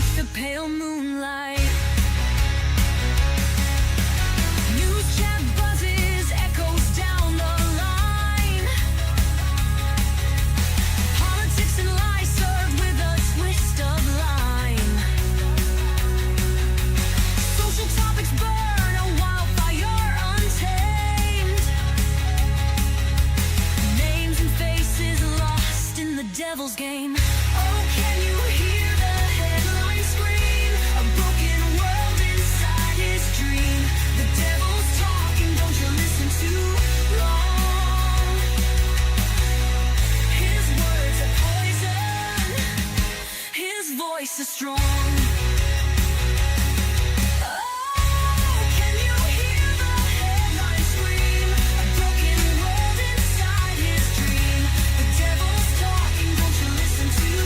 beneath the pale moonlight. News chat buzzes, echoes down the line. Politics and lies served with a twist of lime. Social topics burn, a wildfire untamed. Names and faces lost in the devil's game. Oh, can you hear the headline scream? A broken world inside his dream. The devil's talking, don't you listen too long. His words are poison, his voice is strong. Oh, can you hear the headline scream? A broken world inside his dream. The devil's talking, don't you listen too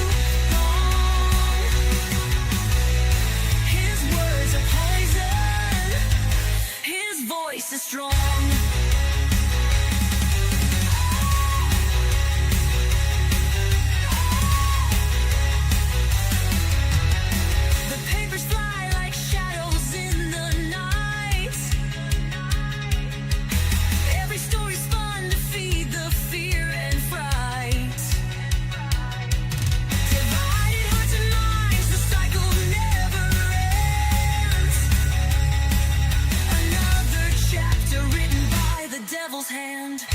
long. His words are poison, his voice is strong. The papers fly like shadows in the night. Every story's spun to feed the fear and fright. Divided hearts and minds, the cycle never ends. Another chapter written by the devil's hand.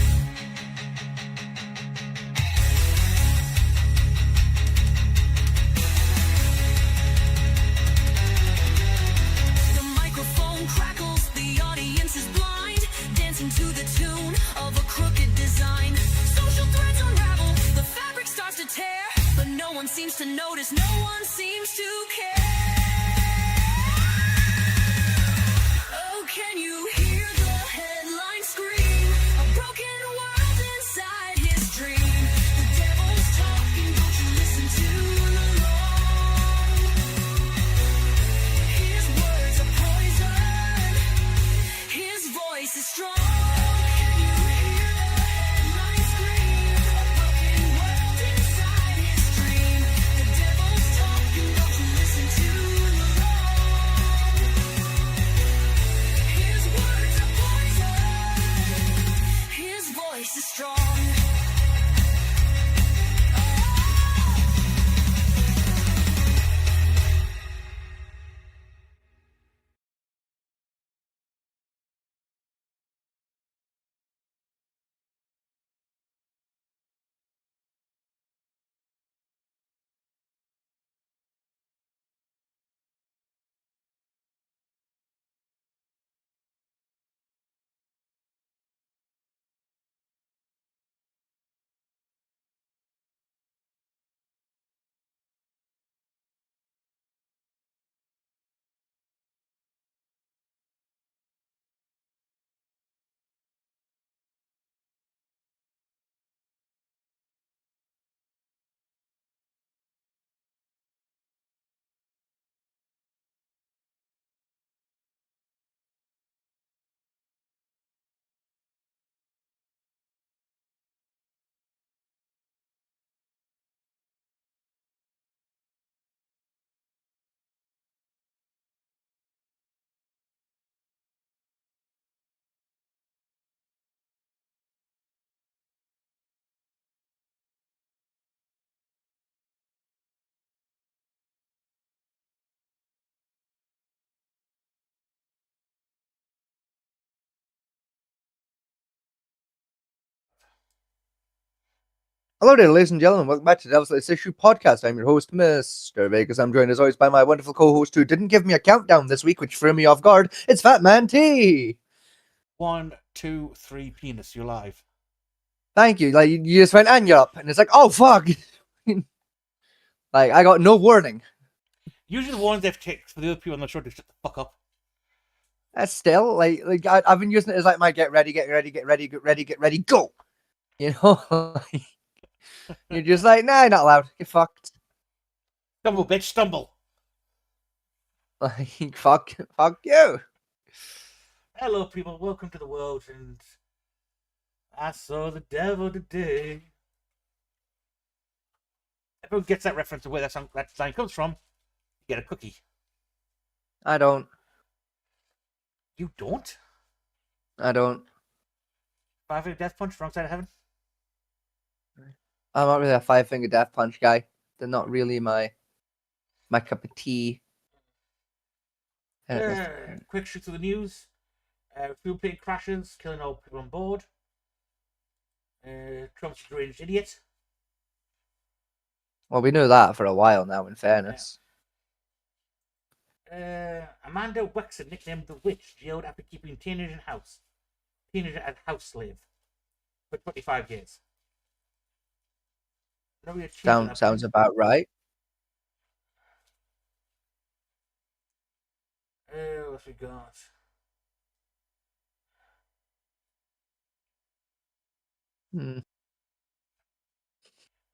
The microphone crackles, the audience is blind, dancing to the tune of a crooked design. Social threads unravel, the fabric starts to tear, but no one seems to notice, no one seems to care. Oh, can you hear the headline scream? A broken world inside his dream. The devil's talking, don't you listen too long. His words are poison, his voice is strong. Can you hear the headline scream? A broken world inside his dream. The devil's talking, don't you listen too long. His words are poison, his voice is strong. Hello there, ladies and gentlemen. Welcome back to the Devil's Latest Issue podcast. I'm your host, Mr. Vegas. I'm joined as always by my wonderful co-host who didn't give me a countdown this week, which threw me off guard. It's Fat Man T. 1, 2, 3, penis. You're live. Thank you. Like you just went and you're up, and it's like, oh fuck. Like I got no warning. Usually the ones they've ticked for the other people on the show to shut the fuck up. That's still like I've been using it as like my get ready, go. You know, you're just like, nah, not allowed. Get fucked. Stumble, bitch, stumble. Like fuck you. Hello, people. Welcome to the world. And I saw the devil today. Everyone gets that reference of where that line comes from. You get a cookie. I don't. You don't? I don't. 5-Finger Death Punch, Wrong Side of Heaven? I'm not really a Five-Finger Death Punch guy. They're not really my cup of tea. Quick shoot through the news. Fuel plane crashes, killing all people on board. Trump's a deranged idiot. Well, we knew that for a while now, in fairness. Amanda Wexon, nicknamed the Witch, jailed after keeping teenager as house slave for 25 years. Nobody achieved that. Sounds about right. What we got?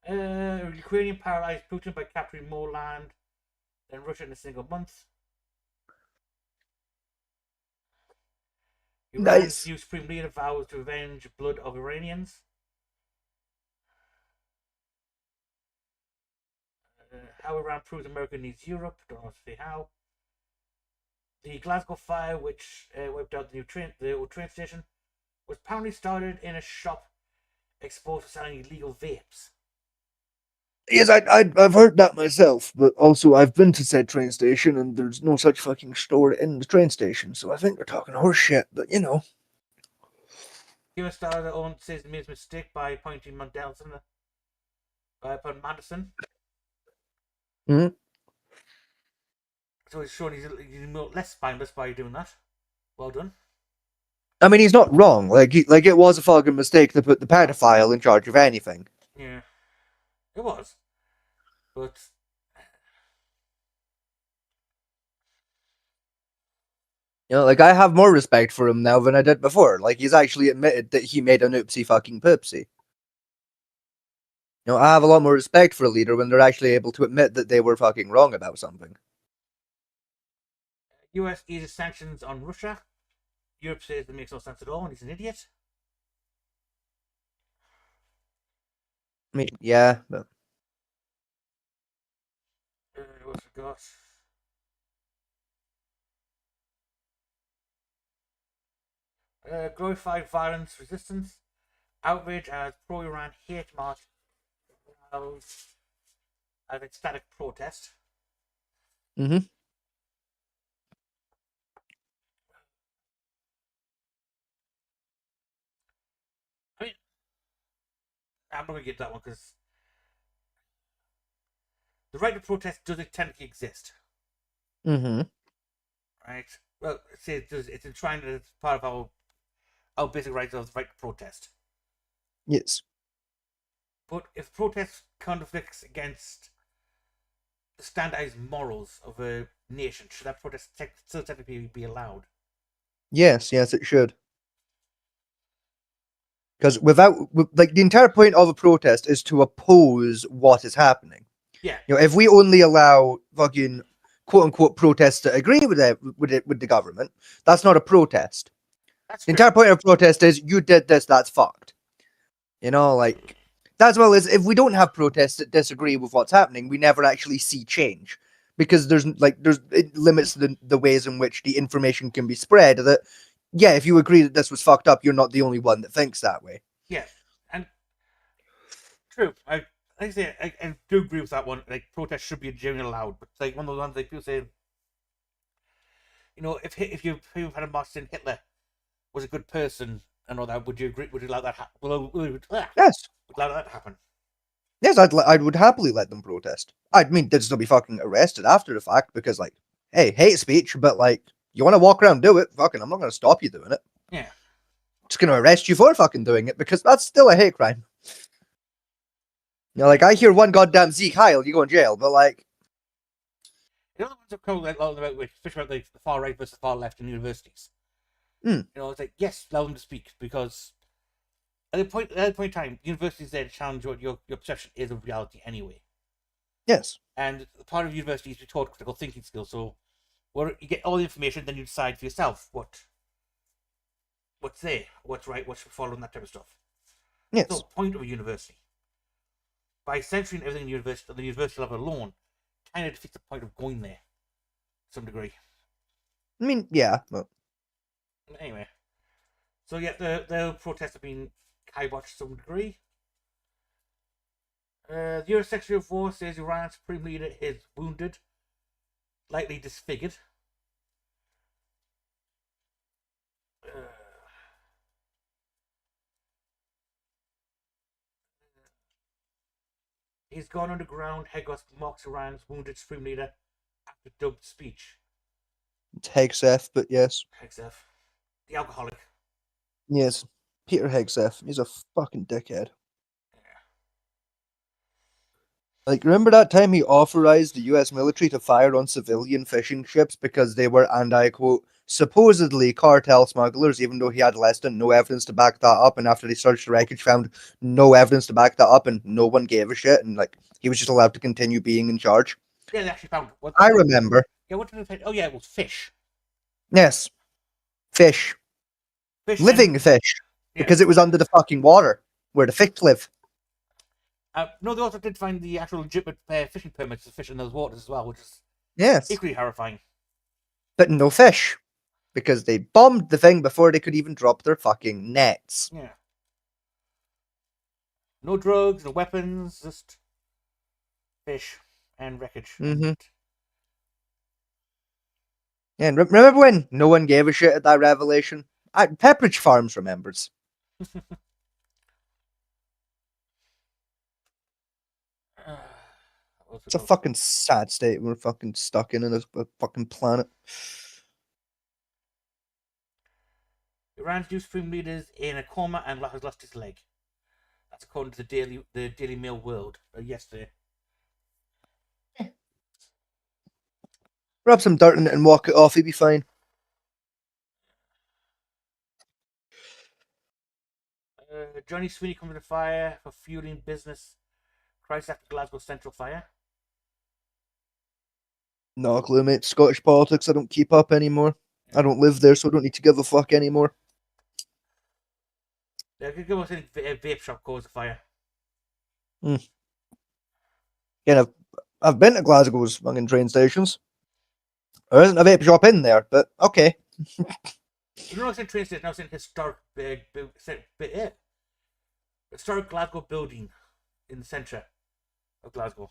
Ukrainian paralyzed Putin by capturing more land than Russia in a single month. Iran's new supreme leader vows to avenge blood of Iranians. How Iran proves America needs Europe. Don't know to say how. The Glasgow fire, which wiped out the old train station, was apparently started in a shop exposed to selling illegal vapes. Yes, I've heard that myself, but also I've been to said train station and there's no such fucking store in the train station, so I think they're talking horse shit, but you know. US Star own says he made a mistake by appointing Mandelson upon Madison. Mm-hmm. So he's showing he's less spineless by doing that. Well done. I mean, he's not wrong. Like it was a fucking mistake to put the pedophile in charge of anything. Yeah, it was. But you know, like I have more respect for him now than I did before. Like he's actually admitted that he made an oopsie fucking poopsie. You know, I have a lot more respect for a leader when they're actually able to admit that they were fucking wrong about something. US eases sanctions on Russia. Europe says it makes no sense at all and he's an idiot. I mean, yeah, but What's we got? Glorified violence resistance. Outrage as pro-Iran hate march as ecstatic protest. mm-hmm. I mean, I'm not going to get that one because the right to protest doesn't technically exist. Mm-hmm. Right? Well, it's enshrined as part of our basic rights of the right to protest. Yes. But if protest conflicts against the standardized morals of a nation, should that protest still technically be allowed? Yes, it should. Because like, the entire point of a protest is to oppose what is happening. Yeah. You know, if we only allow fucking quote unquote protests to agree with the government, that's not a protest. That's The entire point of protest is you did this, that's fucked. You know, like that's well as if we don't have protests that disagree with what's happening, we never actually see change. Because it limits the ways in which the information can be spread. That yeah, if you agree that this was fucked up, you're not the only one that thinks that way. Yeah, and true. I do agree with that one. Like protests should be genuinely allowed, but like one of those ones like people say, you know, if you had a march saying Hitler was a good person and all that, would you agree? Would you allow that? Yes. Would allow that to happen? Yes, I would happily let them protest. I mean, they'd still be fucking arrested after the fact because, like, hey, hate speech, but like, you want to walk around and do it? Fucking, I'm not going to stop you doing it. Yeah. Just going to arrest you for fucking doing it because that's still a hate crime. You know, like, I hear one goddamn Zeke Heil, you go in jail, but like, You know the ones that come like about especially about like the far right versus the far left in universities. Mm. You know, it's like yes, allow them to speak because at that point in time, universities there to challenge what your perception is of reality anyway. yes. And part of university is to be taught critical thinking skills. So, you get all the information, then you decide for yourself what's there, what's right, what should follow, and that type of stuff. Yes. That's the point of a university. By censoring everything at the university level alone, kind of defeats the point of going there. some degree. I mean, yeah. Well, Anyway, so yeah, the protests have been kiboshed to some degree. The US Secretary of War says Iran's supreme leader is wounded, lightly disfigured. He's gone underground. Hegos mocks Iran's wounded supreme leader after dubbed speech. it's Hegseth, but yes. Hexef, the alcoholic. Yes. Peter Hegseth. He's a fucking dickhead. Like, remember that time he authorized the US military to fire on civilian fishing ships because they were, and I quote, supposedly cartel smugglers, even though he had less than no evidence to back that up, and after they searched the wreckage found no evidence to back that up, and no one gave a shit, and like, he was just allowed to continue being in charge. Yeah, they actually found. What, I remember. Yeah, what did they find? Oh yeah, it was fish. Yes. Fish. Fish. Living fish. Yeah. Because it was under the fucking water, where the fish live. No, they also did find the actual legitimate fishing permits to fish in those waters as well, which is Yes. equally horrifying. But no fish. Because they bombed the thing before they could even drop their fucking nets. Yeah. No drugs, no weapons, just fish and wreckage. Mm-hmm. Yeah, and remember when no one gave a shit at that revelation? Pepperidge Farms remembers. It's a fucking sad state we're fucking stuck in a fucking planet. Iran's new supreme leader is in a coma and has lost his leg. That's according to the Daily Mail World yesterday. Rub some dirt in it and walk it off, he'd be fine. Johnny Sweeney comes under fire for fueling business crisis after Glasgow Central fire. No clue, mate. Scottish politics, I don't keep up anymore. I don't live there, so I don't need to give a fuck anymore. There could go in a vape shop caused a fire. Yeah, I've been to Glasgow's fucking train stations. There isn't a vape shop in there, but okay. You know, I was in train station. I was in historic Glasgow building in the centre of Glasgow.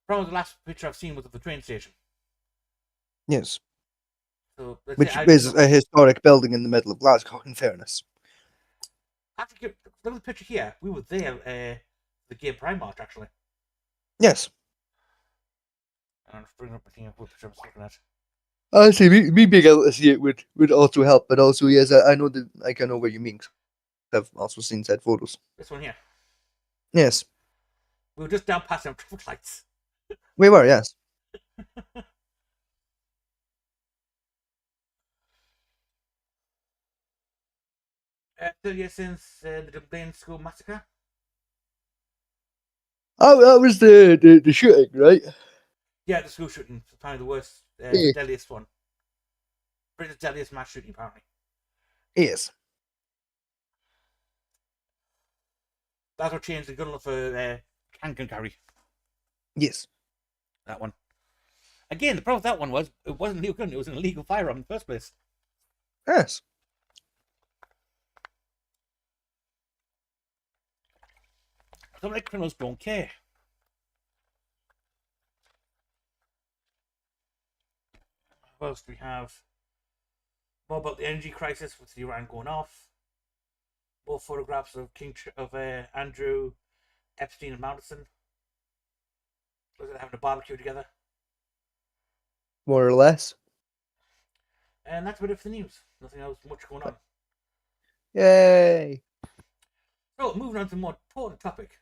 Probably the last picture I've seen was of the train station. Yes. So Which is a historic building in the middle of Glasgow, in fairness. Actually, look at the picture here. We were there, the Gay Pride March, actually. Yes. I'm just bringing up the picture I was looking at. Honestly, me being able to see it would also help, but also, yes, I know that, like, I know what you mean. I've also seen said photos. This one here. Yes. We were just down past them traffic lights. We were, yes. 30 years since the Dublin school massacre. Oh, that was the shooting, right? Yeah, the school shooting. Apparently the worst, Yeah. deadliest one. Britain's deadliest mass shooting, apparently. Yes. That's what changed the gun law for handgun carry. Yes. That one. Again, the problem with that one was it wasn't a legal gun; it was an illegal firearm in the first place. Yes. Some of the criminals don't care. What else do we have? More about the energy crisis with Iran going off. More photographs of Andrew Epstein and Madison. Looks like they're having a barbecue together. More or less. And that's about it for the news. Nothing else much going on. Yay. So, moving on to a more important topic.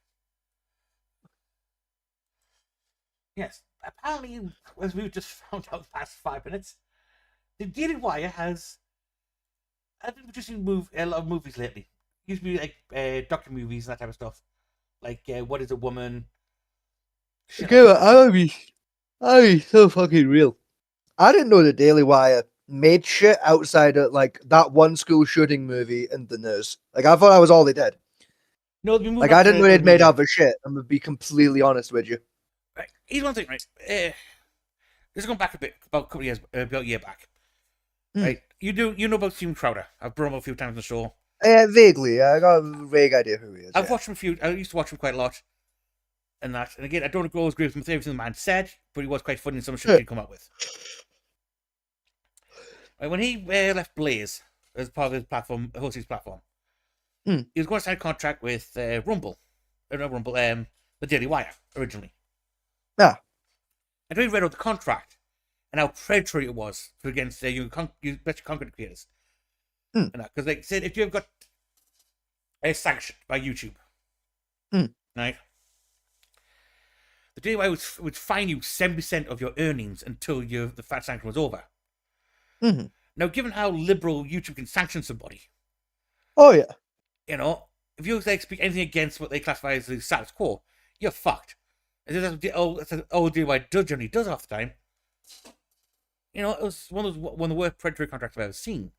Yes, apparently, as we've just found out the past 5 minutes, the Daily Wire has been producing a lot of movies lately. Used to be like docu-movies and that type of stuff. Like, What is a Woman? Okay, well, I'll be so fucking real. I didn't know the Daily Wire made shit outside of, like, that one school shooting movie and the news. Like, I thought that was all they did. No, Like, I didn't know they'd made other shit. I'm gonna be completely honest with you. here's one thing, right? This is going back a bit, about a couple of years, about a year back. Hmm. Right? You know about Steven Crowder. I've brought him up a few times on the show. Vaguely, I got a vague idea who he is. I've yeah. watched him I used to watch him quite a lot. And that. And again, I don't always agree with everything the man said, but he was quite funny in some shit he'd come up with. Right, when he left Blaze as part of his platform, hosting his platform, Hmm. he was going to sign a contract with Rumble. Not Rumble, the Daily Wire, originally. Ah. And then he read out the contract and how predatory it was against you best content creators. Hmm. Because they said if you've got a sanction by YouTube, right? The Daily Wire would fine you 7% of your earnings until the fat sanction was over. Mm-hmm. Now, given how liberal YouTube can sanction somebody, Oh yeah. If you speak anything against what they classify as the status quo, you're fucked. And that's what the Daily Wire generally does half the time. It was one of the worst predatory contracts I've ever seen,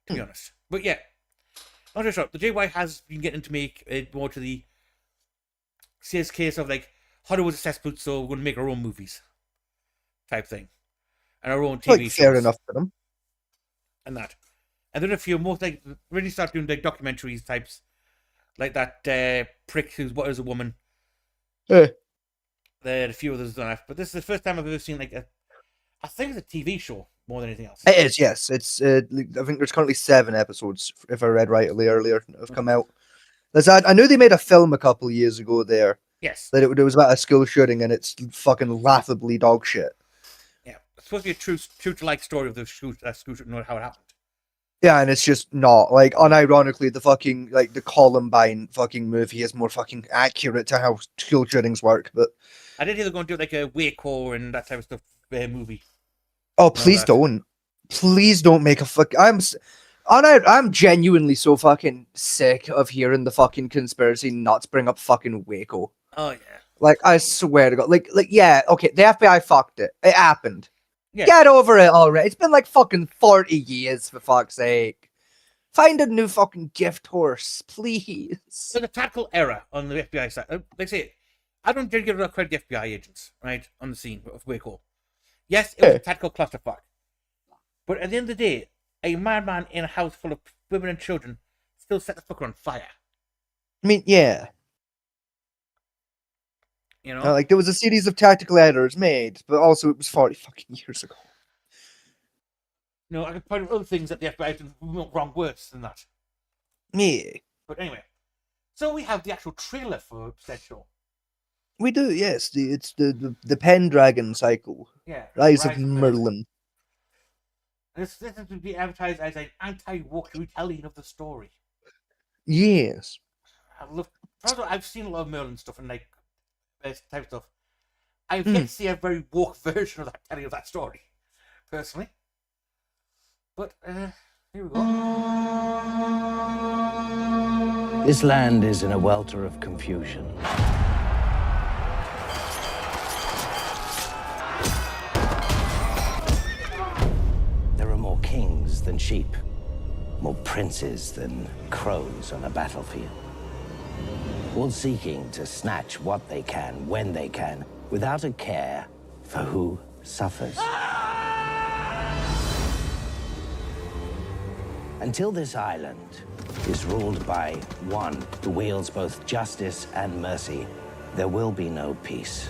to be honest. But yeah, not just short. The Daily Wire has been getting to make it more to the serious case of Hollywood's a cesspool, so we're going to make our own movies, type thing, and our own TV shows. Fair enough for them. And that. And then a few more really start doing documentaries types, like that prick who's What Is a Woman. Yeah. There are a few others done that, but this is the first time I've ever seen I think it's a TV show more than anything else. It is, yes. It's I think there's currently 7 episodes, if I read rightly earlier, that have come out. I knew they made a film a couple of years ago there. Yes. That it was about a school shooting, and it's fucking laughably dog shit. Yeah, it's supposed to be a true to life story of the school shooting and how it happened. Yeah, and it's just not unironically the fucking the Columbine fucking movie is more fucking accurate to how school shootings work. But I did hear they're going to do a Waco and that type of stuff movie. oh, please don't make a fuck. I'm genuinely so fucking sick of hearing the fucking conspiracy nuts bring up fucking Waco. Oh yeah. I swear to God, yeah, okay, the FBI fucked it. It happened. Yeah. Get over it already. It's been fucking 40 years, for fuck's sake. Find a new fucking gift horse, please. There's a tactical error on the FBI side. Like I say, I don't give enough credit to the FBI agents, right, on the scene of Waco. Yes, it was a tactical clusterfuck. But at the end of the day, a madman in a house full of women and children still set the fucker on fire. I mean, yeah. There was a series of tactical errors made, but also it was 40 fucking years ago. I could point out other things that the FBI did wrong worse than that. Yeah. But anyway, so we have the actual trailer for said show. We do, yes. It's the Pendragon cycle. Yeah. Rise of Merlin. This is to be advertised as an anti-woke retelling of the story. Yes. I've seen a lot of Merlin stuff and type of stuff. I've yet to see a very woke version of that telling of that story, personally. But here we go. This land is in a welter of confusion. There are more kings than sheep, more princes than crows on a battlefield. All seeking to snatch what they can, when they can, without a care for who suffers. Until this island is ruled by one who wields both justice and mercy, there will be no peace.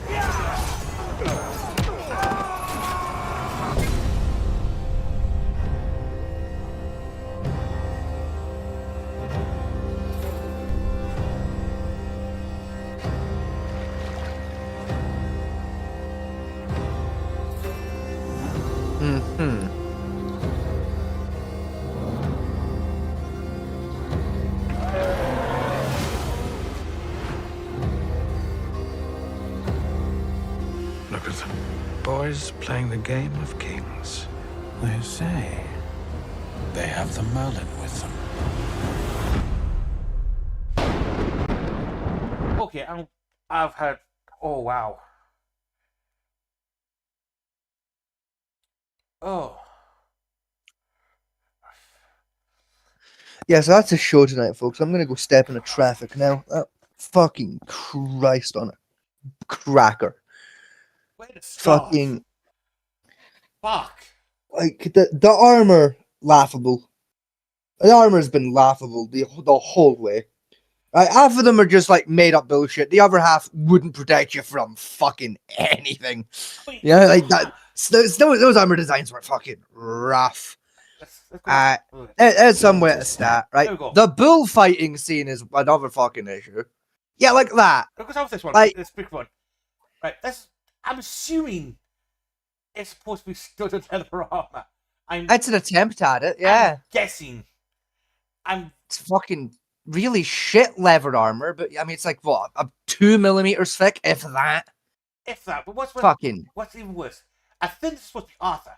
Look at them. Boys playing the game of kings. They say they have the Merlin with them. Okay, I've had... Oh, wow. Oh. Yeah, so that's a show tonight, folks. I'm going to go step into traffic now. Fucking Christ on a cracker. Where to start? Fucking Fuck. like the armor laughable. The armor's been laughable the whole way. Right, half of them are just like made up bullshit. The other half wouldn't protect you from fucking anything. Wait, Yeah, like that. Those armor designs were fucking rough. let's go. There's some way to start, right? There we go. The bullfighting scene is another fucking issue. Yeah, like that. Look at this one. Like- This big one. Right. I'm assuming it's supposed to be studded leather armor. It's an attempt at it, yeah. I'm guessing. It's fucking really shit leather armor, but I mean, it's like, what, 2 millimeters thick, if that? If that, but what's even worse? I think it's supposed to be Arthur.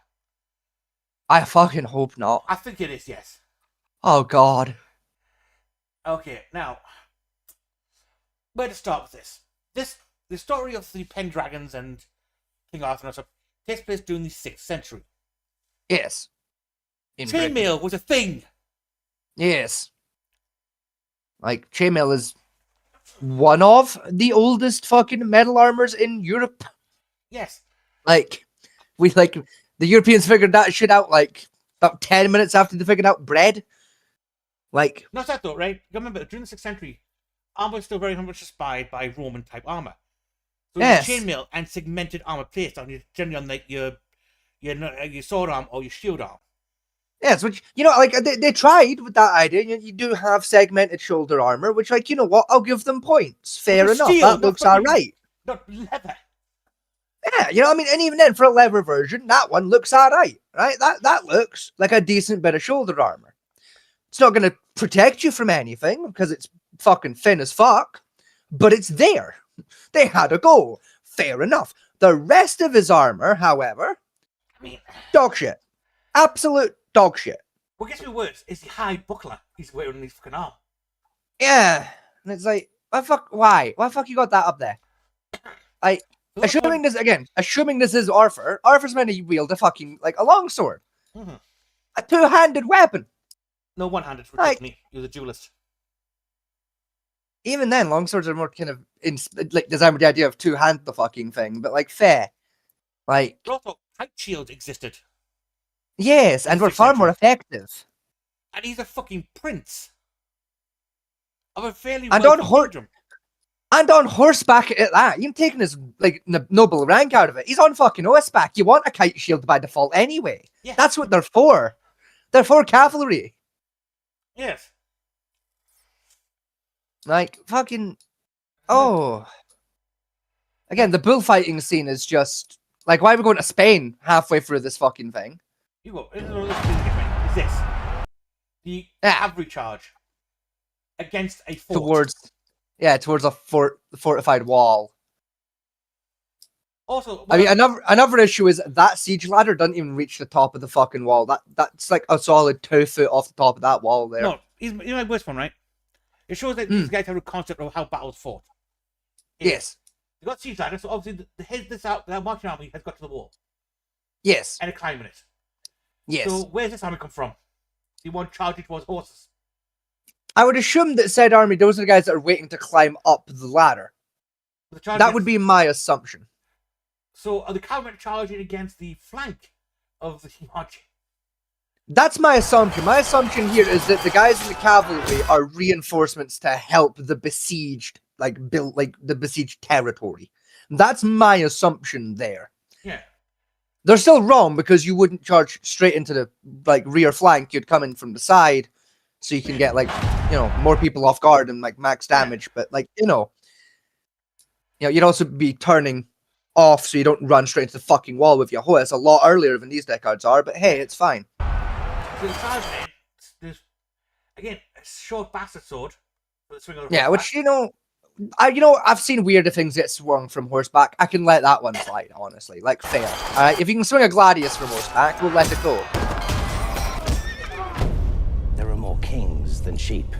I fucking hope not. I think it is, yes. Oh, God. Okay, now, where to start with this? The story of the Pendragons and King Arthur and stuff takes place during the 6th century. Yes. In Britain. Chainmail was a thing. Yes. Like, chainmail is one of the oldest fucking metal armors in Europe. Yes. Like, the Europeans figured that shit out, like, about 10 minutes after they figured out bread. Like, Not that though, right? You remember, during the 6th century, armor was still very much inspired by Roman-type armor. So Yes. chainmail and segmented armor placed on generally on like your sword arm or your shield arm. yes, which, you know, like, they tried with that idea. You do have segmented shoulder armor, which, like, you know what? I'll give them points. Fair But enough. steel, That not looks fucking- alright. Not leather. Yeah, you know what I mean? And even then, for a leather version, that one looks alright, right? That looks like a decent bit of shoulder armor. It's not going to protect you from anything, because it's fucking thin as fuck, but it's there. They had a go. Fair enough. The rest of his armor, however, I mean, dog shit. Absolute dog shit. what gets me worse is the high buckler he's wearing on his fucking arm. Yeah. And it's like, why the fuck you got that up there? Like, assuming this is Arthur. Arthur's meant to wield a fucking, like, a longsword. Mhm. A two-handed weapon. No one-handed for Like- me. He was a duelist. Even then, longswords are more kind of, designed with the idea of two-hand the fucking thing, but, like, fair. Like, But also, kite shields existed. yes, and were Sixth far more century. effective. And he's a fucking prince. Of a fairly And wealthy on hor- kingdom. And on horseback at that, you're taking his, like, noble rank out of it. He's on fucking horseback. You want a kite shield by default anyway. Yeah. That's what they're for. They're for cavalry. Yes. Like, fucking... Oh. Again, the bullfighting scene is just... Like, why are we going to Spain halfway through this fucking thing? You go. This is what this thing is this. The Yeah. cavalry charge against a fort. Towards a fortified wall. Also, I mean, another issue is that siege ladder doesn't even reach the top of the fucking wall. That's like a solid 2 foot off the top of that wall there. no, you know my worst one, right? It shows that these guys have a concept of how battles fought. Yes. They got siege ladder, so obviously the head this out, the marching army has got to the wall Yes. and they're climbing it. Yes. So where's this army come from? The one charging towards horses. I would assume that said army, those are the guys that are waiting to climb up the ladder. The charge That would be my assumption. So are the cavalry charging against the flank of the marching? That's my assumption. My assumption here is that the guys in the cavalry are reinforcements to help the besieged, the besieged territory. That's my assumption there. Yeah. They're still wrong because you wouldn't charge straight into the rear flank. You'd come in from the side, so you can get more people off guard and max damage. But you'd also be turning off so you don't run straight into the fucking wall with your horse a lot earlier than these deckcards are. But hey, it's fine. So the charge then, there's again a short bastard sword with a swing on the Yeah, horseback. which I've seen weirder things get swung from horseback. I can let that one slide, honestly. Fair. All right, if you can swing a gladius from horseback, we'll let it go. There are more kings than sheep,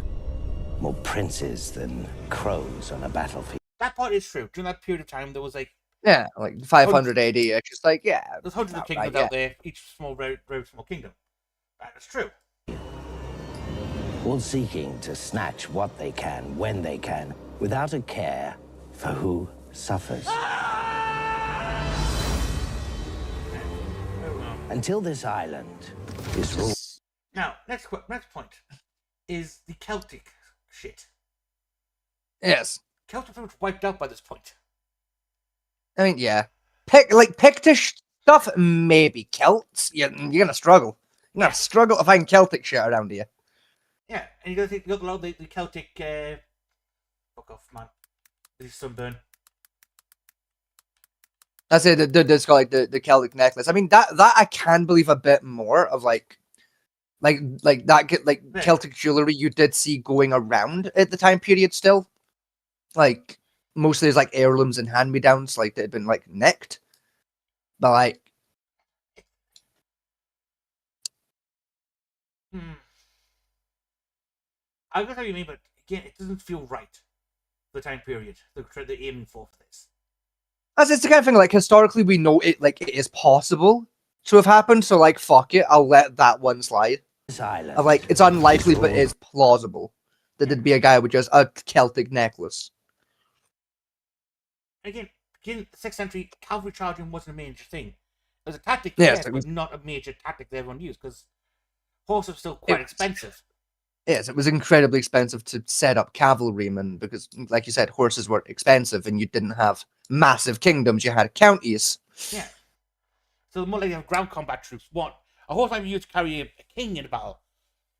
more princes than crows on a battlefield. That part is true. During that period of time, there was 500 AD. It's just there's hundreds of kingdoms right, out there, each very small kingdom. That is true. All seeking to snatch what they can, when they can, without a care for who suffers. until this island is ruled. Now, next point is the Celtic shit. Yes. Celts are pretty much wiped out by this point. I mean, yeah. Pictish stuff, maybe. Celts, you're gonna struggle. You're gonna struggle to find Celtic shit around here. Yeah, and you gotta think, look at the Celtic. Fuck off, man. This is sunburn. I say it's got like the Celtic necklace. I mean that I can believe a bit more of like Yeah. Celtic jewelry you did see going around at the time period still. Like mostly as like heirlooms and hand me downs, like that had been like nicked. But like I get what you mean, but again, it doesn't feel right. The time period they're aiming for this. as it's the kind of thing like historically we know it like it is possible to have happened, so like fuck it, I'll let that one slide. This island Of like it's is unlikely but ruled- it's plausible that there'd be a guy with just a Celtic necklace. Again, in the 6th century, cavalry charging wasn't a major thing. It was a tactic, Yes, yes, it but was- not a major tactic that everyone used because horses were still quite It- expensive. Yes, it was incredibly expensive to set up cavalrymen because, like you said, horses were expensive and you didn't have massive kingdoms, you had counties. Yeah. So more like you have ground combat troops. What? A horse might be used to carry a king in a battle.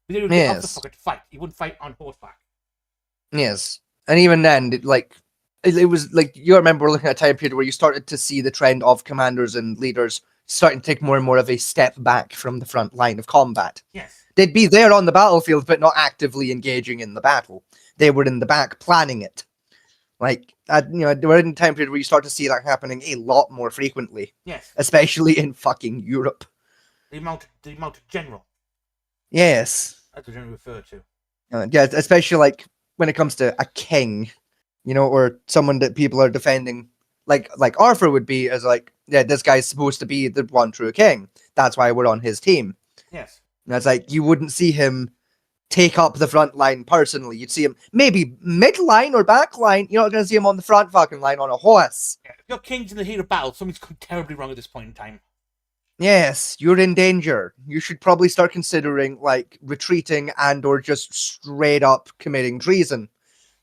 But they would get off the Yes. fucker to fight. He wouldn't fight on horseback. Yes. And even then, it was like, you remember looking at a time period where you started to see the trend of commanders and leaders starting to take more and more of a step back from the front line of combat. Yes. They'd be there on the battlefield, but not actively engaging in the battle. They were in the back planning it. Like, we're in a time period where you start to see that happening a lot more frequently, Yes. especially in fucking Europe. The mounted general. Yes. That's what generally referred to. Yeah, especially like when it comes to a king, or someone that people are defending, like Arthur would be as like, yeah, this guy's supposed to be the one true king. That's why we're on his team. Yes. And it's like you wouldn't see him take up the front line personally. You'd see him maybe mid line or back line. You're not going to see him on the front fucking line on a horse. Yeah. If your king's in the heat of battle, something's gone terribly wrong at this point in time. Yes, you're in danger. You should probably start considering like retreating and or just straight up committing treason.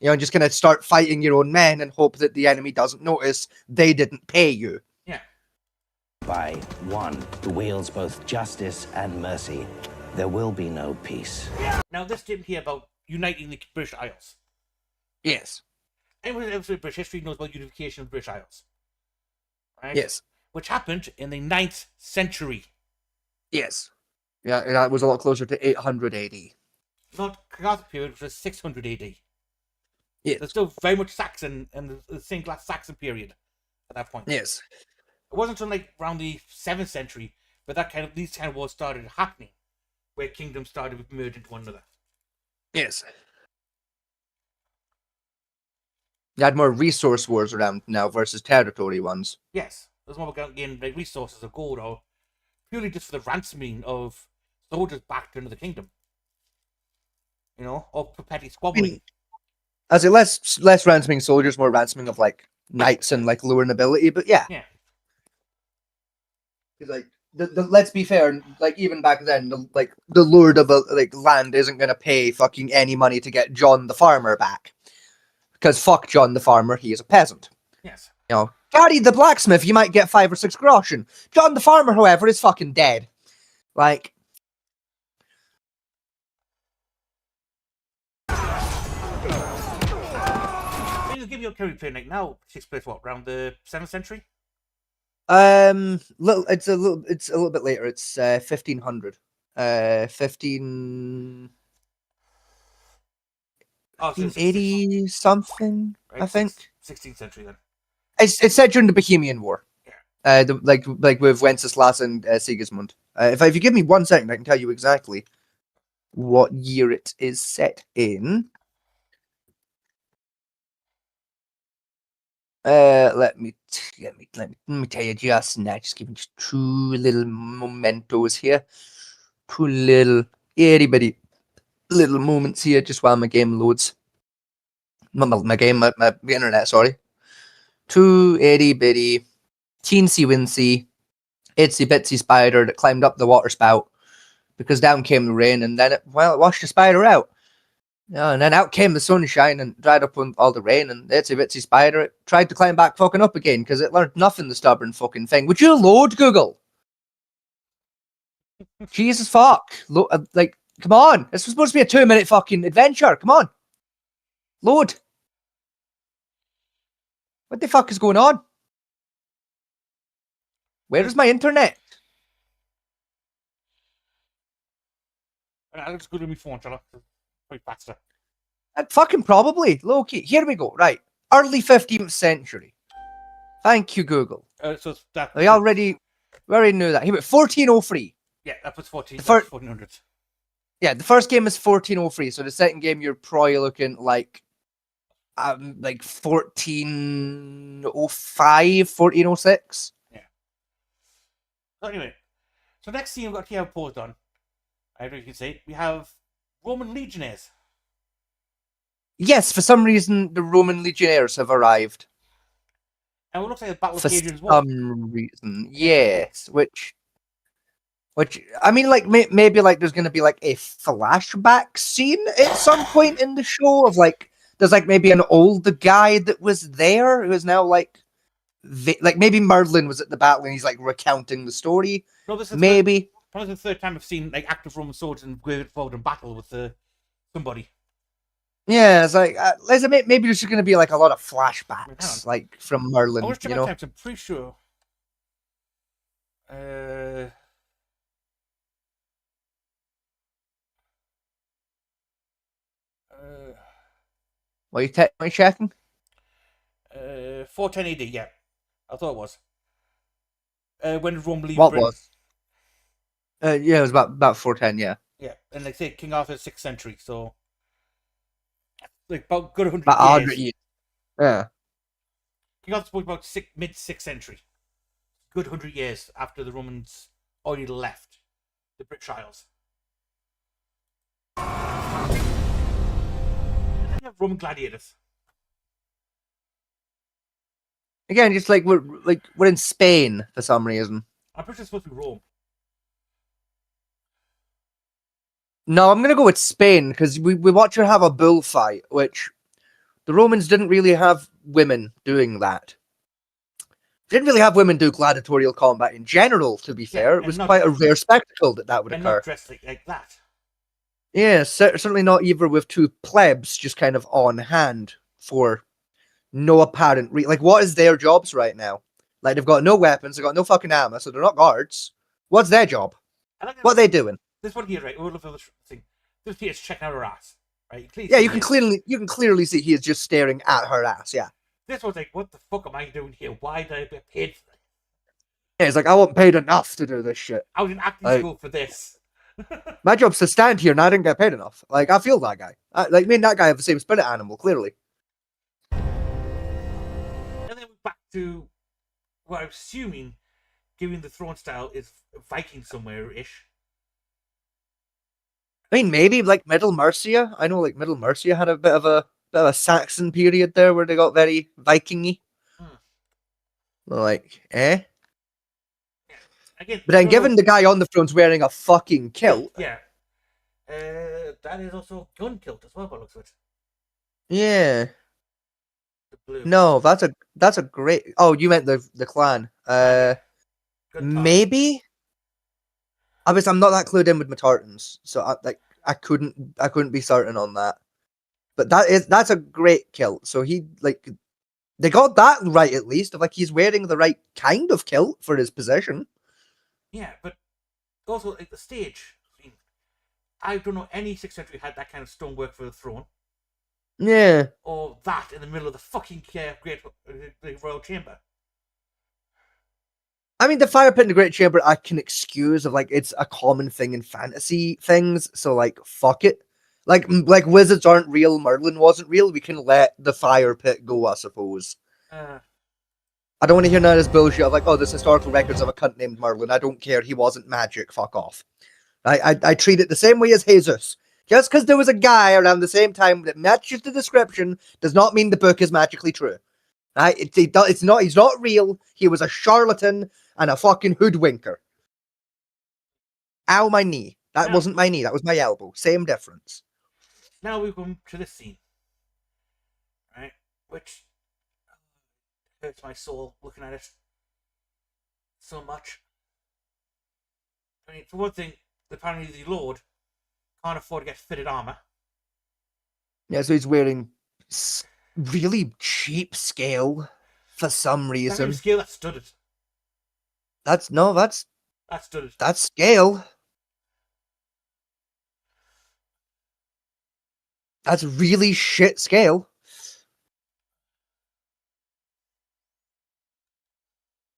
Just gonna start fighting your own men and hope that the enemy doesn't notice they didn't pay you. Yeah. by one who wields both justice and mercy, there will be no peace. Now, this didn't hear about uniting the British Isles. Yes. Anyone who's ever British history knows about unification of the British Isles. Right? Yes. Which happened in the 9th century. Yes. Yeah, that was a lot closer to 800 AD. Not Catholic period, which was 600 AD. Yes. They're still very much Saxon and the same class Saxon period at that point. Yes. It wasn't until like around the 7th century, but these kind of wars started happening, where kingdoms started to merge into one another. Yes. You had more resource wars around now versus territory ones. Yes, there's more about getting like resources of gold, or purely just for the ransoming of soldiers back to another kingdom. Or perpetually squabbling. I say less ransoming soldiers, more ransoming of like knights and like lower nobility. But yeah, Yeah. like let's be fair, like even back then, the lord of a land isn't gonna pay fucking any money to get John the farmer back, because fuck John the farmer, he is a peasant. Yes. Gary the blacksmith, you might get 5 or 6 groschen. John the farmer, however, is fucking dead. Like. I'll give you a period like now. Takes place what, around the 7th century? It's a little bit later. It's 1500. 1580 something. I think 16th century then. it's set during the Bohemian War. Yeah. Like with Wenceslas and Sigismund. If you give me 1 second, I can tell you exactly what year it is set in. Let me tell you just now. Just give me just 2 little mementos here. 2 little itty bitty little moments here, just while my game loads. My internet, sorry. 2 itty bitty teensy wincy itsy bitsy spider that climbed up the water spout because down came the rain, and then it washed the spider out. Yeah, and then out came the sunshine and dried up all the rain, and the itsy bitsy spider it tried to climb back fucking up again because it learned nothing, the stubborn fucking thing. Would you load, Google? Jesus fuck. Like, come on. This was supposed to be a 2-minute fucking adventure. Come on. Load. What the fuck is going on? Where is my internet? I'll just go to my phone, shall I? Probably faster. Fucking probably. Low key. Here we go. Right. Early 15th century. Thank you, Google. So that We already knew that. Here, 1403. yeah, that was 14. The fir- 1400. Yeah, the first game is 1403. So the second game, you're probably looking like 1405, 1406. So anyway, so next scene we've got here posed on. I don't know if you can see. We have Roman legionnaires. Yes, for some reason, the Roman legionnaires have arrived. And it looks like a battle For occasion as well. some reason. Yes, which I mean, like, maybe, like, there's going to be, like, a flashback scene at some point in the show of, like, there's, like, maybe an older guy that was there who is now, like, maybe Merlin was at the battle and he's, like, recounting the story. No, this is Maybe. probably the third time I've seen like active Roman soldiers and going forward in battle with somebody. Yeah, it's like, maybe there's going to be, like, a lot of Hang on. flashbacks, like, from Merlin, I want to check you my know? times. I'm pretty sure. What are you checking? 410 AD, yeah. I thought it was. When did Rome leave What Britain? was? Yeah, it was about 410, yeah. Yeah, and like say King Arthur 6th century, so like about good 100 About 100 years. years. Yeah. King Arthur's supposed about mid 6th century. Good 100 years after the Romans already left the British Isles. You have Roman gladiators. Again, just like we're in Spain for some reason. I'm pretty sure it's supposed to be Rome. No, I'm gonna go with Spain because we watch her have a bullfight, which the Romans didn't really have women doing that. Didn't really have women do gladiatorial combat in general. To be fair, it and was not- quite a rare spectacle that would And occur. not dressed like that. Yeah, certainly not either with two plebs just kind of on hand for no apparent like, what is their jobs right now? Like, they've got no weapons, they've got no fucking armor, so they're not guards. What's their job? I like What are they doing? This one here, right? All of the thing. This here is checking out her ass, right? Yeah, you can clearly see he is just staring at her ass. Yeah, This one's like, what the fuck am I doing here? Why did I get paid for this? yeah. He's like, I wasn't paid enough to do this shit. I was in acting Like- school for this. My job's to stand here, and I didn't get paid enough. Like, I feel that guy. Like, me and that guy have the same spirit animal, clearly. And then we're back to what I'm assuming, given the throne style, is Viking somewhere-ish. I mean, maybe like Middle Mercia. I know, like, Middle Mercia had a bit of a Saxon period there where they got very Viking-y. Like, eh? Again, But then, no, given the guy on the throne's wearing a fucking kilt, yeah, that is also gun kilt as well. By the looks of it, yeah. the blue. No, that's a great. Oh, you meant the clan. Good talk. Maybe. I'm not that clued in with my tartans, so I couldn't be certain on that. But that's a great kilt. So they got that right at least. Like, he's wearing the right kind of kilt for his position. Yeah, but also like the stage. I mean, I don't know any 6th century had that kind of stonework for the throne, Yeah. or that in the middle of the fucking great the royal chamber. I mean, the fire pit in the Great Chamber, I can excuse of, like, it's a common thing in fantasy things, so, like, fuck it. Like wizards aren't real, Merlin wasn't real, we can let the fire pit go, I suppose. I don't want to hear none of this bullshit of, like, oh, there's historical records of a cunt named Merlin. I don't care, he wasn't magic, fuck off. I treat it the same way as Jesus. Just because there was a guy around the same time that matches the description does not mean the book is magically true. It's not. He's not real. He was a charlatan and a fucking hoodwinker. Ow, my knee. That No. wasn't my knee. That was my elbow. Same difference. Now we come to this scene, right? Which hurts my soul looking at it so much. I mean, for one thing, apparently the Lord can't afford to get fitted armor. Yeah, so he's wearing really cheap scale for some That reason. even scale, that's studded. That's That's studded. that's scale. That's really shit scale.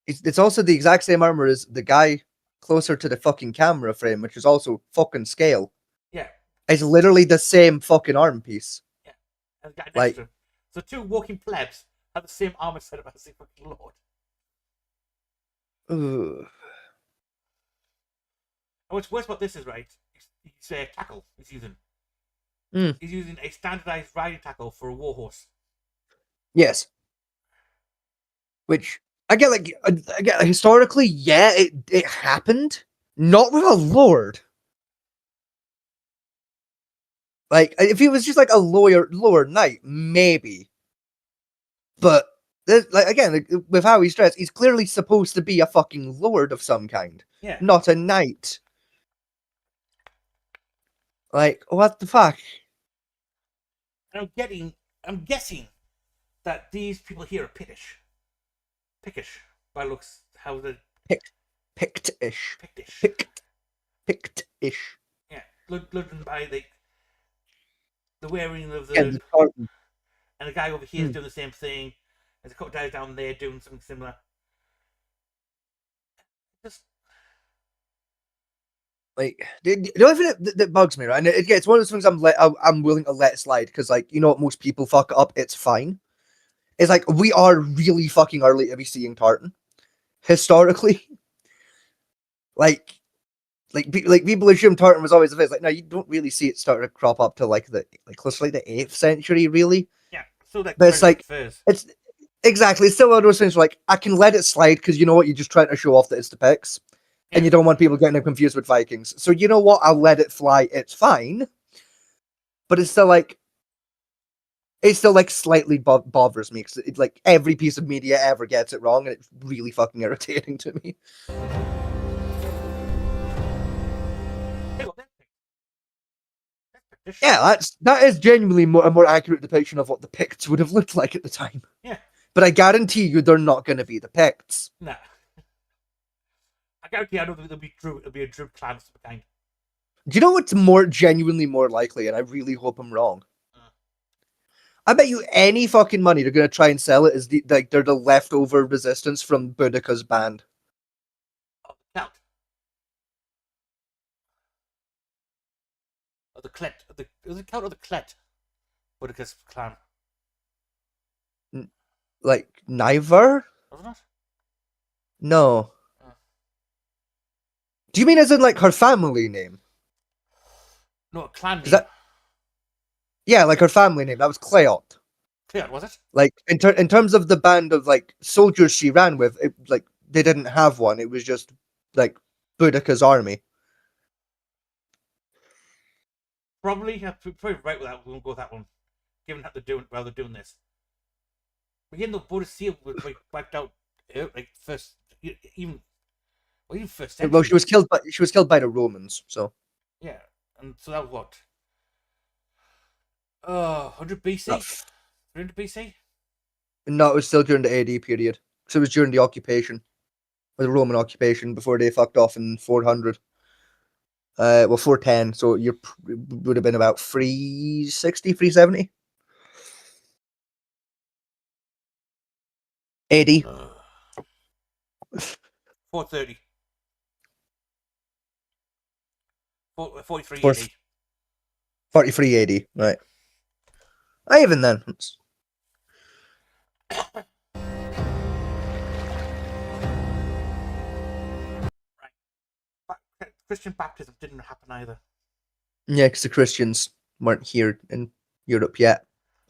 It's also the exact same armor as the guy closer to the fucking camera frame, which is also fucking scale. Yeah. It's literally the same fucking arm piece. And the guy next Like- to him. So two walking plebs have the same armor setup as the fucking Lord. Ugh. And what's worse about this is, right, he's a tackle he's using. Mm. He's using a standardized riding tackle for a warhorse. Yes. Which again, historically, yeah, it happened. Not with a lord. Like, if he was just like a lower knight, maybe. But like again, with how he's dressed, he's clearly supposed to be a fucking lord of some kind, Yeah. not a knight. Like, what the fuck? And I'm guessing that these people here are Pictish. Pictish, by looks, how the Pict-ish. Pictish. Pict-ish. Yeah, looking by the wearing of the, Yeah, the tartan. and the guy over here is doing the same thing. There's a couple guys down there doing something similar. Just Like, the only thing that bugs me, right? And it's one of those things I'm willing to let slide because, like, you know what, most people fuck it up. It's fine. It's like we are really fucking early to be seeing tartan historically. Like people assume tartan was always a face. Like, no, you don't really see it start to crop up till like close to like the 8th century, really. yeah, so like, But it's like- furs. It's exactly. It's still one of those things where, like, I can let it slide because you know what, you're just trying to show off that it's the Picts. And Yeah. you don't want people getting them confused with Vikings. So you know what? I'll let it fly. It's fine. But it's still like slightly bothers me because it's like every piece of media ever gets it wrong, and it's really fucking irritating to me. Hey, look, that's Pictish. Yeah, that is genuinely a more accurate depiction of what the Picts would have looked like at the time. Yeah. But I guarantee you, they're not going to be the Picts. Nah. I guarantee I know there'll be a Druid clan of some kind. Do you know what's genuinely more likely? And I really hope I'm wrong. Uh. I bet you any fucking money they're going to try and sell it as they're the leftover resistance from Boudica's band. Oh, the Celt. Or the Clet. Was it Celt or the Clet? Boudica's clan. Like, neither? Wasn't it? No. Uh. Do you mean as in, like, her family name? No, a clan Is name. that- Yeah, like her family name. That was Cleot. Cleot, was it? Like, in terms of the band of, like, soldiers she ran with, like, they didn't have one. It was just, like, Boudica's army. Probably. Yeah, probably right with that. We won't go with that one. Given how they're doing this. But again, though, Boudicca was like wiped out, like first, even first century. Well, she was killed by the Romans, so. Yeah, and so that was what? 100 BC? Uh, 300 BC? No, it was still during the AD period. So it was during the occupation. Or the Roman occupation before they fucked off in 400. 410. So it would have been about 360, 370. AD. 430. 43 Four- AD. 43 AD. Right. Even then. Christian baptism didn't happen either. Yeah, because the Christians weren't here in Europe yet.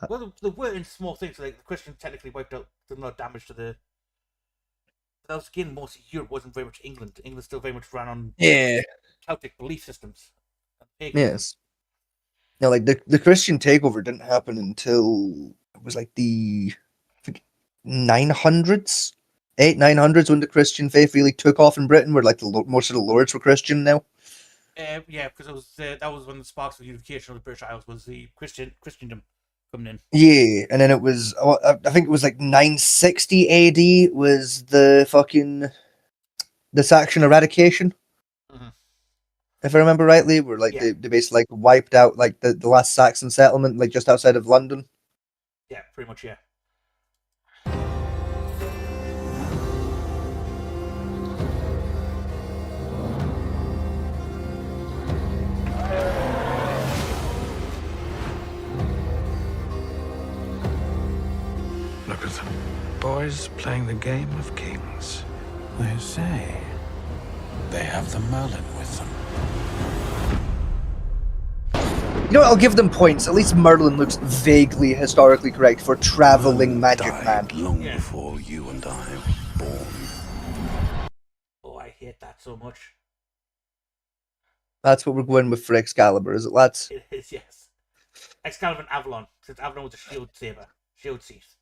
Well, there were in small things, like the Christian technically wiped out, did a lot of damage to the. That was again mostly Europe, wasn't very much England. England still very much ran on Yeah. Celtic belief systems. Yes. Now, like the Christian takeover didn't happen until it was like the 900s, 900s when the Christian faith really took off in Britain, where like most of the lords were Christian now. Yeah, because it was that was when the sparks of unification of the British Isles was the Christendom coming in. Yeah, and then it was I think it was like 960 AD was the Saxon eradication. Mhm. If I remember rightly, where like Yeah. they basically like wiped out like the last Saxon settlement like just outside of London. Yeah, pretty much. Yeah. Look at them. Boys playing the game of kings. They say they have the Merlin with them. You know what, I'll give them points. At least Merlin looks vaguely historically correct for traveling magic man. Died long Yeah. before you and I were born. Oh, I hate that so much. That's what we're going with for Excalibur, is it, lads? It is, yes. Excalibur and Avalon, since Avalon was a shield saber, shield thief.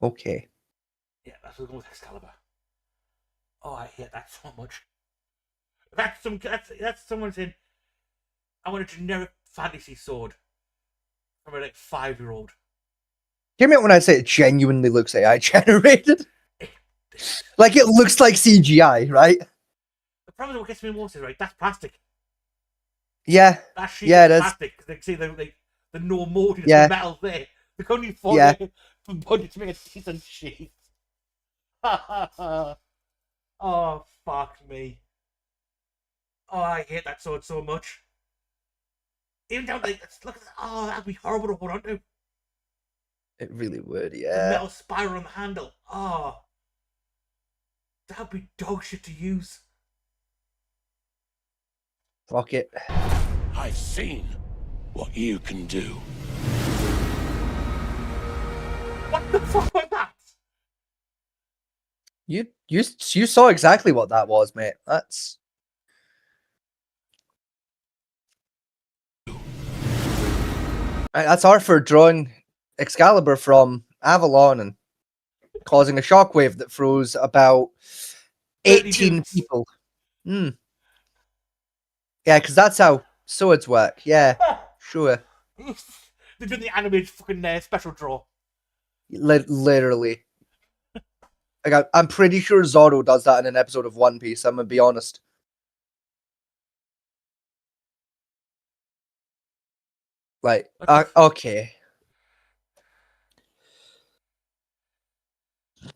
Okay. Yeah, that's what's going with Excalibur. Oh, I hate that so much. That's someone saying, I want a generic fantasy sword from a like 5-year-old. Hear me out when I say it genuinely looks AI generated. Like it looks like CGI, right? The problem is what gets me most is right. That's plastic. Yeah. That sheet Yeah, is it is. plastic. They see the no molding Yeah. the metal there. They couldn't afford Yeah. for budget to make a decent sheet. Oh fuck me. Oh, I hate that sword so much. Even down like look at that. Oh, that'd be horrible to hold on to. It really would, The yeah. metal spiral on the handle. Oh, that'd be dog shit to use. Fuck it. I've seen what you can do. What the fuck was that? You saw exactly what that was, mate. That's Arthur drawing Excalibur from Avalon and causing a shockwave that throws about 30 18 dudes. people. Hmm. Yeah, because that's how swords work. Yeah, sure. They're doing the animated fucking special draw. Literally. Like, I'm pretty sure Zorro does that in an episode of One Piece, I'm gonna be honest. Like, okay. Do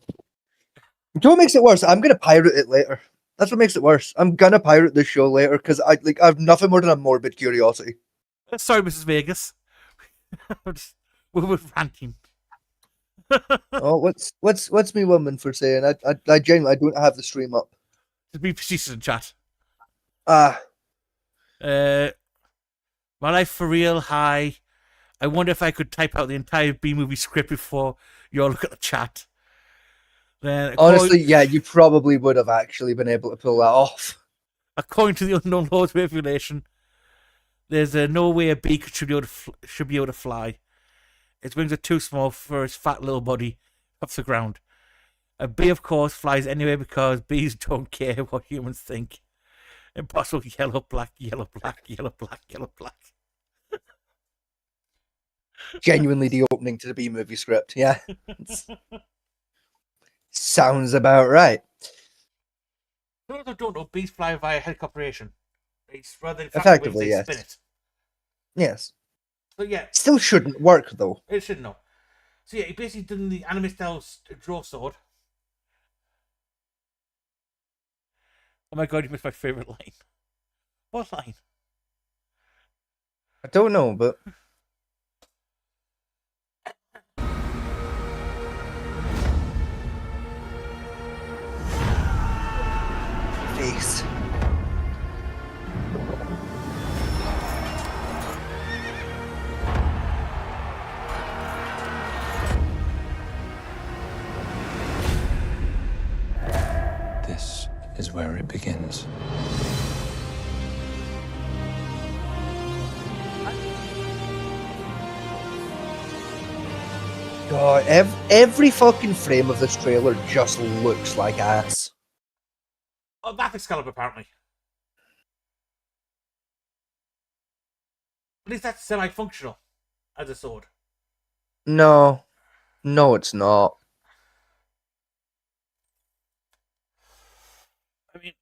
you know what makes it worse? I'm gonna pirate it later. That's what makes it worse. I'm gonna pirate this show later because I have nothing more than a morbid curiosity. Sorry, Mrs. Vegas. We're ranting. Oh, what's me woman for saying? I genuinely don't have the stream up. To be facetious in chat. Ah, My life for real. Hi. I wonder if I could type out the entire B movie script before you all look at the chat. Then, honestly, yeah, you probably would have actually been able to pull that off. according to the Unknown Lord's regulation, there's no way a bee should be able to fly. Its wings are too small for its fat little body off the ground. A bee, of course, flies anyway because bees don't care what humans think. Impossible. Yellow, black, yellow, black, yellow, black, yellow, black. Genuinely the opening to the B movie script. Yeah. Sounds about right. Those who don't know, bees fly via helicopteration. Rather than Effectively, they yes. spin it. Yes. So yeah, Still shouldn't work though. it should know. So yeah, he basically did the anime style draw sword. Oh my god, you missed my favourite line. What line? I don't know, but face. is where it begins. God, every fucking frame of this trailer just looks like ass. Oh, that's Excalibur, apparently. At least that's semi-functional as a sword. No, it's not. I mean,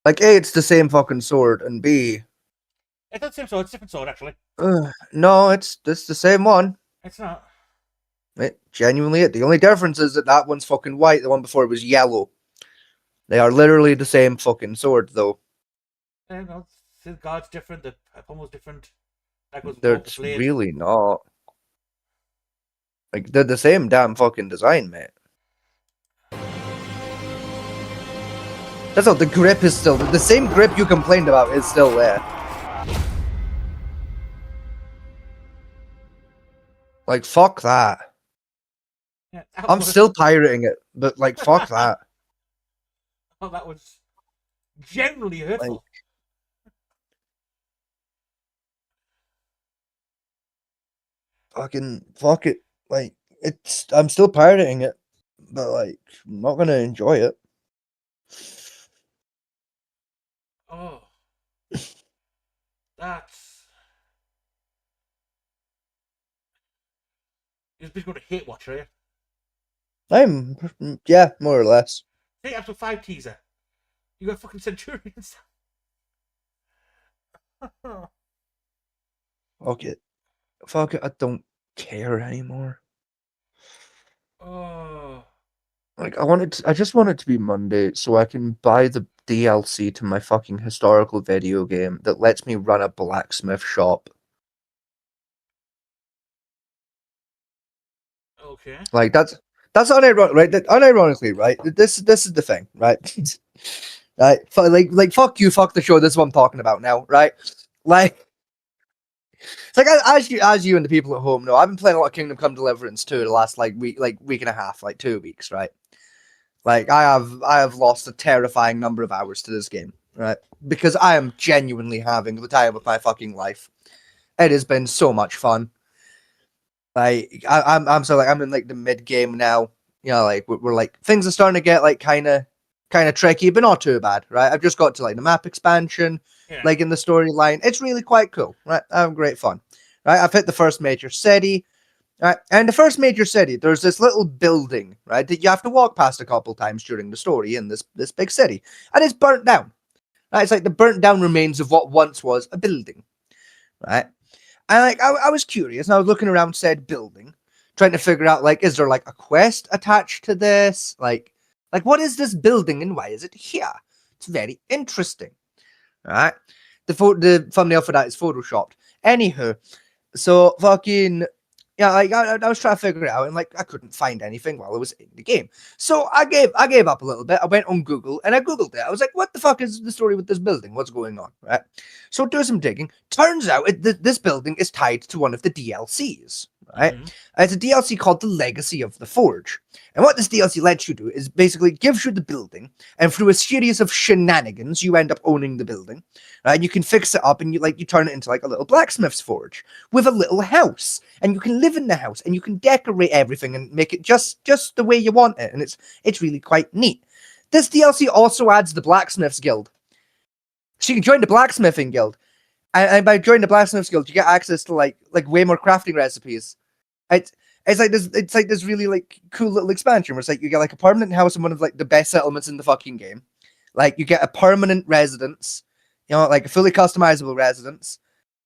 Like, A, it's the same fucking sword, and B, it's not the same sword, it's a different sword, actually. no, it's the same one. It's not. It genuinely it. The only difference is that one's fucking white, the one before was yellow. They are literally the same fucking sword, though. You know, the guard's different, the pommel's different. That goes They're with the blade. really not. Like, they're the same damn fucking design, mate. That's all. The grip is still the same grip you complained about is still there. Like, fuck that. Yeah, that I'm was- still pirating it, but like, fuck that. Oh, that was generally hurtful. Fucking fuck it. Like, I'm still pirating it, but like, I'm not gonna enjoy it. Oh. That's... You're just going to hate watch, are you? Yeah, more or less. Hey, episode 5 teaser. You got fucking Centurions. Fuck it. Fuck it. I don't care anymore. Oh. Like, I just want it to be Monday so I can buy the DLC to my fucking historical video game that lets me run a blacksmith shop. Okay. Like, that's unironic, right? Unironically, right? This is the thing, right? Right? Like, fuck you, fuck the show. This is what I'm talking about now, right? Like, it's like, as you and the people at home know, I've been playing a lot of Kingdom Come Deliverance too the last week and a half, like 2 weeks, right? Like, I have lost a terrifying number of hours to this game, right? Because I am genuinely having the time of my fucking life. It has been so much fun. Like, I'm in like the mid game now. You know, like we're like things are starting to get like kind of tricky, but not too bad, right? I've just got to like the map expansion, Yeah. like in the storyline. It's really quite cool, right? I'm having great fun, right? I've hit the first major city, right? And the first major city, there's this little building, right, that you have to walk past a couple times during the story in this big city, and it's burnt down. Right? It's like the burnt down remains of what once was a building, right? And like I was curious, and I was looking around said building, trying to figure out like, is there like a quest attached to this? Like what is this building and why is it here? It's very interesting, right? The thumbnail for that is photoshopped. Anywho, so fucking yeah, like I was trying to figure it out, and like I couldn't find anything while I was in the game. So I gave up a little bit. I went on Google and I googled it. I was like, what the fuck is the story with this building? What's going on, right? So do some digging. Turns out this building is tied to one of the DLCs, right? Mhm. It's a DLC called The Legacy of the Forge. And what this DLC lets you do is basically gives you the building, and through a series of shenanigans, you end up owning the building. Right? And you can fix it up, and you turn it into like a little blacksmith's forge with a little house, and you can live in the house, and you can decorate everything and make it just the way you want it, and it's really quite neat. This DLC also adds the Blacksmiths Guild. So you can join the Blacksmithing Guild, and by joining the Blacksmiths Guild, you get access to like way more crafting recipes. It's like this really like cool little expansion where it's like you get like a permanent house in one of like the best settlements in the fucking game. Like you get a permanent residence, you know, like a fully customizable residence,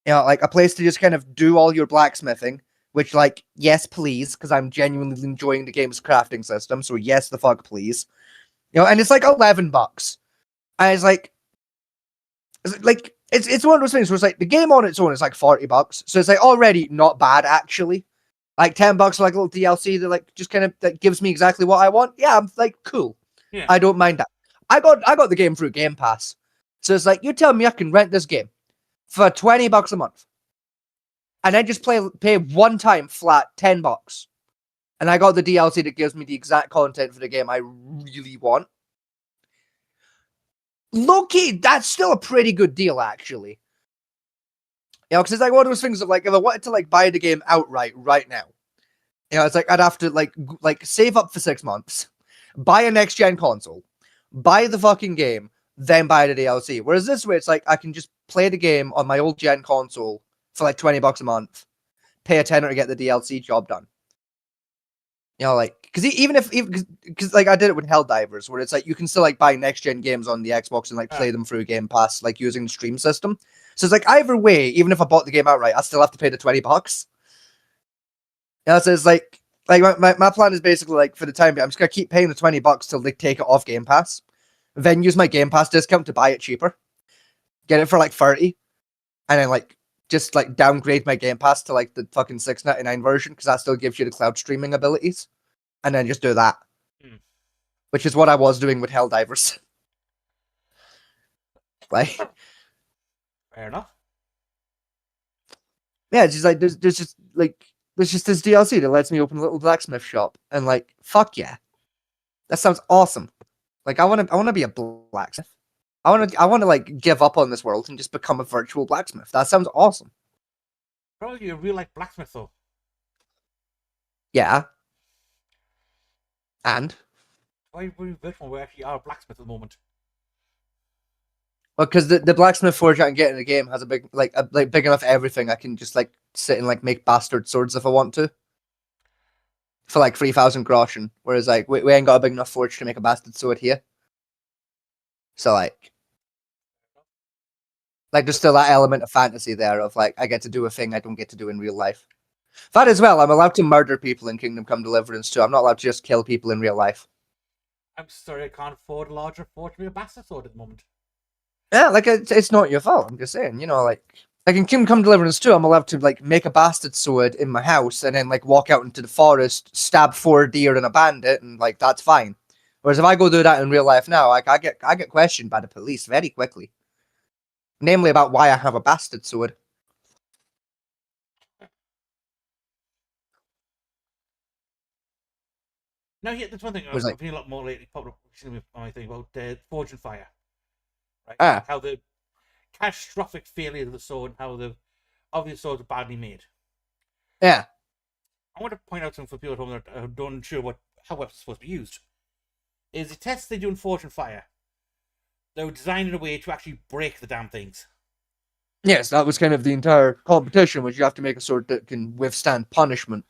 you know, like a place to just kind of do all your blacksmithing, which like, yes, please, because I'm genuinely enjoying the game's crafting system. So yes, the fuck, please. You know, and it's like $11. And it's one of those things where it's like the game on its own is like $40. So it's like already not bad actually. Like $10 for like a little DLC that like just kind of that gives me exactly what I want. Yeah, I'm like cool. Yeah. I don't mind that. I got the game through Game Pass. So it's like you tell me I can rent this game for $20 a month. And then just pay one time flat $10. and I got the DLC that gives me the exact content for the game I really want. Low-key, that's still a pretty good deal, actually. You know, because it's like one of those things of like, if I wanted to like buy the game outright right now, you know, it's like I'd have to like save up for 6 months, buy a next-gen console, buy the fucking game, then buy the DLC. Whereas this way, it's like I can just play the game on my old gen console for like $20 a month, pay a tenner to get the DLC, job done. You know, like, because because like I did it with Helldivers, where it's like you can still like buy next gen games on the Xbox and like play them through Game Pass, like using the stream system. So it's like either way, even if I bought the game outright, I still have to pay the $20. Yeah, so it's like my plan is basically like for the time being, I'm just gonna keep paying the $20 till they take it off Game Pass, then use my Game Pass discount to buy it cheaper, get it for like 30, and then like just like downgrade my Game Pass to like the fucking $6.99 version because that still gives you the cloud streaming abilities, and then just do that, which is what I was doing with Helldivers. Like, Fair enough. yeah, it's just like there's just this DLC that lets me open a little blacksmith shop, and like fuck yeah, that sounds awesome. Like I want to be a blacksmith. I want to like give up on this world and just become a virtual blacksmith. That sounds awesome. Probably a real life blacksmith though. Yeah. And Why were you virtual? We actually are a blacksmith at the moment. well, because the blacksmith forge I can get in the game has a big big enough everything. I can just like sit and like make bastard swords if I want to. For like 3,000 groschen. Whereas like we ain't got a big enough forge to make a bastard sword here. So like there's still that element of fantasy there of like I get to do a thing I don't get to do in real life. That as well, I'm allowed to murder people in Kingdom Come Deliverance too. I'm not allowed to just kill people in real life. I'm sorry, I can't afford a larger forge to be a bastard sword at the moment. Yeah, like it's not your fault. I'm just saying, you know, like in Kingdom Come Deliverance 2, I'm allowed to like make a bastard sword in my house and then like walk out into the forest, stab 4 deer and a bandit, and like that's fine. Whereas if I go do that in real life now, like I get questioned by the police very quickly. Namely about why I have a bastard sword. Now, yeah, there's one thing Was I've like- been a lot more lately. Probably with my thing about Forge and Fire, right? Ah. How the catastrophic failure of the sword, and how the swords are badly made. Yeah. I want to point out something for people at home that are not sure how weapons are supposed to be used. Is the tests they do in Forge and Fire, they were designed in a way to actually break the damn things. Yes, that was kind of the entire competition, which you have to make a sword that can withstand punishment.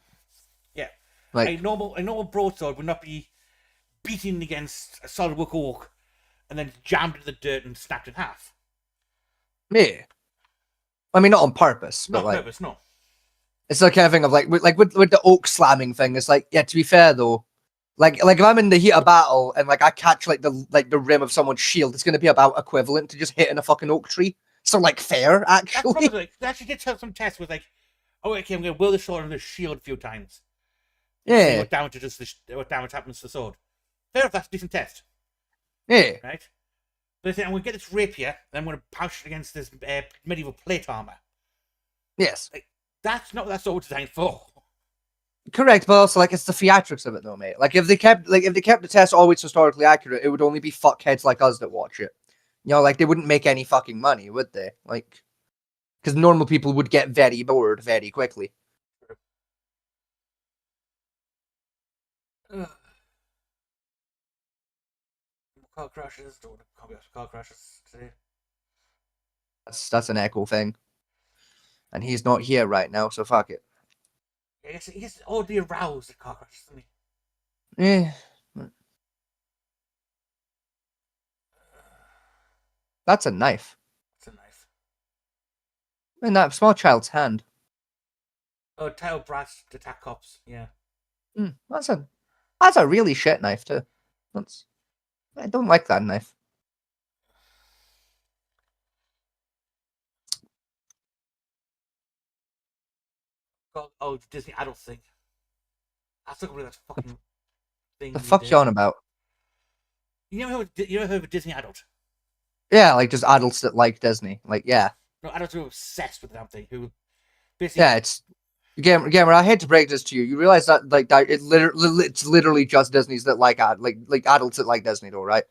Yeah. Like A normal broadsword would not be beaten against a solid wood oak and then jammed into the dirt and snapped in half. yeah. I mean, not on purpose, but Not on like purpose, no. it's the kind of thing of like with the oak slamming thing. It's like, yeah, to be fair though, like if I'm in the heat of battle and like I catch like the rim of someone's shield, it's gonna be about equivalent to just hitting a fucking oak tree. So like fair, That's actually. probably like, they actually did have some tests with like, oh, okay, I'm going to whirl the sword on the shield a few times. See Yeah, what damage happens to the sword. Fair enough, that's a decent test, yeah. right? But I think I'm going to get this rapier, and I'm going to pouch it against this medieval plate armor. Yes. That's not what that sword was designed for. Correct, but also like it's the theatrics of it though, mate. Like if they kept the test always historically accurate, it would only be fuckheads like us that watch it. You know, like they wouldn't make any fucking money, would they? Like, because normal people would get very bored very quickly. Car crashes. Don't can't be after car crashes today. That's an Echo thing, and he's not here right now, so fuck it. Yeah, he gets oddly aroused at car crashes, doesn't he? Yeah. That's a knife. It's a knife. In that small child's hand. Oh, tail brass to attack cops. Yeah. That's a really shit knife too. I don't like that knife. Oh, the Disney adult thing. That's not really that fucking thing. The we fuck did. you on about? You never heard of a Disney adult? Yeah, like just adults that like Disney. Like, yeah. No, adults who are obsessed with the damn thing. Who basically Yeah, it's Gamer, I hate to break this to you. You realize that like that it's literally just Disney's that like adults that like Disney though, right?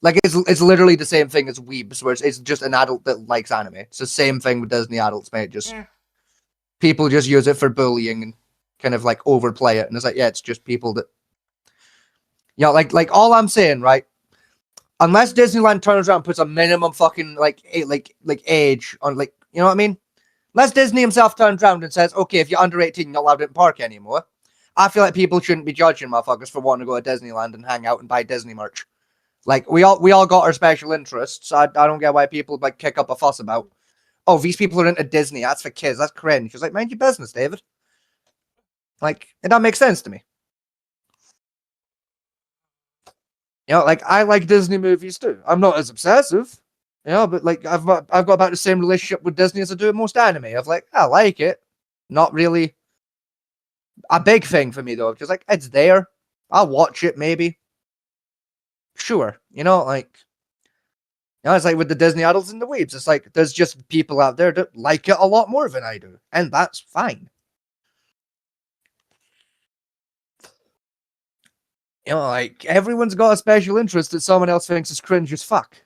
Like it's literally the same thing as Weebs, where it's just an adult that likes anime. It's the same thing with Disney adults, mate. Just Yeah. people just use it for bullying and kind of like overplay it, and it's like, yeah, it's just people that, you know, like all I'm saying, right? Unless Disneyland turns around and puts a minimum fucking like age on, like, you know what I mean? Unless Disney himself turns around and says, okay, if you're under 18, you're not allowed in the park anymore. I feel like people shouldn't be judging motherfuckers for wanting to go to Disneyland and hang out and buy Disney merch. Like, we all got our special interests. I don't get why people like kick up a fuss about, oh, these people are into Disney. That's for kids. That's cringe. It's like, mind your business, David. Like, it don't make sense to me. You know, like, I like Disney movies too. I'm not as obsessive, you know, but like, I've got about the same relationship with Disney as I do with most anime. I've like, I like it. Not really a big thing for me though. Just like, it's there. I'll watch it maybe. Sure, you know, like, you know, it's like with the Disney adults and the weebs. It's like there's just people out there that like it a lot more than I do, and that's fine. You know, like, everyone's got a special interest that someone else thinks is cringe as fuck.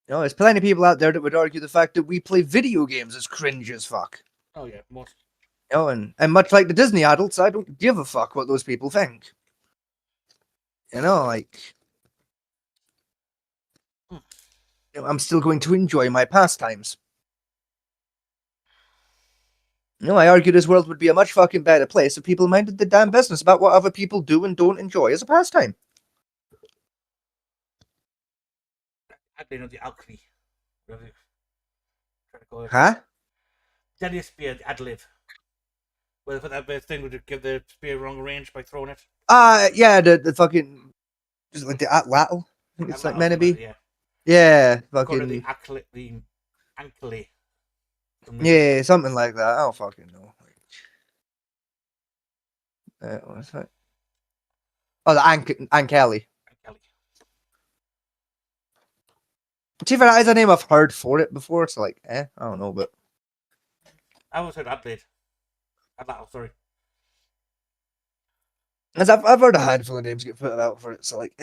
You know, there's plenty of people out there that would argue the fact that we play video games is cringe as fuck. Oh yeah, most. You know, and much like the Disney adults, I don't give a fuck what those people think. You know, like, you know, I'm still going to enjoy my pastimes. You know, I argue this world would be a much fucking better place if people minded the damn business about what other people do and don't enjoy as a pastime. I know the alchemy. Trying to call it. Huh? Deadly spear, the ad lib. Where they put that bit thing would give the spear wrong range by throwing it. Yeah, the fucking, just like the atlatl. I think it's like meant to be. Yeah. Yeah, According to fucking. the ankle. Yeah, something like that. I don't fucking know. What's that? Oh, the Ankeli. To be fair, that is a name I've heard for it before. So like, I don't know, but I always heard Adelaide. Atlatl, sorry. as I've heard a handful of names get put out for it. So like,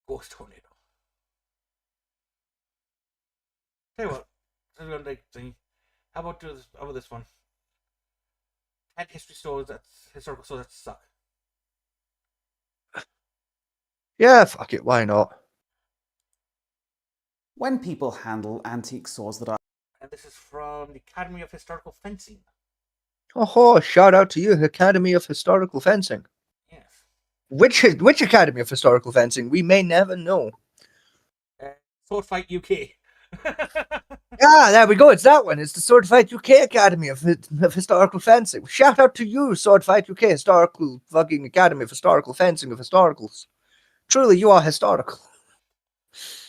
Ghost tornado. Tell you what, everyone like thingy. How about this one? 10 historical stores that suck. Yeah, fuck it, why not? When people handle antique swords that are And this is from the Academy of Historical Fencing. Oh, shout out to you, Academy of Historical Fencing. Yes. Which Academy of Historical Fencing? We may never know. Sword Fight UK. Ah, there we go. It's that one. It's the Sword Fight UK Academy of Historical Fencing. Shout out to you, Sword Fight UK Historical fucking Academy of Historical Fencing of Historicals. Truly, you are historical.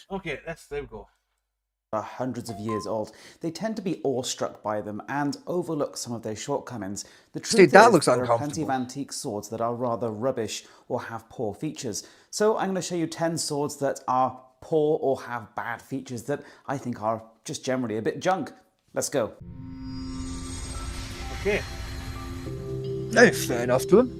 Okay, there we go. are hundreds of years old, they tend to be awestruck by them and overlook some of their shortcomings. The truth Steve, that is, looks there are plenty of uncomfortable. antique swords that are rather rubbish or have poor features. So I'm going to show you 10 swords that are poor or have bad features that I think are just generally a bit junk. Let's go. Okay. Fair enough to him.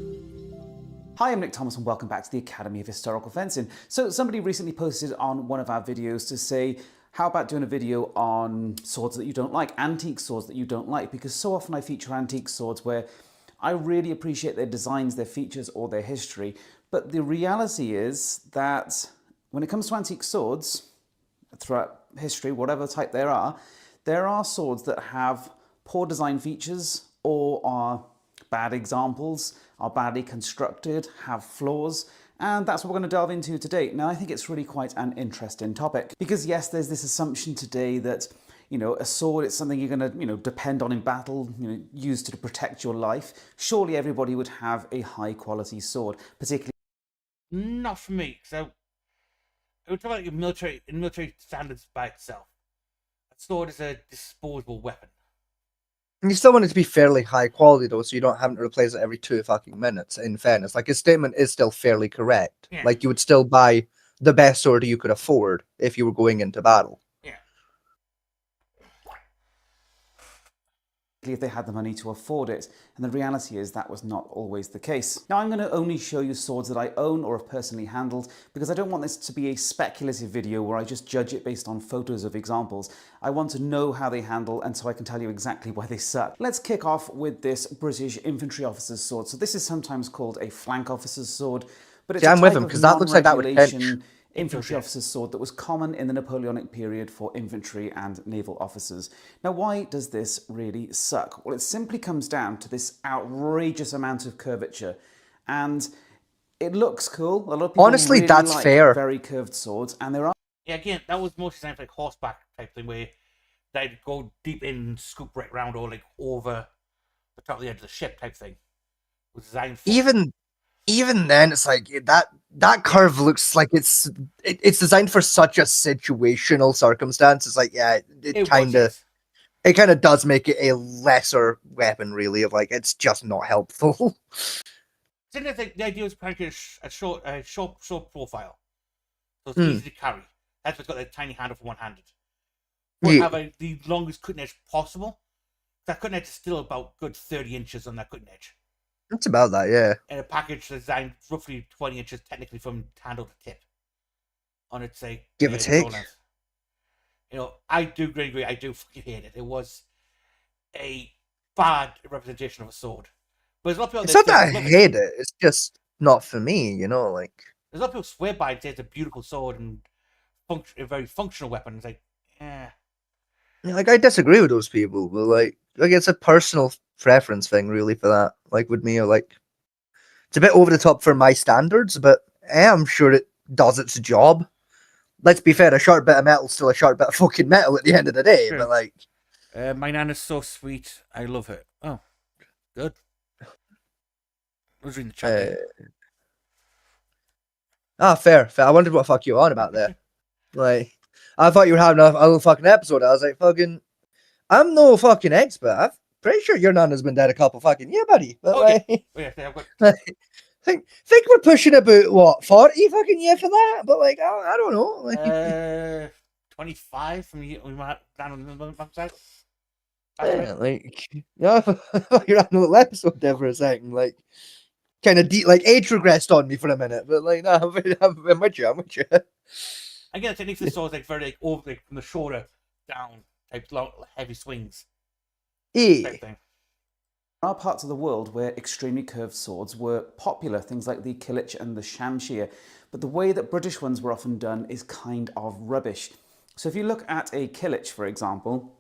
Hi, I'm Nick Thomas and welcome back to the Academy of Historical Fencing. So somebody recently posted on one of our videos to say, how about doing a video on swords that you don't like, antique swords that you don't like? Because so often I feature antique swords where I really appreciate their designs, their features, or their history. But the reality is that when it comes to antique swords, throughout history, whatever type there are swords that have poor design features or are bad examples, are badly constructed, have flaws, and that's what we're going to delve into today. Now, I think it's really quite an interesting topic because yes, there's this assumption today that, you know, a sword is something you're going to, depend on in battle, use to protect your life. Surely everybody would have a high quality sword, particularly. Not for me. So, it would talk about military standards by itself. A sword is a disposable weapon. And you still want it to be fairly high quality though, so you don't have to replace it every 2 fucking minutes. In fairness, like his statement is still fairly correct. Yeah. Like you would still buy the best sword you could afford if you were going into battle. Yeah. If they had the money to afford it, and the reality is that was not always the case. Now I'm going to only show you swords that I own or have personally handled, because I don't want this to be a speculative video where I just judge it based on photos of examples. I want to know how they handle, and so I can tell you exactly why they suck. Let's kick off with this British infantry officer's sword. So this is sometimes called a flank officer's sword, but it's See, a I'm with type him, of 'cause that looks like that would non-regulation infantry Infantry. officer's sword that was common in the Napoleonic period for infantry and naval officers. Now, why does this really suck? Well, it simply comes down to this outrageous amount of curvature, and it looks cool. A lot of people Honestly, really that's like fair. very curved swords, and there are Yeah, again, that was mostly designed for like horseback type thing where they'd go deep in and scoop right round or like over the top of the edge of the ship type thing. It was designed for. Even then, it's like that curve looks like it's designed for such a situational circumstance. It's like, yeah, It it was, kind of yes. it kind of does make it a lesser weapon, really. Of like, it's just not helpful. I think the idea was apparently a short profile, so it's Hmm. easy to carry. That's what's got a tiny handle for one-handed. But Yeah. have the longest cutting edge possible. That cutting edge is still about good 30 inches on that cutting edge. It's about that, yeah. And a package designed roughly 20 inches technically from handle to tip. On its say Give or take. control length. You know, I do agree. I do fucking hate it. It was a bad representation of a sword. But there's a lot of people It's not that I love it. hate it. It's just not for me, you know. Like, There's a lot of people swear by it and say it's a beautiful sword and a very functional weapon. It's like, like I disagree with those people, but like it's a personal preference thing, really, for that. Like with me, like it's a bit over the top for my standards, but I'm sure it does its job. Let's be fair, a sharp bit of metal's still a sharp bit of fucking metal at the end of the day. True. But like, my nana's so sweet. I love her. Oh, good. I was reading the chat. fair. I wondered what the fuck you were on about there. Like, I thought you were having a little fucking episode. I was like, fucking, I'm no fucking expert. I'm pretty sure your nana's been dead a couple fucking buddy. But Okay. like, Oh, yeah, I've got think we're pushing about what 40 fucking year for that. But like, I don't know. Like, 25 from you. We might down on the website. yeah, like, yeah, I thought you were having a little episode there for a second. Like, kind of deep, like age regressed on me for a minute. But like, no, I'm with you. I'm with you. Again, technically, this sword's like very like over like, from the shoulder down, type long, heavy swings Yeah. type thing. There are parts of the world where extremely curved swords were popular, things like the Kilich and the Shamshir, but the way that British ones were often done is kind of rubbish. So if you look at a Kilich, for example,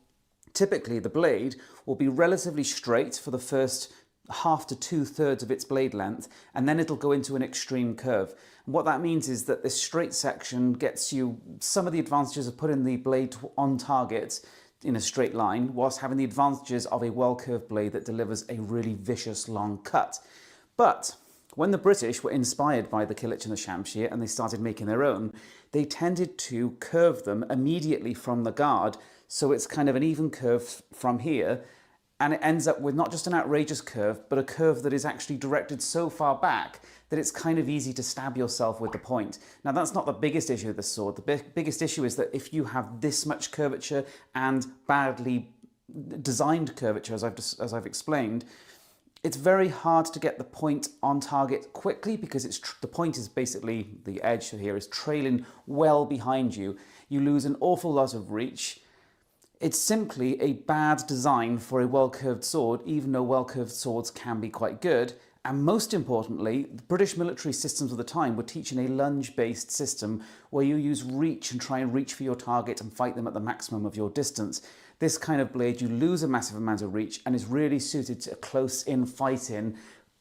typically the blade will be relatively straight for the first half to 2/3 of its blade length, and then it'll go into an extreme curve. And what that means is that this straight section gets you some of the advantages of putting the blade on target in a straight line, whilst having the advantages of a well-curved blade that delivers a really vicious long cut. But when the British were inspired by the Kilich and the Shamshir and they started making their own, they tended to curve them immediately from the guard, so it's kind of an even curve from here, and it ends up with not just an outrageous curve, but a curve that is actually directed so far back that it's kind of easy to stab yourself with the point. Now, that's not the biggest issue with the sword. The biggest issue is that if you have this much curvature and badly designed curvature, as I've explained, it's very hard to get the point on target quickly because the point is basically, the edge here is trailing well behind you. You lose an awful lot of reach. It's simply a bad design for a well-curved sword, even though well-curved swords can be quite good. And most importantly, the British military systems of the time were teaching a lunge-based system where you use reach and try and reach for your target and fight them at the maximum of your distance. This kind of blade, you lose a massive amount of reach and is really suited to close-in fighting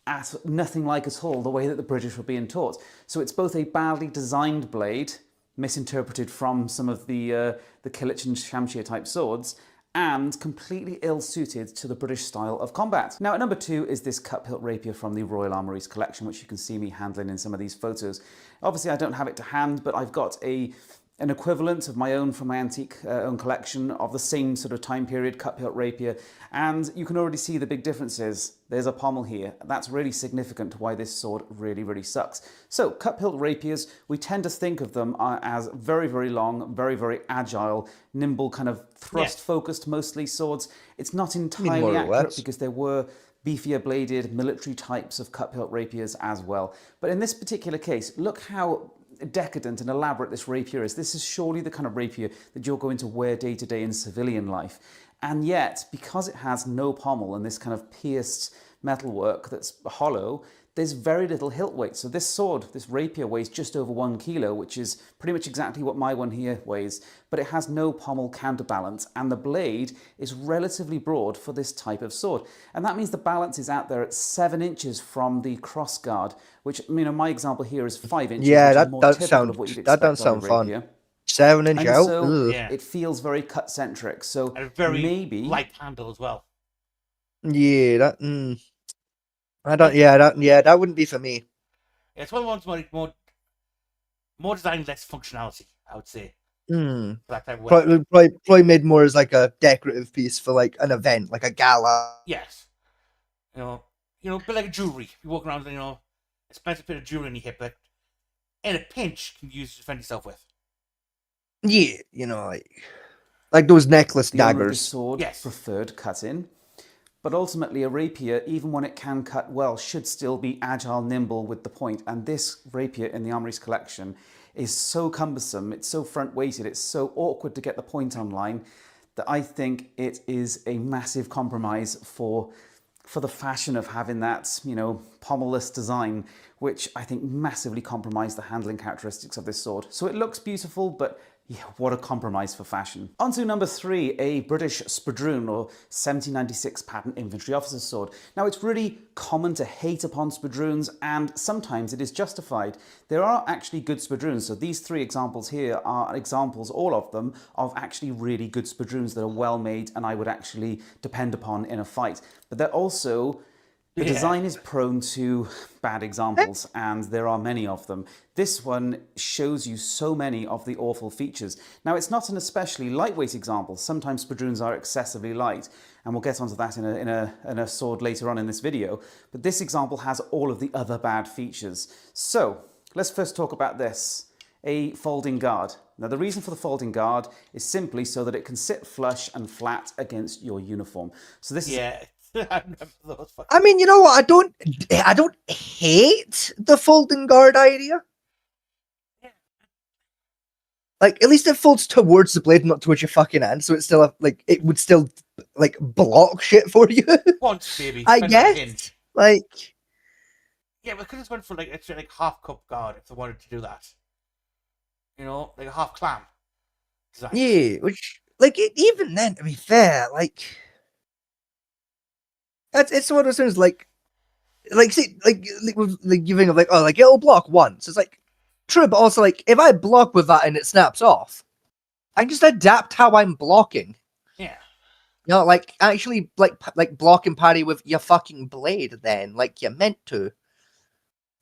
at nothing like at all the way that the British were being taught. So it's both a badly designed blade, misinterpreted from some of the Kilich and Shamshir type swords, and completely ill-suited to the British style of combat. Now, at number 2 is this cup-hilt rapier from the Royal Armouries collection, which you can see me handling in some of these photos. Obviously, I don't have it to hand, but I've got a an equivalent of my own from my antique own collection of the same sort of time period, cut-hilt rapier, and you can already see the big differences. There's a pommel here. That's really significant to why this sword really, really sucks. So, cut-hilt rapiers, we tend to think of them as very, very long, very, very agile, nimble, kind of thrust-focused mostly swords. It's not entirely more or accurate less. because there were beefier bladed military types of cut-hilt rapiers as well. But in this particular case, look how decadent and elaborate this rapier is. This is surely the kind of rapier that you're going to wear day to day in civilian life. And yet, because it has no pommel and this kind of pierced metalwork that's hollow, there's very little hilt weight. So this sword, this rapier, weighs just over 1 kilo, which is pretty much exactly what my one here weighs, but it has no pommel counterbalance, and the blade is relatively broad for this type of sword. And that means the balance is out there at 7 inches from the crossguard, which, you know, my example here is 5 inches, Yeah, which that is more does typical sound of what you'd that expect does on a sound fun. rapier. 7-inch And out. so Ugh. Yeah. it feels very cut-centric. So And a very maybe light handle as well. Yeah, that. I don't. Yeah, that wouldn't be for me. It's one of the ones more design, less functionality, I would say. Hmm. For that type of weapon. Probably made more as like a decorative piece for like an event, like a gala. Yes. You know, a bit like jewelry. You walk around with, expensive bit of jewelry in your hip that, in a pinch, you can use to defend yourself with. Yeah, like those necklace the owner of the daggers. sword Yes. preferred cut-in. But ultimately, a rapier, even when it can cut well, should still be agile, nimble with the point. And this rapier in the Armory's collection is so cumbersome, it's so front-weighted, it's so awkward to get the point online, that I think it is a massive compromise for the fashion of having that, pommelless design, which I think massively compromised the handling characteristics of this sword. So it looks beautiful, but yeah, what a compromise for fashion. On to number 3, a British Spadroon, or 1796 patent infantry officer's sword. Now, it's really common to hate upon Spadroons, and sometimes it is justified. There are actually good Spadroons, so these 3 examples here are examples, all of them, of actually really good Spadroons that are well made and I would actually depend upon in a fight. But they're also... The design is prone to bad examples, and there are many of them. This one shows you so many of the awful features. Now, it's not an especially lightweight example. Sometimes Spadroons are excessively light, and we'll get onto that in a sword later on in this video. But this example has all of the other bad features. So, let's first talk about this. A folding guard. Now, the reason for the folding guard is simply so that it can sit flush and flat against your uniform. So this is... Yeah. I remember those. I mean, you know what? I don't hate the folding guard idea. Like, at least it folds towards the blade, not towards your fucking hand, so it's still it would still block shit for you. Once, baby. I Depends on the hint. guess. Like, Yeah, but could have went for extra half cup guard if they wanted to do that. Like a half clam design. yeah, which even then, to be fair, it's one of those things giving of it'll block once. It's true, but also if I block with that and it snaps off, I can just adapt how I'm blocking. Yeah. Actually block and parry with your fucking blade then, like you meant to.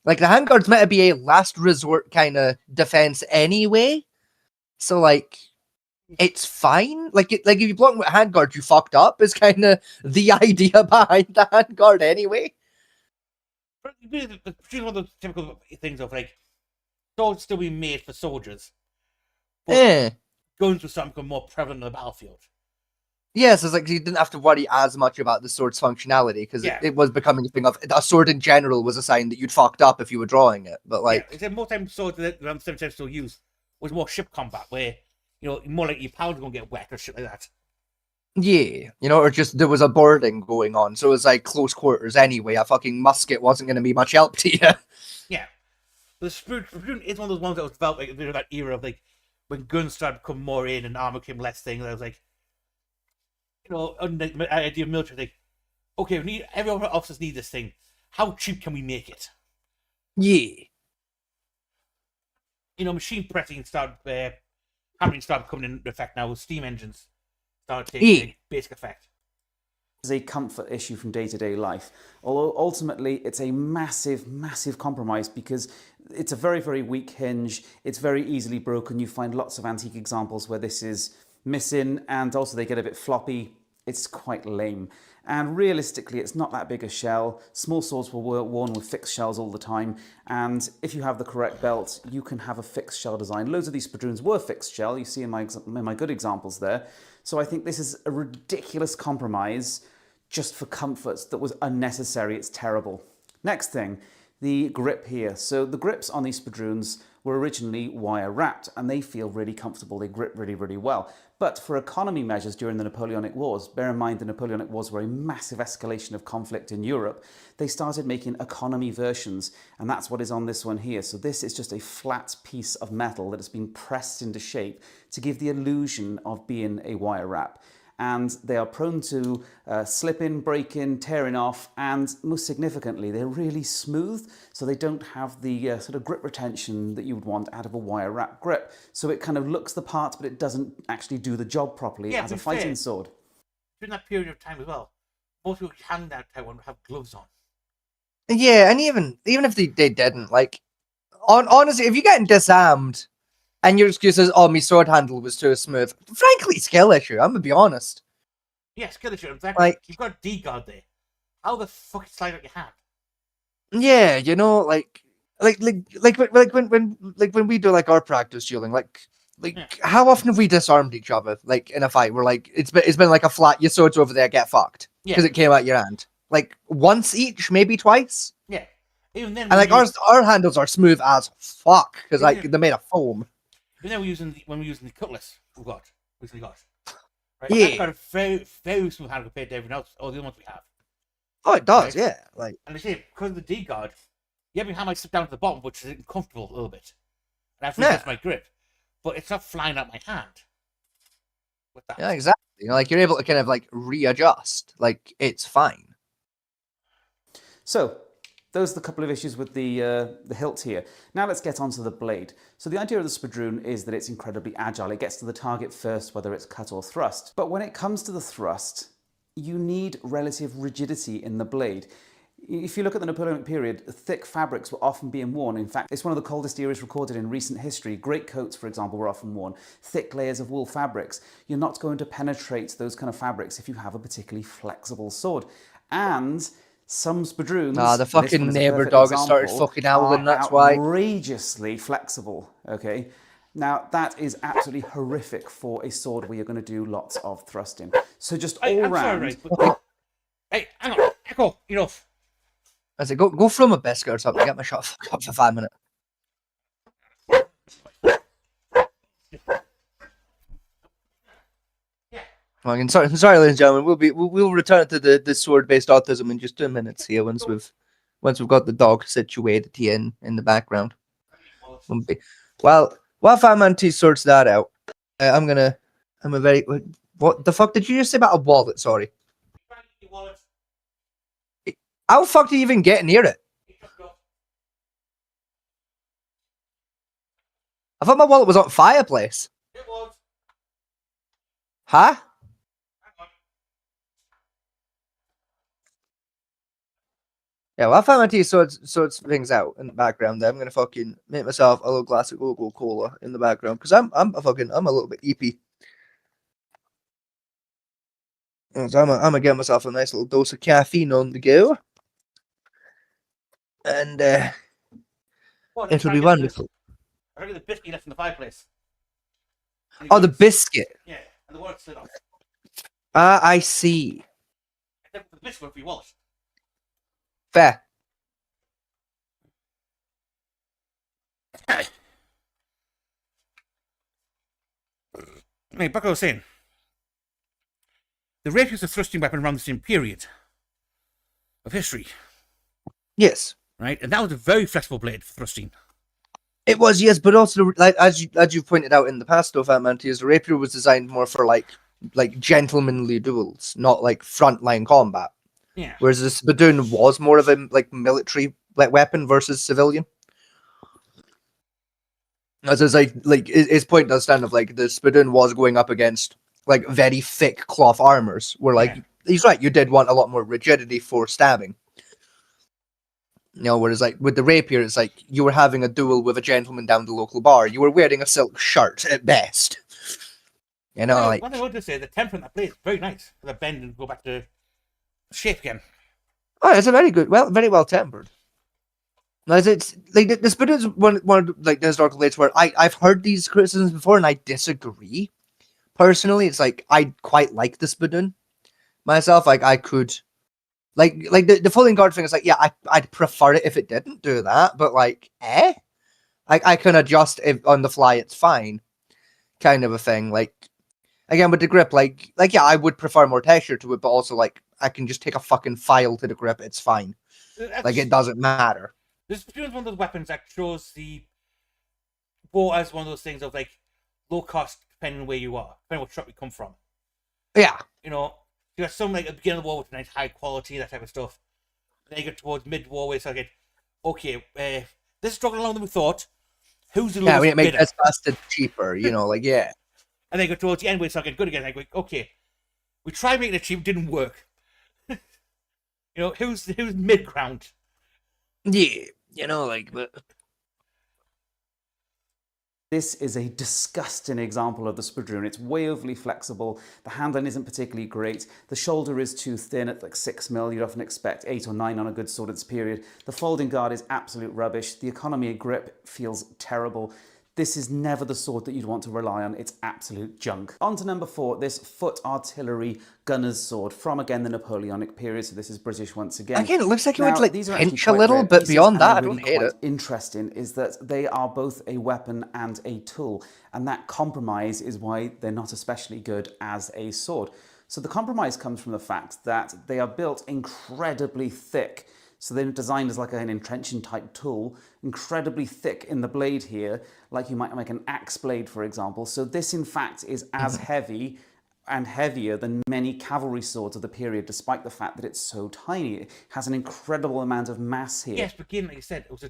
The handguard's meant to be a last resort kind of defense anyway. So it's fine. If you block with handguard, you fucked up. Is kind of the idea behind the handguard anyway. But it's one of those typical things of swords still be made for soldiers. But guns were something more prevalent on the battlefield. Yes, it's you didn't have to worry as much about the sword's functionality because it was becoming a thing of a sword in general was a sign that you'd fucked up if you were drawing it. But most times swords that sometimes still use was more ship combat where more like your powder gonna get wet or shit like that. Yeah, or just there was a boarding going on, so it was close quarters anyway. A fucking musket wasn't going to be much help to you. Yeah, the Spadroon is one of those ones that was developed during that era of when guns started to come more in and armor came less things. I was idea of military okay, every officers need this thing. How cheap can we make it? Yeah. Machine pressing started. Hammering started coming into effect now with steam engines started taking basic effect. is a comfort issue from day-to-day life. Although ultimately it's a massive, massive compromise because it's a very, very weak hinge. It's very easily broken. You find lots of antique examples where this is missing, and also they get a bit floppy. It's quite lame. And realistically, it's not that big a shell. Small swords were worn with fixed shells all the time. And if you have the correct belt, you can have a fixed shell design. Loads of these Spadroons were fixed shell. You see in my good examples there. So I think this is a ridiculous compromise just for comforts that was unnecessary. It's terrible. Next thing, the grip here. So the grips on these Spadroons were originally wire wrapped and they feel really comfortable. They grip really, really well. But for economy measures during the Napoleonic Wars, bear in mind the Napoleonic Wars were a massive escalation of conflict in Europe, they started making economy versions, and that's what is on this one here. So this is just a flat piece of metal that has been pressed into shape to give the illusion of being a wire wrap. And they are prone to slipping, breaking, tearing off, and most significantly, they're really smooth, so they don't have the sort of grip retention that you would want out of a wire wrap grip. So it kind of looks the part, but it doesn't actually do the job properly as a fighting sword. During that period of time as well, most people hand out Taiwan would have gloves on. Yeah, and even if they didn't, like, honestly, if you're getting disarmed and your excuse is, oh, my sword handle was too smooth, frankly, skill issue, I'm gonna be honest. Yeah, skill issue. Exactly. Like, you've got a D-guard there. How the fuck you slide out your hand? yeah, you know, like when we do like our practice dueling, like Yeah. how often have we disarmed each other, like in a fight? We're like, it's been like a flat, your sword's over there, get fucked, because Yeah. it came out your hand. Like once each, maybe twice. Yeah. Even then, And like our handles are smooth as fuck because like Yeah. they're made of foam. Even then, when we're using the cutlass, recently got. Right? Yeah. That's got a very, very smooth hand compared to everyone else, all the other ones we have. Oh, it does, Right. yeah. Like, And they say, because of the D-guard, you have your hand might slip down to the bottom, which is uncomfortable a little bit. And I have to adjust my grip. But it's not flying out my hand. With that. yeah, exactly. You know, like you're able to kind of like readjust. Like it's fine. So, those are the couple of issues with the hilt here. Now let's get onto the blade. So the idea of the Spadroon is that it's incredibly agile. It gets to the target first, whether it's cut or thrust. But when it comes to the thrust, you need relative rigidity in the blade. If you look at the Napoleonic period, thick fabrics were often being worn. In fact, it's one of the coldest eras recorded in recent history. Great coats, for example, were often worn. Thick layers of wool fabrics. You're not going to penetrate those kind of fabrics if you have a particularly flexible sword. And some Spadroons, The this one fucking is a neighbor perfect dog has started example, fucking howling, are that's why. outrageously flexible, okay? Now, that is absolutely horrific for a sword where you're going to do lots of thrusting. So just all I'm sorry, round... right, but hey, hang on, Echo, enough. I said, go from a biscuit or something. Get my shot up for 5 minutes. Yeah. Sorry, ladies and gentlemen. We'll return to the sword-based autism in just 2 minutes here once we've got the dog situated here in the background. While Fat Man T sorts that out, what the fuck did you just say about a wallet? Sorry, how the fuck do you even get near it? I thought my wallet was on fireplace. It was. Huh? Hang on. Yeah, well, I found my tea sorts things out in the background there. I'm gonna fucking make myself a little glass of Coca-Cola in the background because I'm a little bit eepy. So I'm gonna get myself a nice little dose of caffeine on the go, and What, it'll trying be to get wonderful. I think the biscuit left in the fireplace. And Oh, the biscuit. Yeah, and the wallet slid off. Ah, I see. I took the biscuit for your wallet. Fair. Hey, back what I was saying. The rapier is a thrusting weapon around the same period of history, Yes, right? And that was a very flexible blade for thrusting. it was. Yes, but also like as you pointed out in the past, though, Fat Man T, the rapier was designed more for like gentlemanly duels, not like frontline combat. Yeah. Whereas the Spadoon was more of a like military weapon versus civilian. As is like his point does stand of like the Spadoon was going up against like very thick cloth armors, where like he's right. You did want a lot more rigidity for stabbing. Whereas like with the rapier, it's like you were having a duel with a gentleman down the local bar. You were wearing a silk shirt at best. Like One thing I want to say, the temper in that blade is very nice. The bend and go back to shape again. oh, it's a very good, very well tempered. It's like the Spudun is one of like the historical blades where I've heard these criticisms before and I disagree. Personally, it's like I quite like the Spudun myself. Like I could. Like the Falling Guard thing is like, yeah, I'd prefer it if it didn't do that, but like, I can adjust if on the fly, it's fine, kind of a thing. Like, again, with the grip, like yeah, I would prefer more texture to it, but also like, I can just take a fucking file to the grip, it's fine. Like, it doesn't matter. This is one of those weapons that shows the bow as one of those things of like low cost depending on where you are, depending on what shop you come from. Yeah. You got some like at the beginning of the war with nice high quality, that type of stuff. And then you get towards mid-war where it's like, okay, this is struggling along than we thought. Who's the lowest Yeah, we make bidder? this faster cheaper, like, yeah. And then you go towards the end where it's like good again. Like, okay, we tried making it cheap, didn't work. Who's mid-ground? Yeah, but... This is a disgusting example of the Spadroon. It's way overly flexible. The handling isn't particularly great. The shoulder is too thin at like 6mm. You'd often expect 8 or 9 on a good sword at this period. The folding guard is absolute rubbish. The economy of grip feels terrible. This is never the sword that you'd want to rely on. It's absolute junk. On to number 4, this foot artillery gunner's sword from, again, the Napoleonic period. So this is British once again. Again, it looks like it would like these are actually pinch a quite little, rare but pieces, beyond and that, I they're don't really hate quite it. interesting is that they are both a weapon and a tool. And that compromise is why they're not especially good as a sword. So the compromise comes from the fact that they are built incredibly thick. So they're designed as like an entrenching type tool, incredibly thick in the blade here, like you might make an axe blade, for example. So this, in fact, is as heavy and heavier than many cavalry swords of the period, despite the fact that it's so tiny. It has an incredible amount of mass here. Yes, but again, like you said, it was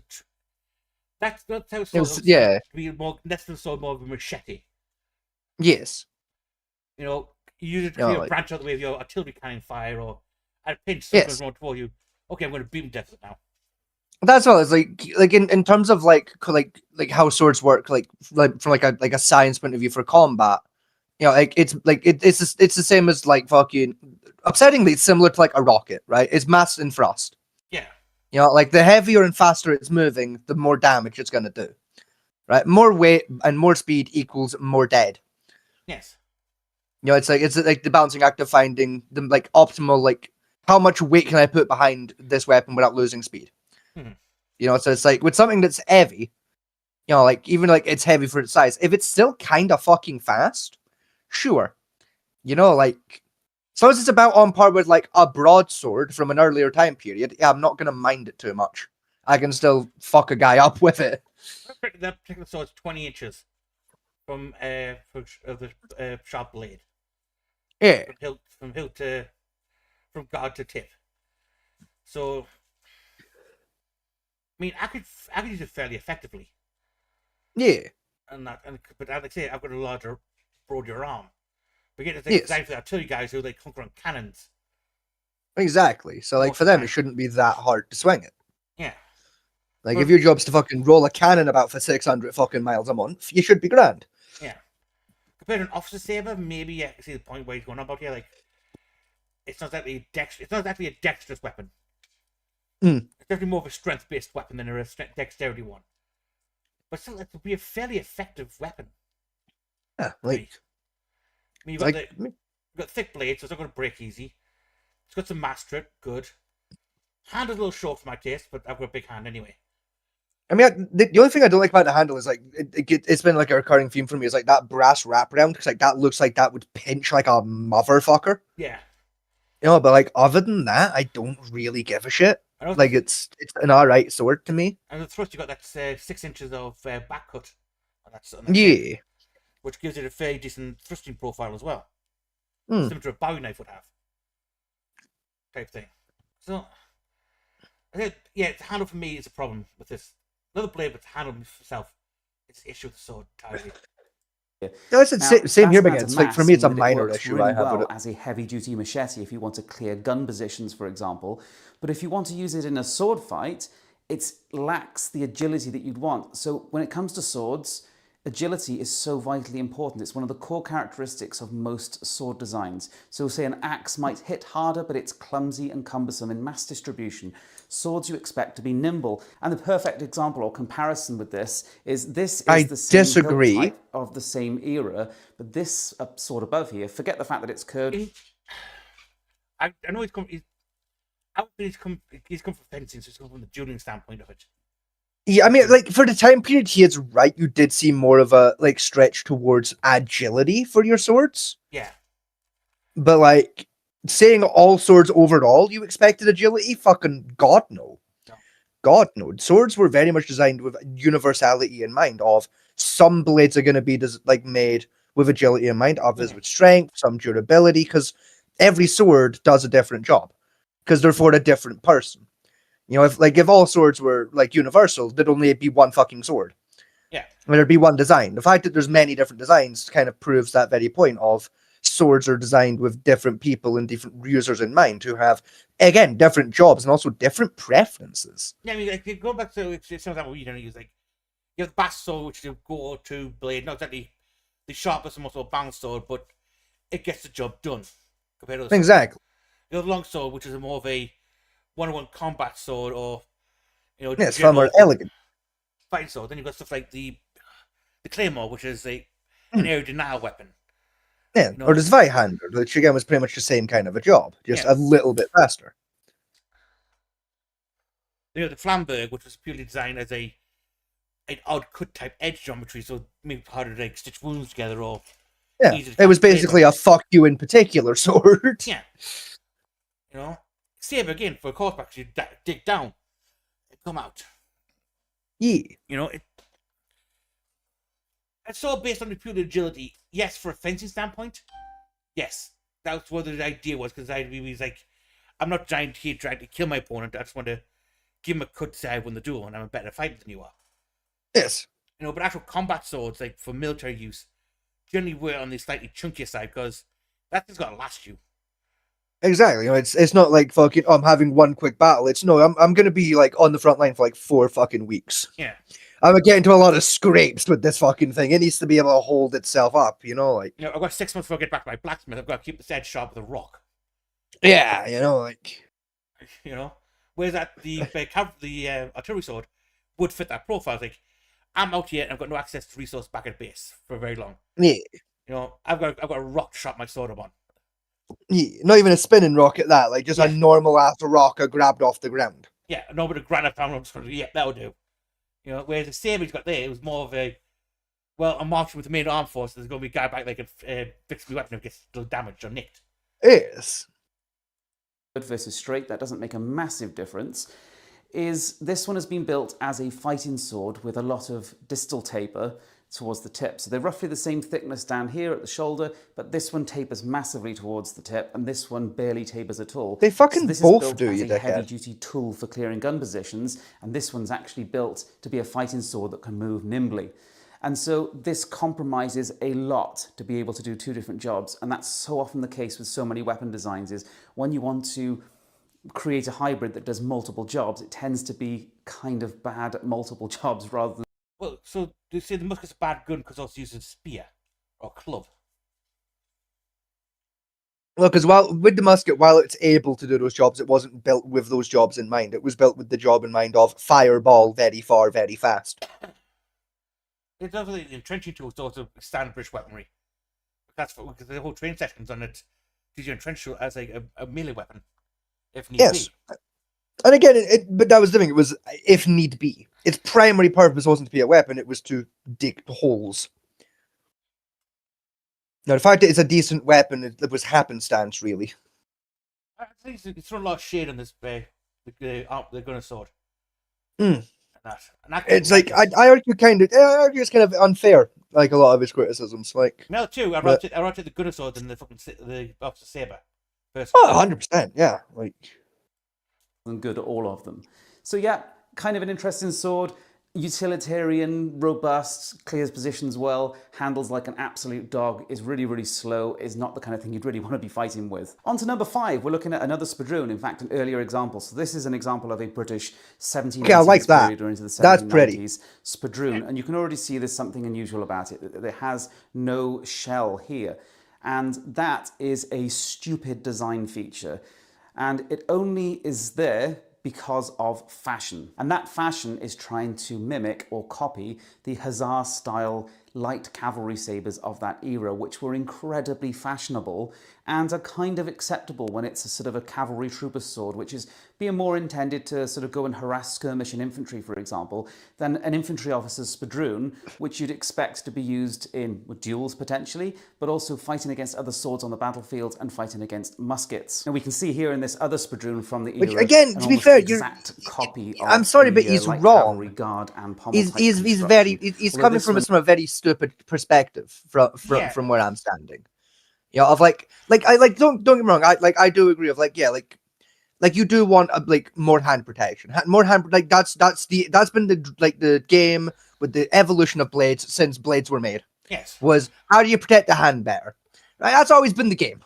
that's how It was, yeah. to be more less than sword, more of a machete. Yes. You use it to No, like- branch out the way of your artillery cannon fire, or at a pinch, Yes. someone's run toward you. Okay, I'm going to beat him to death now. That's all. It's like in terms of like how swords work, like from like a science point of view for combat. It's the same as like fucking upsettingly it's similar to like a rocket, right? It's mass and thrust. Yeah. Like the heavier and faster it's moving, the more damage it's gonna do. Right? More weight and more speed equals more dead. Yes. It's like the balancing act of finding the like optimal like how much weight can I put behind this weapon without losing speed. Mhm. So it's like with something that's heavy, like even like it's heavy for its size, if it's still kind of fucking fast, sure. Like as long as it's about on par with like a broadsword from an earlier time period, yeah, I'm not gonna mind it too much. I can still fuck a guy up with it. That particular sword's 20 inches from the sharp blade. Yeah. From guard to tip. So, I mean, I could use it fairly effectively, Yeah. but like I say, I've got a larger, broader arm. But again, it's Yes. designed for the artillery guys who like conquer on cannons. Exactly. So like for them, it shouldn't be that hard to swing it. Yeah. Like Well- if your job's to fucking roll a cannon about for 600 fucking miles a month, you should be grand. Yeah. Compared to an officer saber, maybe I can see the point where he's going on about here. Like, it's not exactly a dexterous weapon. Mm. It's definitely more of a strength-based weapon than a dexterity one. But still, it would be a fairly effective weapon. Yeah, I mean, you've like got thick blades, so it's not going to break easy. It's got some mass to it, good. Hand is a little short for my taste, but I've got a big hand anyway. I mean, the only thing I don't like about the handle is like it's been like a recurring theme for me is like that brass wraparound because like that looks like that would pinch like a motherfucker. Yeah. But like other than that, I don't really give a shit. I don't Like it's an alright sword to me. And the thrust, you got that 6 inches of back cut. On that Yeah. which gives it a fairly decent thrusting profile as well. Hmm. Similar to a Bowie knife would have. Type thing. So, I think, yeah, the handle for me is a problem with this. Another blade, but the handle itself is the issue with the sword entirely. No, it's the Now, same here, that's again. down to It's like, for mass, me, it's a in that it minor works issue really I have well with it. as a heavy-duty machete if you want to clear gun positions, for example. But if you want to use it in a sword fight, it lacks the agility that you'd want. So when it comes to swords, agility is so vitally important. It's one of the core characteristics of most sword designs. So say an axe might hit harder, but it's clumsy and cumbersome in mass distribution. Swords you expect to be nimble. And the perfect example or comparison with this is the same disagree. build type of the same era, but this sword above here, forget the fact that it's curved. I know he's come. I would think he's come from fencing, so he's come from the dueling standpoint of it. Yeah, I mean, like, for the time period, he is right. You did see more of a, like, stretch towards agility for your swords. Yeah. But, like, saying all swords overall, you expected agility? Fucking God, no. No. God, no. Swords were very much designed with universality in mind of some blades are going to be, like, made with agility in mind, others with strength, some durability, because every sword does a different job, because they're for a different person. You know, if all swords were, like, universal, there'd only be one fucking sword. Yeah. There'd be one design. The fact that there's many different designs kind of proves that very point of swords are designed with different people and different users in mind who have, again, different jobs and also different preferences. Yeah, I mean, like, you go back to some example you don't use, like, you have the bass sword, which is a go-to blade, not exactly the sharpest and most balanced sword, but it gets the job done compared to the Exactly. You have the long sword, which is more of a one-on-one combat sword, or Yeah, it's far more elegant. fighting sword. Then you've got stuff like the claymore, which is an area denial weapon. Yeah, No. or the Zweihander, which again was pretty much the same kind of a job, just Yeah. a little bit faster. Then you have the Flamberg, which was purely designed as an odd cut type edge geometry, so maybe harder to, like, stitch wounds together, or Yeah, easy to it was cast basically a fuck you in particular sword. Yeah. You know? Saber, again, for a horseback, you dig down and come out. Yeah. You know, it's all based on the pure agility. Yes, for a fencing standpoint, yes. That's what the idea was, because I was like, I'm not trying to kill my opponent. I just want to give him a cut to say I won the duel and I'm a better fighter than you are. Yes. You know, but actual combat swords, like for military use, generally were on the slightly chunkier side, because that's just got to last you. Exactly. You know, it's not like fucking I'm having one quick battle. It's no, I'm gonna be like on the front line for like 4 fucking weeks. Yeah. I'm gonna get into a lot of scrapes with this fucking thing. It needs to be able to hold itself up, you know, like You know, I've got 6 months before I get back to my blacksmith. I've got to keep this edge sharp with a rock. yeah, you know, like You know, whereas the artillery sword would fit that profile. It's like, I'm out here and I've got no access to resource back at base for very long. yeah, You know, I've got a rock to sharp my sword up on. yeah, not even a spinning rock at that, like just a normal ass rock I grabbed off the ground. Yeah, no, but a granite found, I'm just going to, yeah, that'll do. You know, whereas the saber he's got there, it was more of a, well, I'm marching with the main armed force. There's going to be a guy back that can fix my weapon if it gets a little damaged or nicked. Yes. Versus straight, that doesn't make a massive difference. Is this one has been built as a fighting sword with a lot of distal taper towards the tip. So they're roughly the same thickness down here at the shoulder, but this one tapers massively towards the tip, and this one barely tapers at all. They fucking so this both is built do, as you a dickhead. heavy-duty tool for clearing gun positions, and this one's actually built to be a fighting sword that can move nimbly. And so this compromises a lot to be able to do 2 different jobs, and that's so often the case with so many weapon designs, is when you want to create a hybrid that does multiple jobs, it tends to be kind of bad at multiple jobs rather than... Well, so they say the musket's a bad gun because also uses spear or club. Well, because with the musket, while it's able to do those jobs, it wasn't built with those jobs in mind. It was built with the job in mind of fireball very far, very fast. It's also the entrenching tool is also standard British weaponry. That's because the whole train sections on it gives you entrench tool as a melee weapon, if need Yes. be. And again, but that was the thing. It was if need be. Its primary purpose wasn't to be a weapon. It was to dig holes. Now, the fact that it's a decent weapon, it was happenstance, really. I think it's thrown a lot of shade on this the gunner sword. Mm. And that It's like I argue it's kind of unfair, like a lot of his criticisms. Like, no, too. I'd but- rather take the gunner sword than the fucking the officer saber. oh, 100%, yeah. Like, good at all of them. So yeah, kind of an interesting sword. Utilitarian, robust, clears positions well, handles like an absolute dog, is really, really slow, is not the kind of thing you'd really want to be fighting with. On to number 5, we're looking at another Spadroon, in fact, an earlier example. So this is an example of a British 1780s Okay, I like that. period or into the 1790s That's pretty. Spadroon, and you can already see there's something unusual about it. It has no shell here, and that is a stupid design feature, and it only is there because of fashion. And that fashion is trying to mimic or copy the Hussar-style light cavalry sabres of that era, which were incredibly fashionable and are kind of acceptable when it's a sort of a cavalry trooper's sword, which is being more intended to sort of go and harass skirmishing infantry, for example, than an infantry officer's spadroon, which you'd expect to be used in duels potentially, but also fighting against other swords on the battlefield and fighting against muskets. And we can see here in this other spadroon from the era, Which, again, an to be almost fair, exact copy of I'm sorry, but the, he's light wrong. cavalry guard and pommel He's type he's construction. he's Although coming this from one- from a very stupid perspective Yeah. from where I'm standing. You know, of like I like don't get me wrong, I do agree of like you do want like more hand protection, more hand like that's been the game with the evolution of blades since blades were made. Yes. Was how do you protect the hand better? Right, that's always been the game,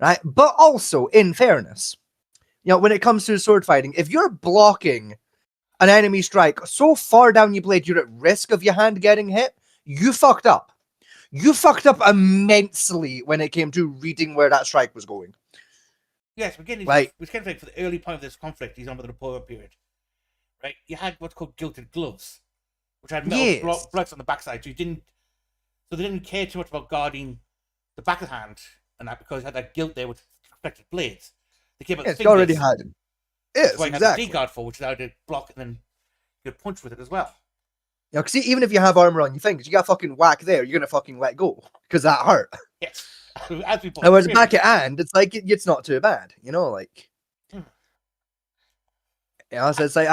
right? But also, in fairness, you know, when it comes to sword fighting, if you're blocking an enemy strike so far down your blade, you're at risk of your hand getting hit. You fucked up. You fucked up immensely when it came to reading where that strike was going. Yes, again, Right. it's kind of like for the early point of this conflict, he's on with the Napoleon period, right? You had what's called gilded gloves, which had metal Yes. blocks on the backside, so they didn't care too much about guarding the back of the hand and that because it had that gilt there with protected blades. They came out Yes, the you already fingers. had it. That's Yes, why you had exactly. the D-guard for, which allowed you to block and then you could punch with it as well. You know, 'cause see, even if you have armor on your fingers, you got fucking whack there, you're gonna fucking let go because that hurt. Yes, as we both And whereas back experienced. at hand, it's like it's not too bad, you know, like. Hmm. You know, so it's like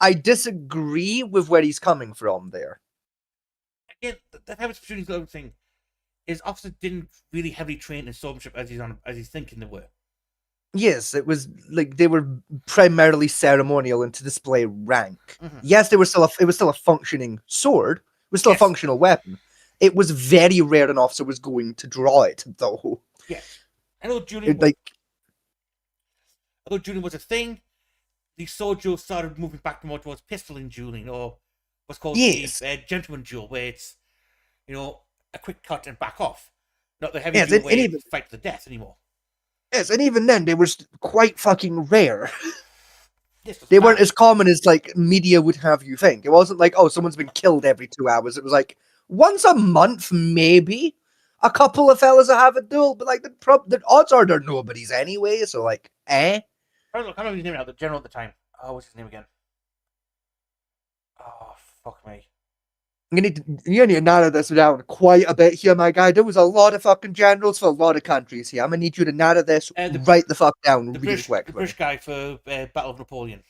I disagree with where he's coming from there. Again, the type of shooting thing is officers didn't really heavily train in swordsmanship as he's thinking they were. Yes, it was like they were primarily ceremonial and to display rank. Mhm. Yes, it was still a functioning sword. It was still Yes. a functional weapon. It was very rare an officer was going to draw it, though. I know Julian. Like, Although dueling was a thing, the sword duel started moving back more towards pistoling dueling, or what's called Yes. the gentleman duel, where it's, you know, a quick cut and back off. Not the heavy Yes, duel and where you even- fight to the death anymore. yes, and even then, they were quite fucking rare. This was They weren't bad. as common as like media would have you think. It wasn't like, oh, someone's been killed every 2 hours. It was like once a month, maybe a couple of fellas that have a duel, but like the odds are they're nobodies anyway. So like, eh? I don't know his name now. The general at the time. Oh, what's his name again? Oh, fuck me. You need to narrow this down quite a bit here, my guy. There was a lot of fucking generals for a lot of countries here. I'm gonna need you to narrow this right the fuck down The real British, quick. the for me. British guy for Battle of Napoleon.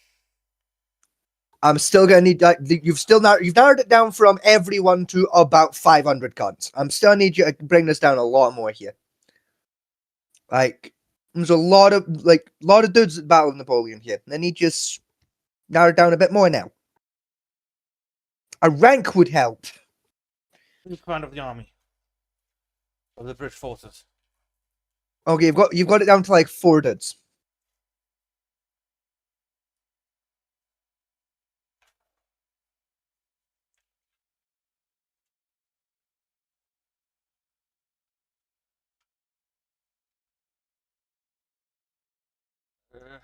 I'm still gonna need that. You've narrowed it down from everyone to about 500 cunts. I'm still need you to bring this down a lot more here. Like, there's a lot of dudes at Battle of Napoleon here. I need you to narrow it down a bit more now. A rank would help. Who's the commander of the army? Of the British forces. Okay, you've got it down to like 4 dudes. Uh,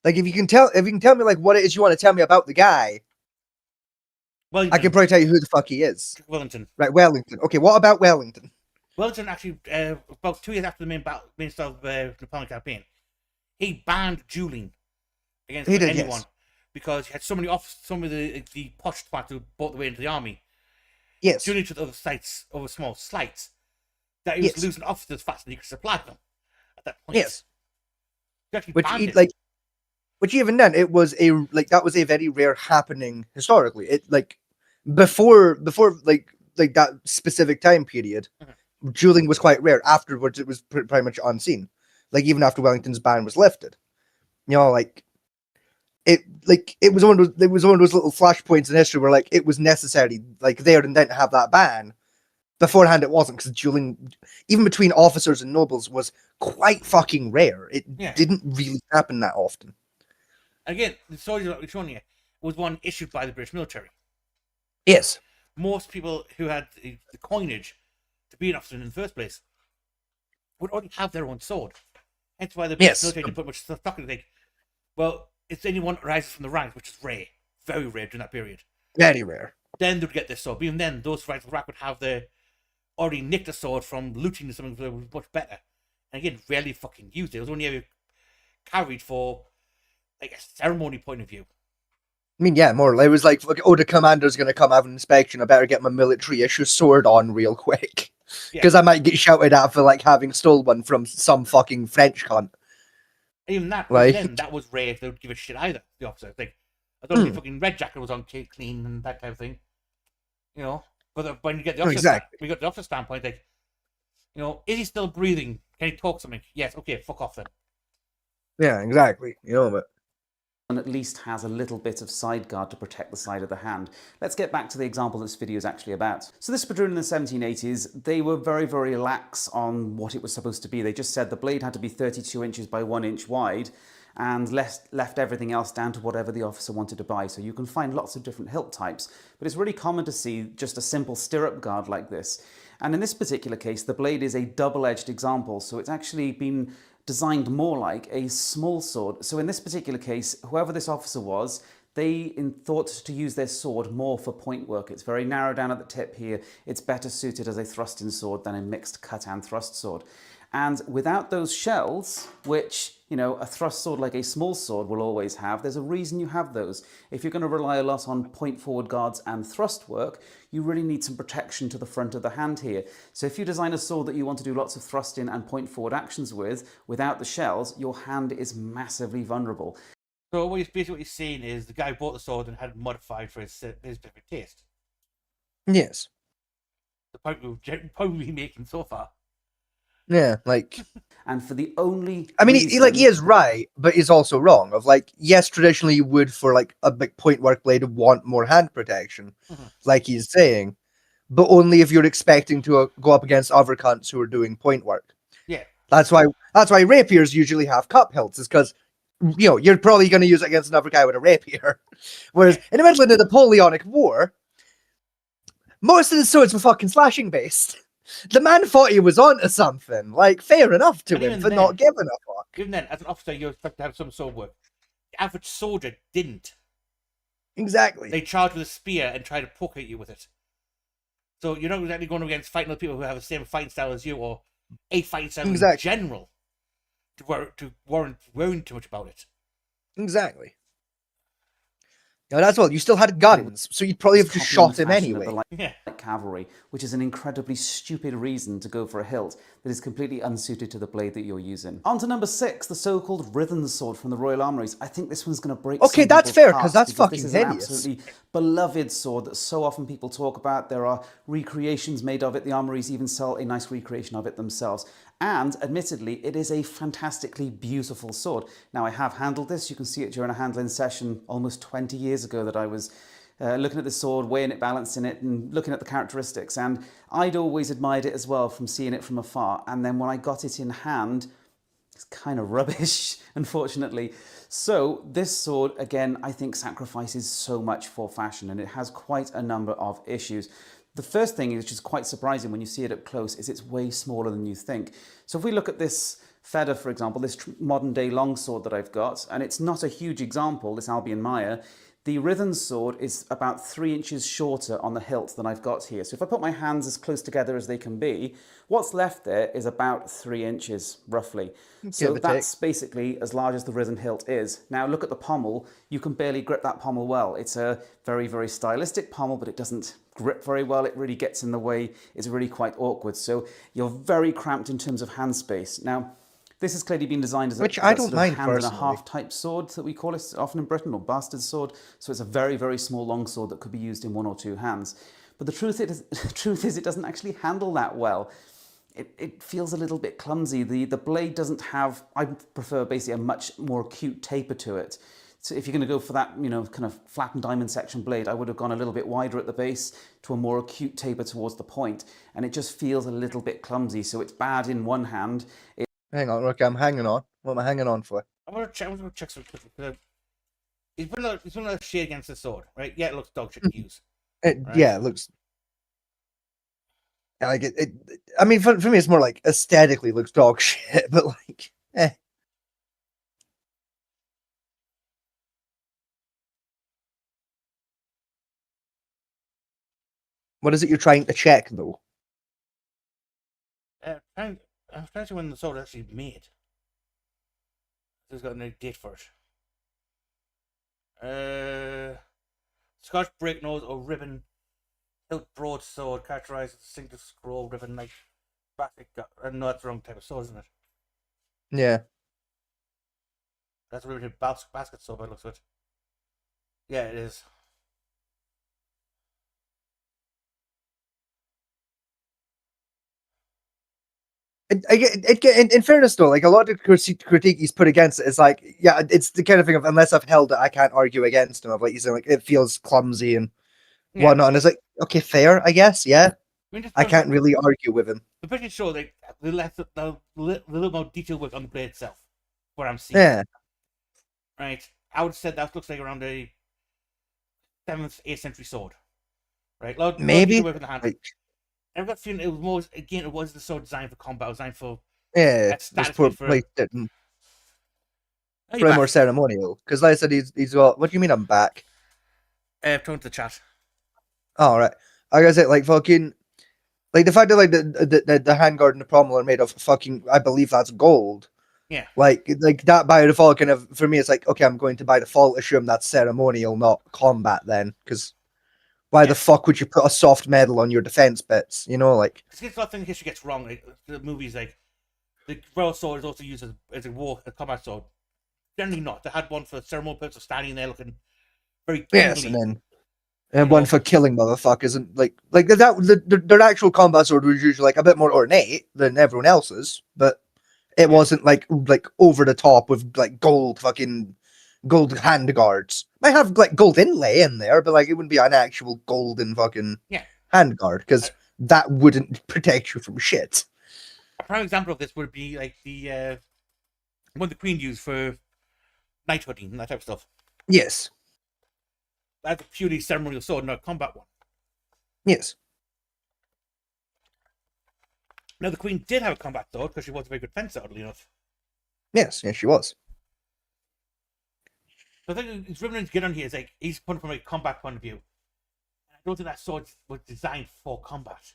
Like, if you can tell me like what it is you want to tell me about the guy, Wellington. I can probably tell you who the fuck he is. Wellington. Right, Wellington. Okay, what about Wellington? Wellington actually, about 2 years after the main start of Napoleon campaign, he banned dueling against He did, anyone yes. because he had so many some of the posh twats who bought the way into the army Yes. dueling to other sites over small slights that he was Yes. losing officers faster than he could supply them at that point. Yes. He actually Which banned he, it. like, which even then it was that was a very rare happening historically. It like before like that specific time period, dueling was quite rare. Afterwards, it was pretty much unseen. Like even after Wellington's ban was lifted, you know, like it was one of those little flashpoints in history where like it was necessary, like there and then to have that ban. Beforehand, it wasn't, because dueling, even between officers and nobles, was quite fucking rare. It Yeah. didn't really happen that often. Again, the sword that we're showing you was one issued by the British military. Yes. Most people who had the coinage to be an officer in the first place would already have their own sword. Hence why the British Yes. military didn't put much stock in it. Like, well, it's anyone that rises from the ranks, which is rare, very rare during that period. Very rare. Then they'd get their sword. But even then, those rises from the rank would have their already nicked a sword from looting something that was much better. And again, rarely fucking used it. It was only ever carried for like a ceremony point of view. I mean, yeah, more. It was like, oh, the commander's going to come have an inspection. I better get my military issue sword on real quick. Yeah. Because I might get shouted at for like having stole one from some fucking French cunt. Even that, Like- then, that was rare if they would give a shit either, the officer. Like, I don't think fucking Red Jacket was on clean and that type of thing. You know? But when you get the officer, Exactly. we got the officer standpoint, like, you know, is he still breathing? Can he talk something? Yes, okay, fuck off then. Yeah, exactly. You know, but And at least has a little bit of side guard to protect the side of the hand. Let's get back to the example this video is actually about. So this Spadroon in the 1780s, they were very, very lax on what it was supposed to be. They just said the blade had to be 32 inches by 1 inch wide, and left everything else down to whatever the officer wanted to buy. So you can find lots of different hilt types, but it's really common to see just a simple stirrup guard like this. And in this particular case, the blade is a double-edged example, so it's actually been designed more like a small sword. So in this particular case, whoever this officer was, they thought to use their sword more for point work. It's very narrow down at the tip here. It's better suited as a thrusting sword than a mixed cut and thrust sword. And without those shells, which, you know, a thrust sword like a small sword will always have, there's a reason you have those. If you're going to rely a lot on point forward guards and thrust work, you really need some protection to the front of the hand here. So if you design a sword that you want to do lots of thrusting and point forward actions with, without the shells, your hand is massively vulnerable. So basically what he's saying is the guy bought the sword and had it modified for his different taste. yes. The point we're making so far. Yeah, like, And for the only I mean, he reason- is right, but he's also wrong. Of like, yes, traditionally you would, for like a big point work blade, want more hand protection, like he's saying, but only if you're expecting to go up against other cunts who are doing point work. Yeah. That's why rapiers usually have cup hilts, is because, you know, you're probably going to use it against another guy with a rapier. Whereas in the middle of the Napoleonic War, most of the swords were fucking slashing based. The man thought he was onto something. Like, fair enough to And him even for then- not giving a fuck. Even then, as an officer, you expect to have some sword work. The average soldier didn't. Exactly. They charge with a spear and try to poke at you with it. So you're not exactly going against fighting with people who have the same fighting style as you, or a fighting style Exactly. in general, to warrant worrying too much about it. Exactly. Yeah, that's well. You still had guns, so you'd probably have just copying shot him fashion of anyway. the light Yeah. cavalry, which is an incredibly stupid reason to go for a hilt that is completely unsuited to the blade that you're using. On to number 6, the so-called Rhythm sword from the Royal Armouries. I think this one's going to break Okay, some that's people's fair, 'cause hearts that's because fucking this is an hideous. absolutely beloved sword that so often people talk about. There are recreations made of it. The Armouries even sell a nice recreation of it themselves. And admittedly, it is a fantastically beautiful sword. Now, I have handled this. You can see it during a handling session almost 20 years ago that I was looking at the sword, weighing it, balancing it, and looking at the characteristics. And I'd always admired it as well from seeing it from afar. And then when I got it in hand, it's kind of rubbish, unfortunately. So this sword, again, I think sacrifices so much for fashion, and it has quite a number of issues. The first thing, which is quite surprising when you see it up close, is it's way smaller than you think. So if we look at this Feder, for example, this modern day longsword that I've got, and it's not a huge example, this Albion Maya, the Rhythm sword is about 3 inches shorter on the hilt than I've got here. So if I put my hands as close together as they can be, what's left there is about 3 inches, roughly. So or that's basically as large as the Rhythm hilt is. Now look at the pommel. You can barely grip that pommel well. It's a very, very stylistic pommel, but it doesn't grip very well. It really gets in the way. It's really quite awkward. So you're very cramped in terms of hand space. Now, this has clearly been designed as Which a I sort don't of mind hand and a personally. half type sword that we call it often in Britain, or bastard sword. So it's a very, very small long sword that could be used in 1 or 2 hands. But the truth is it doesn't actually handle that well. It feels a little bit clumsy. The blade doesn't have, I prefer basically a much more acute taper to it. So if you're going to go for that, kind of flattened diamond section blade, I would have gone a little bit wider at the base to a more acute taper towards the point, and it just feels a little bit clumsy. So it's bad in one hand. Hang on, okay, I'm hanging on. What am I hanging on for? I'm gonna check some quickly. He's putting a shade against the sword, right? Yeah, it looks dog shit to use. Right. Yeah, it looks like it. I mean, for me, it's more like aesthetically looks dog shit, but like, eh. What is it you're trying to check, though? I'm trying to see when the sword actually made. It's got no date for it. Scotch break nose or ribbon hilt broadsword characterized as a single scroll ribbon like basket. No, that's the wrong type of sword, isn't it? Yeah. That's a ribbon basket sword by the looks of it. Yeah, it is. In fairness, though, like a lot of critique he's put against it is like, yeah, it's the kind of thing of unless I've held it, I can't argue against him. Of like, he's saying like it feels clumsy and whatnot, and it's like, okay, fair, I guess, yeah. I can't really argue with him. The picture show like the little more detail work on the blade itself. What I'm seeing, Yeah. Right, I would have said that looks like around a 7th, 8th century sword, right? Maybe. Work in the hand. Like, I've got a feeling it was more, again, it was the sword designed for combat, it was designed for yeah, that status just for. placed it and Hey, probably more ceremonial. Because like I said, he's well. What do you mean I'm back? Turn to the chat. Oh, right. I gotta say, like fucking, like the fact that like the handguard and the pommel are made of fucking, I believe that's gold. Yeah. Like that by default kind of, for me, it's like, okay, I'm going to by default assume that's ceremonial, not combat then, because why the fuck would you put a soft metal on your defense bits? You know, like. It's a lot of things history gets wrong. Like the movies, like the royal sword is also used as a combat sword. Generally not. They had one for ceremonial purposes, standing there looking very kingly. Yes, and one for killing motherfuckers, and like their actual combat sword was usually like a bit more ornate than everyone else's, but it wasn't like over the top with like gold hand guards. Might have like gold inlay in there, but like it wouldn't be an actual golden fucking hand guard because that wouldn't protect you from shit. A prime example of this would be like the one the Queen used for night hunting and that type of stuff. Yes. That's a purely ceremonial sword, not a combat one. Yes. Now the Queen did have a combat sword because she was a very good fencer, oddly enough. Yes, she was. So I think it's really to get on here is like he's put it from a combat point of view. I don't think that sword was designed for combat.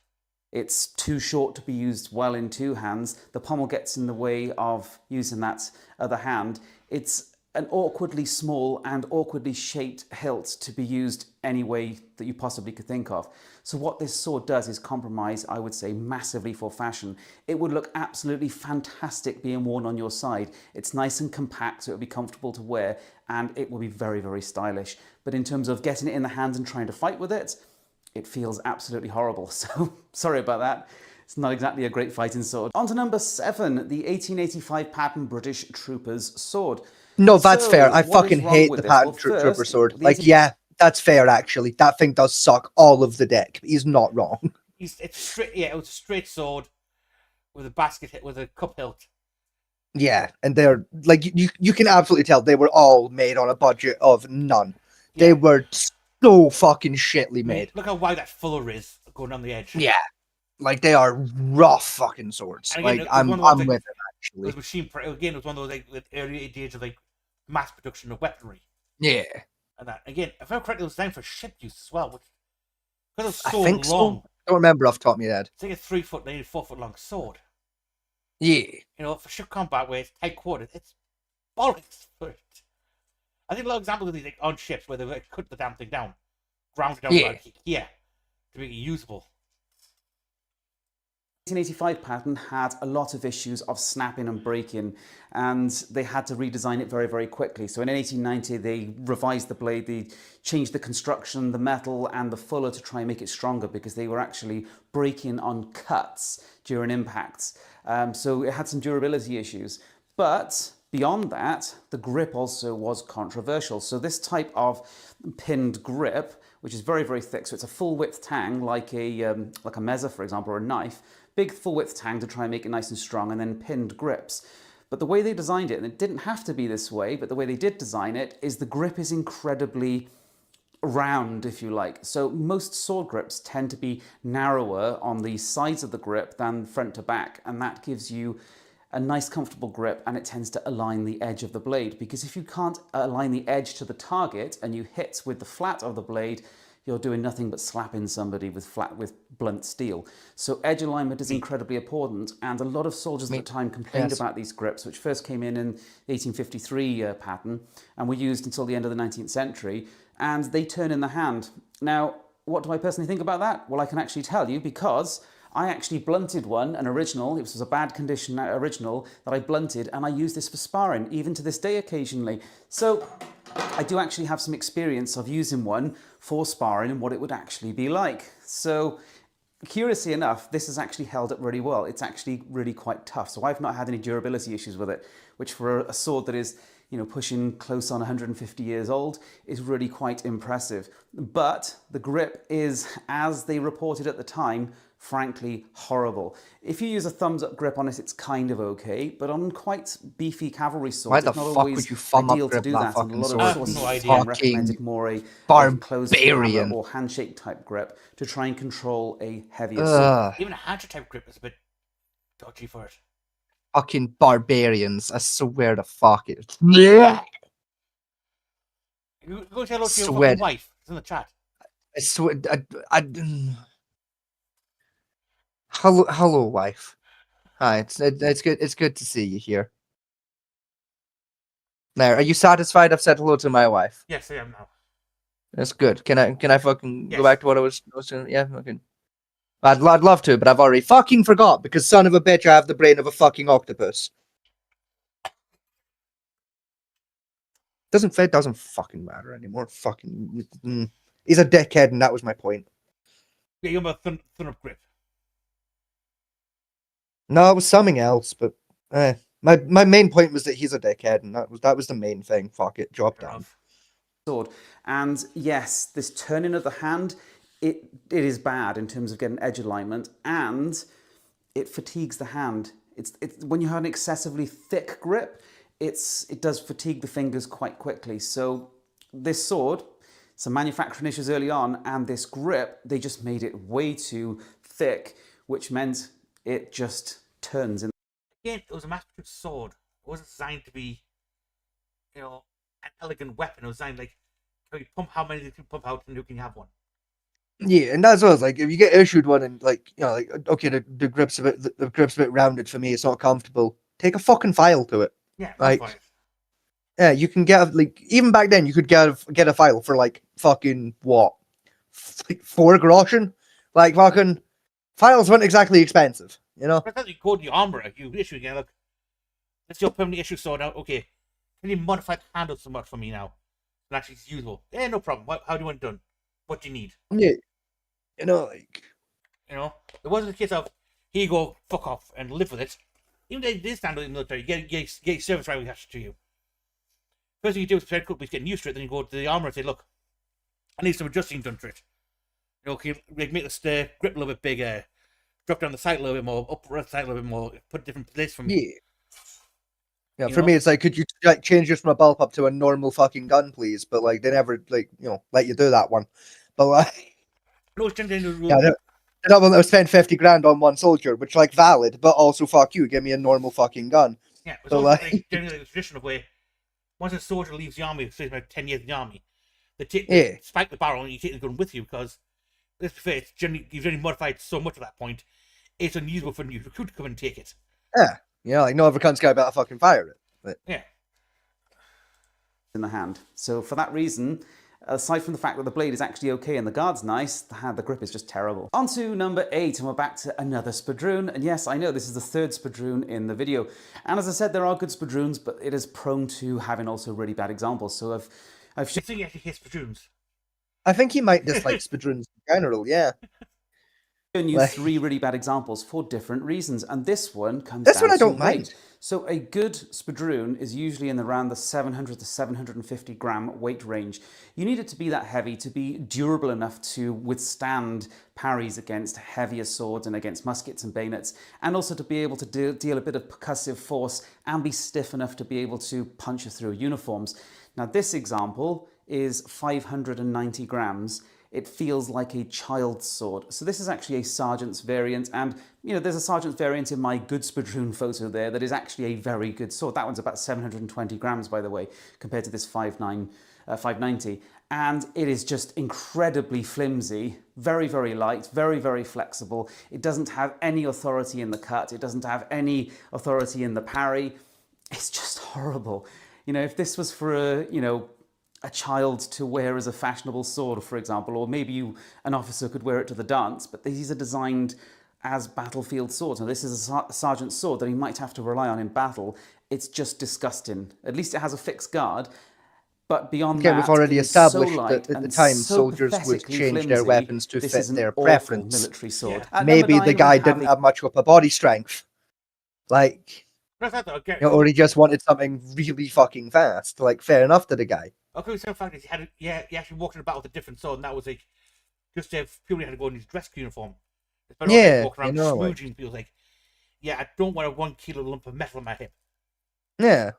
It's too short to be used well in two hands. The pommel gets in the way of using that other hand. It's an awkwardly small and awkwardly shaped hilt to be used any way that you possibly could think of. So what this sword does is compromise, I would say, massively for fashion. It would look absolutely fantastic being worn on your side. It's nice and compact, so it would be comfortable to wear, and it will be very, very stylish. But in terms of getting it in the hands and trying to fight with it, it feels absolutely horrible. So sorry about that. It's not exactly a great fighting sword. On to number 7, the 1885 pattern British Trooper's sword. No, that's So, fair. I what fucking is wrong hate with the this? pattern Well, trooper first, sword. the Like, 18 yeah, that's fair, actually. That thing does suck all of the deck. He's not wrong. It's straight. Yeah, it was a straight sword with a basket hit with a cup hilt. Yeah, and they're, like, you can absolutely tell they were all made on a budget of none. Yeah. They were so fucking shitly made. Look how wide that fuller is going down the edge. Yeah. Like, they are rough fucking swords. And again, Like, it was I'm one of those, with like, it, It actually. was machine. Again, it was one of those like the early days of like mass production of weaponry. Yeah. And that again, if I'm correct, it was designed for ship use as well, which because it's I so think long. so. I don't remember off the top of my head. It's like a 3 foot, maybe 4 foot long sword. Yeah. You know, for ship combat where it's tight quarters, it's bollocks for it. I think a lot of examples of these like on ships where they like, cut the damn thing down, ground it down to make it usable. 1885 pattern had a lot of issues of snapping and breaking, and they had to redesign it very, very quickly. So in 1890, they revised the blade, they changed the construction, the metal, and the fuller to try and make it stronger because they were actually breaking on cuts during impacts. So it had some durability issues. But Beyond that, the grip also was controversial. So this type of pinned grip, which is very, very thick, so it's a full width tang like a mezza, for example, or a knife, big full width tang to try and make it nice and strong, and then pinned grips. But the way they designed it, and it didn't have to be this way, but the way they did design it, is the grip is incredibly round, if you like. So most sword grips tend to be narrower on the sides of the grip than front to back, and that gives you a nice comfortable grip, and it tends to align the edge of the blade, because if you can't align the edge to the target and you hit with the flat of the blade, you're doing nothing but slapping somebody with blunt steel. So edge alignment is incredibly important, and a lot of soldiers at the time complained Yes. about these grips, which first came in 1853 pattern and were used until the end of the 19th century, and they turn in the hand. Now, what do I personally think about that? Well, I can actually tell you, because I actually blunted one, an original. It was a bad condition original that I blunted, and I use this for sparring, even to this day occasionally. So I do actually have some experience of using one for sparring and what it would actually be like. So curiously enough, this has actually held up really well. It's actually really quite tough. So I've not had any durability issues with it, which for a sword that is, you know, pushing close on 150 years old is really quite impressive. But the grip is, as they reported at the time, frankly horrible. If you use a thumbs up grip on it, it's kind of okay, but on quite beefy cavalry swords, Why the it's not fuck always would you thumb up ideal to grip do that that. And a fucking lot sword? of sources No idea. again recommended more a closed hammer Barbarian. or handshake type grip to try and control a heavier sword. Ugh, Even a handshake type grip is a bit dodgy for it. fucking barbarians. I swear to fuck it. Yeah. You go say hello to your Sweat. fucking wife. It's in the chat. I swear. Hello, wife. Hi, it's good. It's good to see you here. Now, are you satisfied? I've said hello to my wife. Yes, I am now. That's good. Can I fucking Yes. go back to what I was doing? Yeah, okay. I'd love to, but I've already fucking forgot because son of a bitch, I have the brain of a fucking octopus. Doesn't fucking matter anymore. Fucking, he's a dickhead, and that was my point. Yeah, you have a thun up grip. No, it was something else, but my main point was that he's a dickhead, and that was the main thing. Fuck it, drop Fair down. enough. Sword. And yes, this turning of the hand, it is bad in terms of getting edge alignment, and it fatigues the hand. It's when you have an excessively thick grip, it does fatigue the fingers quite quickly. So this sword, some manufacturing issues early on, and this grip, they just made it way too thick, which meant it just turns in. Again, it was a mass-produced sword. It wasn't designed to be, you know, an elegant weapon. It was designed like, can you pump how many you can pump out and you can have one. Yeah, and that's what I was like. If you get issued one and like, you know, like okay, the grip's a bit rounded for me. It's not comfortable. Take a fucking file to it. Yeah, Like, that's fine. Yeah, you can get like even back then you could get a file for like fucking what, like 4 groschen. Like fucking files weren't exactly expensive, you know. But then you go to the armorer, you issue again. Look, that's your permanent issue sword now. Okay, can you modify the handle somewhat for me now? And actually, it's usable. Yeah, no problem. How do you want it done? What do you need? Yeah, you know, like You know, it wasn't a case of here you go, fuck off, and live with it. Even though it is standard in the military, you get service right attached to you. First thing you do is pretend quickly getting used to it. Then you go to the armorer and say, "Look, I need some adjusting done to it. You know, can you make the grip a little bit bigger, drop down the sight a little bit more, up the sight a little bit more, put a different place from yeah. Yeah, You for me, know? it's like, could you like change this from a bulk up to a normal fucking gun, please? But like, they never like let you do that one. But like, No, it's generally the rule. yeah, they're not willing to spend 50 grand on one soldier, which like valid, but also fuck you, give me a normal fucking gun. Yeah, it's So, also like- like, generally the tradition of where once a soldier leaves the army, say about 10 years in the army, they Yeah. spike the barrel and you take the gun with you because, let's be fair, you've generally modified so much at that point, it's unusable for a new recruit to come and take it. Yeah, like no other cunt's guy better fucking fire it. But, Yeah. in the hand. So for that reason, aside from the fact that the blade is actually okay and the guard's nice, the grip is just terrible. On to number 8, and we're back to another spadroon. And yes, I know this is the 3rd spadroon in the video. And as I said, there are good spadroons, but it is prone to having also really bad examples. So I've I think he actually hates platoons. I think he might dislike spadroons in general. Yeah, Given you Like- 3 really bad examples for different reasons, and this one comes This down one I to don't weight. mind. So a good spadroon is usually in around the 700 to 750 gram weight range. You need it to be that heavy to be durable enough to withstand parries against heavier swords and against muskets and bayonets, and also to be able to deal a bit of percussive force and be stiff enough to be able to punch through uniforms. Now this example is 590 grams. It feels like a child's sword. So this is actually a sergeant's variant, and there's a sergeant's variant in my good spadroon photo there that is actually a very good sword. That one's about 720 grams, by the way, compared to this 590. And it is just incredibly flimsy, very, very light, very, very flexible. It doesn't have any authority in the cut. It doesn't have any authority in the parry. It's just horrible. If this was for a child to wear as a fashionable sword, for example, or maybe an officer could wear it to the dance, but these are designed as battlefield swords. Now, this is a sergeant's sword that he might have to rely on in battle. It's just disgusting. At least it has a fixed guard, but beyond Again, that, we've already it is so established light that at the and time so soldiers would pathetically change their flimsy. weapons to This fit is an their awful preference. military sword. Yeah. At number Maybe 9, the we guy have didn't a- have much of a body strength. Like, But I thought, okay, or he just wanted something really fucking fast. Like, fair enough to the guy. okay, so the fact is he actually walked in a battle with a different sword, and that was like just purely had to go in his dress uniform. It's better off, like, Yeah, walking around you know, like- smooging, feels like, yeah, I don't want a 1 kilo lump of metal on my hip. Yeah.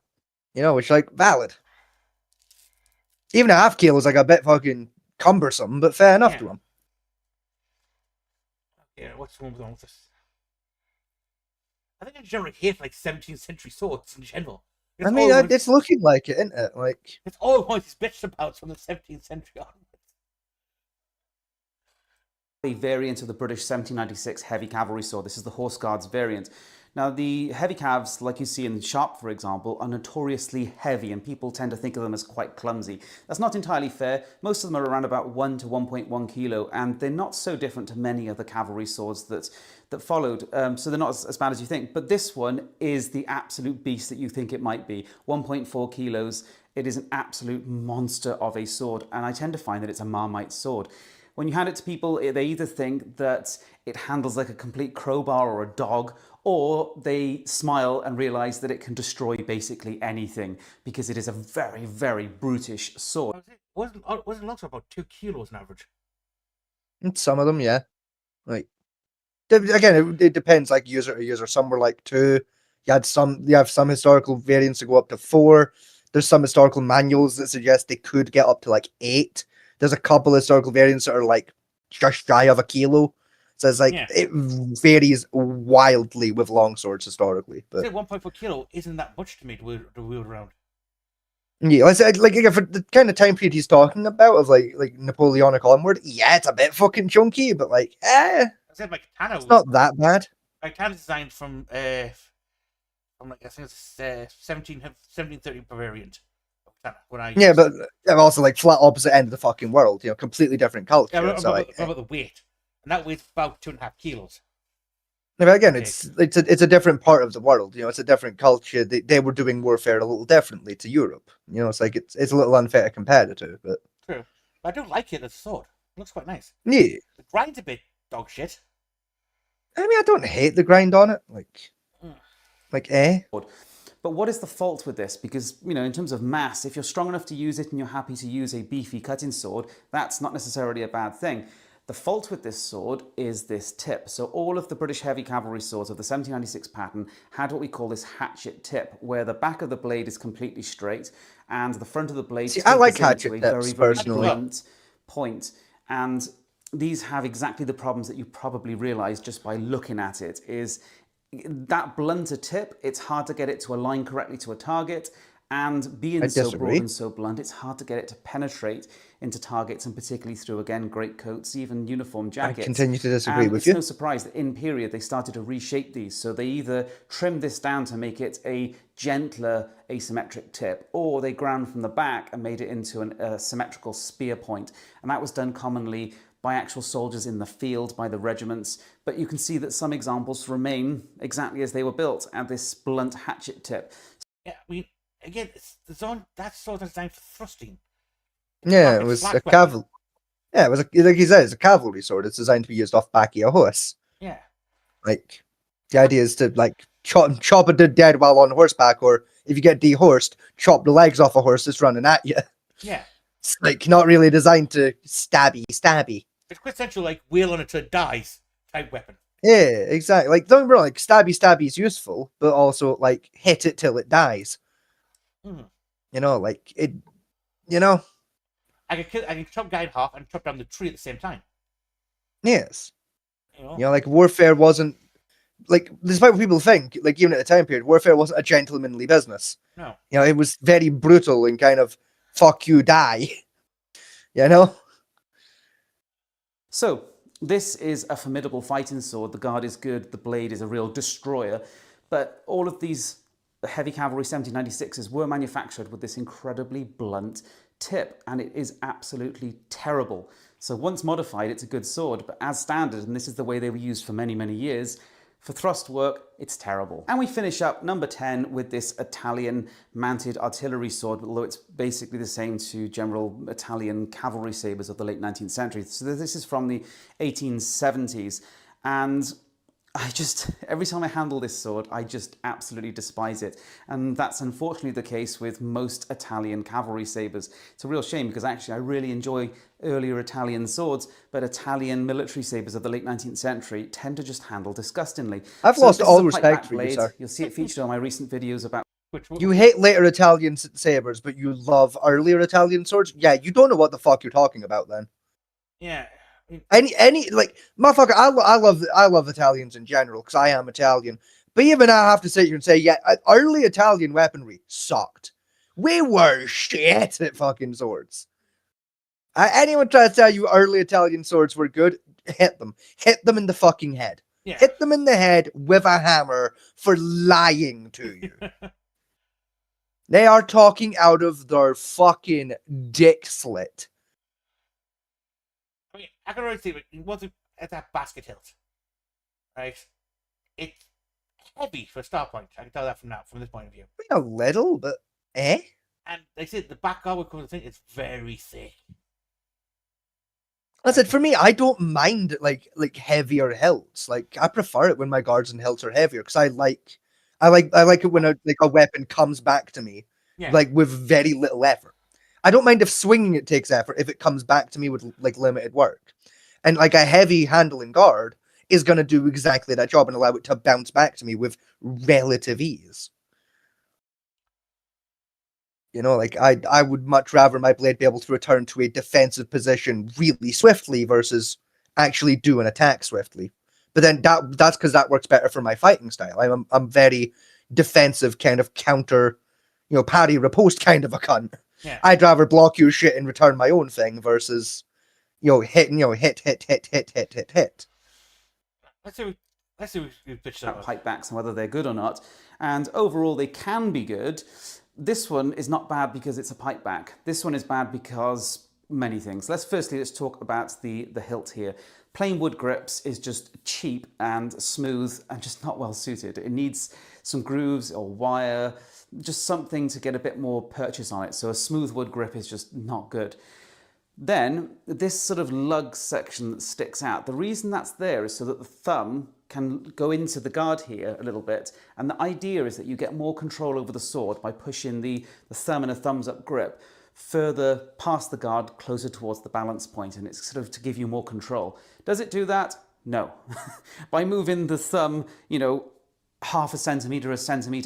Which, like, valid. Even a half kilo is, like, a bit fucking cumbersome, but fair enough Yeah. to him. Yeah, what's wrong with this? I think I generally hate like 17th century swords in general. I mean, all it's looking like it, isn't it? Like, it's all I want is bitch about from the 17th century onwards. a variant of the British 1796 heavy cavalry sword. This is the Horse Guards variant. Now, the heavy calves, like you see in Sharp, for example, are notoriously heavy, and people tend to think of them as quite clumsy. That's not entirely fair. Most of them are around about 1 to 1.1 kilo, and they're not so different to many of the cavalry swords that followed. So they're not as bad as you think. But this one is the absolute beast that you think it might be. 1.4 kilos. It is an absolute monster of a sword, and I tend to find that it's a Marmite sword. When you hand it to people, they either think that it handles like a complete crowbar or a dog, or they smile and realize that it can destroy basically anything because it is a very, very brutish sword. Wasn't long about 2 kilos on average? some of them, yeah. Like, again, it depends, like, user to user. Some were like 2. You have some historical variants that go up to 4. There's some historical manuals that suggest they could get up to like 8. There's a couple of historical variants that are like just shy of a kilo. So it's like, Yeah. it varies wildly with longswords historically. But Say 1.4 kilo isn't that much to me to wield around. yeah, I said, like, again, for the kind of time period he's talking about of like Napoleonic onward, yeah, it's a bit fucking chunky, but like, I said my katana it's not that bad. my katana designed from like I think it's 1730 variant of katana when I Yeah, but I'm also like flat opposite end of the fucking world, completely different culture. yeah, so like, about the weight, and that weighs about 2.5 kilos. no, but again, Okay. it's a different part of the world. It's a different culture. They were doing warfare a little differently to Europe. It's like it's a little unfair to compare the two, but True, but I do like it as a sword. It looks quite nice. yeah. The grind's a bit dog shit. I mean, I don't hate the grind on it. Like, But what is the fault with this? Because, in terms of mass, if you're strong enough to use it and you're happy to use a beefy cutting sword, that's not necessarily a bad thing. The fault with this sword is this tip. So all of the British heavy cavalry swords of the 1796 pattern had what we call this hatchet tip, where the back of the blade is completely straight and the front of the blade See, I like tapers into hatchet a tips, very, very personally. blunt point. And these have exactly the problems that you probably realise just by looking at it, is that blunter tip, it's hard to get it to align correctly to a target, and being I so disagree. broad and so blunt, it's hard to get it to penetrate into targets, and particularly through, again, greatcoats, even uniform jackets. continue to disagree And with it's you. no surprise that in period they started to reshape these. So they either trimmed this down to make it a gentler asymmetric tip, or they ground from the back and made it into a symmetrical spear point. And that was done commonly by actual soldiers in the field, by the regiments. But you can see that some examples remain exactly as they were built, at this blunt hatchet tip. Yeah, I mean, again, that sword is designed for thrusting. yeah, Like it a was slack a weapon. cavalry. Yeah, it was like he said, it's a cavalry sword. It's designed to be used off back of a horse. Yeah. Like the idea is to like chop a dead while on horseback, or if you get dehorsed, chop the legs off a horse that's running at you. Yeah. It's like not really designed to stabby. It's quintessential, like, wheel on it till it dies type weapon. Yeah, exactly. Like don't get me wrong, like stabby is useful, but also like hit it till it dies. Mhm. You know, like it. You know, I can chop a guy in half and chop down the tree at the same time. yes. You know? You know, like warfare wasn't like, despite what people think, like even at the time period, warfare wasn't a gentlemanly business. No. You know, it was very brutal and kind of fuck you, die. You know? So, this is a formidable fighting sword. The guard is good, the blade is a real destroyer, but all of these heavy cavalry 1796s were manufactured with this incredibly blunt tip, and it is absolutely terrible. So once modified, it's a good sword, but as standard, and this is the way they were used for many, many years, for thrust work, it's terrible. And we finish up number 10 with this Italian mounted artillery sword, although it's basically the same to general Italian cavalry sabres of the late 19th century. So this is from the 1870s. And every time I handle this sword, I just absolutely despise it. And that's unfortunately the case with most Italian cavalry sabres. It's a real shame because actually I really enjoy earlier Italian swords, but Italian military sabres of the late 19th century tend to just handle disgustingly. I've So lost this is all a respect pikeback for you, blade. sir. You'll see it featured on my recent videos about You hate later Italian sabers, but you love earlier Italian swords? Yeah, you don't know what the fuck you're talking about then. Yeah. Any like motherfucker, I love Italians in general because I am Italian. But even I have to sit here and say, yeah, early Italian weaponry sucked. We were shit at fucking swords. Anyone try to tell you early Italian swords were good? Hit them in the fucking head. Yeah. Hit them in the head with a hammer for lying to you. They are talking out of their fucking dick slit. I mean, I can already see it. It wasn't at that basket hilt, right? It's heavy for a start point. I can tell that from this point of view. A little, but eh? And they said the back guard would come to think it's very thick. I said for me, I don't mind like heavier hilts. Like I prefer it when my guards and hilts are heavier because I like it when a weapon comes back to me, Yeah. like with very little effort. I don't mind if swinging it takes effort if it comes back to me with like limited work. And like a heavy handling guard is going to do exactly that job and allow it to bounce back to me with relative ease. You know, like I would much rather my blade be able to return to a defensive position really swiftly versus actually do an attack swiftly. But then that's because that works better for my fighting style. I'm very defensive, kind of counter, parry riposte kind of a cunt. Yeah. I'd rather block your shit and return my own thing versus, hit. Let's see we pitch that up. pipebacks and whether they're good or not. And overall, they can be good. This one is not bad because it's a pipeback. This one is bad because many things. Let's talk about the hilt here. Plain wood grips is just cheap and smooth and just not well suited. It needs some grooves or wire, just something to get a bit more purchase on it. So a smooth wood grip is just not good. Then this sort of lug section that sticks out, the reason that's there is so that the thumb can go into the guard here a little bit. And the idea is that you get more control over the sword by pushing the thumb in a thumbs up grip further past the guard, closer towards the balance point, and it's sort of to give you more control. Does it do that? No. By moving the thumb, half a centimeter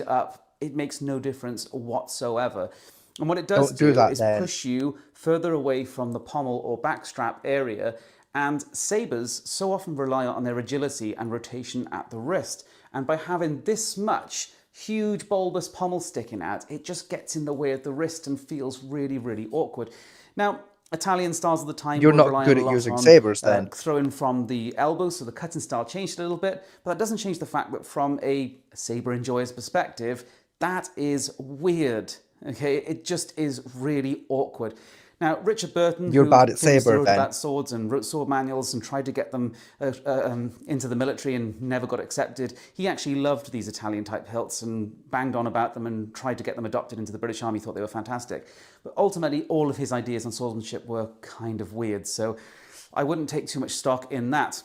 up, it makes no difference whatsoever. And what it does do is push you further away from the pommel or backstrap area, and sabres so often rely on their agility and rotation at the wrist. And by having this much huge bulbous pommel sticking out, it just gets in the way of the wrist and feels really, really awkward. Now, Italian styles of the time You're were not relying good a at lot using on, sabres then. throwing from the elbow, so the cutting style changed a little bit, but that doesn't change the fact that from a sabre enjoyer's perspective, that is weird. Okay, it just is really awkward. Now, Richard Burton, You're who bad at famously saber, wrote Ben. about swords and wrote sword manuals and tried to get them into the military and never got accepted, he actually loved these Italian-type hilts and banged on about them and tried to get them adopted into the British Army, thought they were fantastic. But ultimately, all of his ideas on swordsmanship were kind of weird, so I wouldn't take too much stock in that.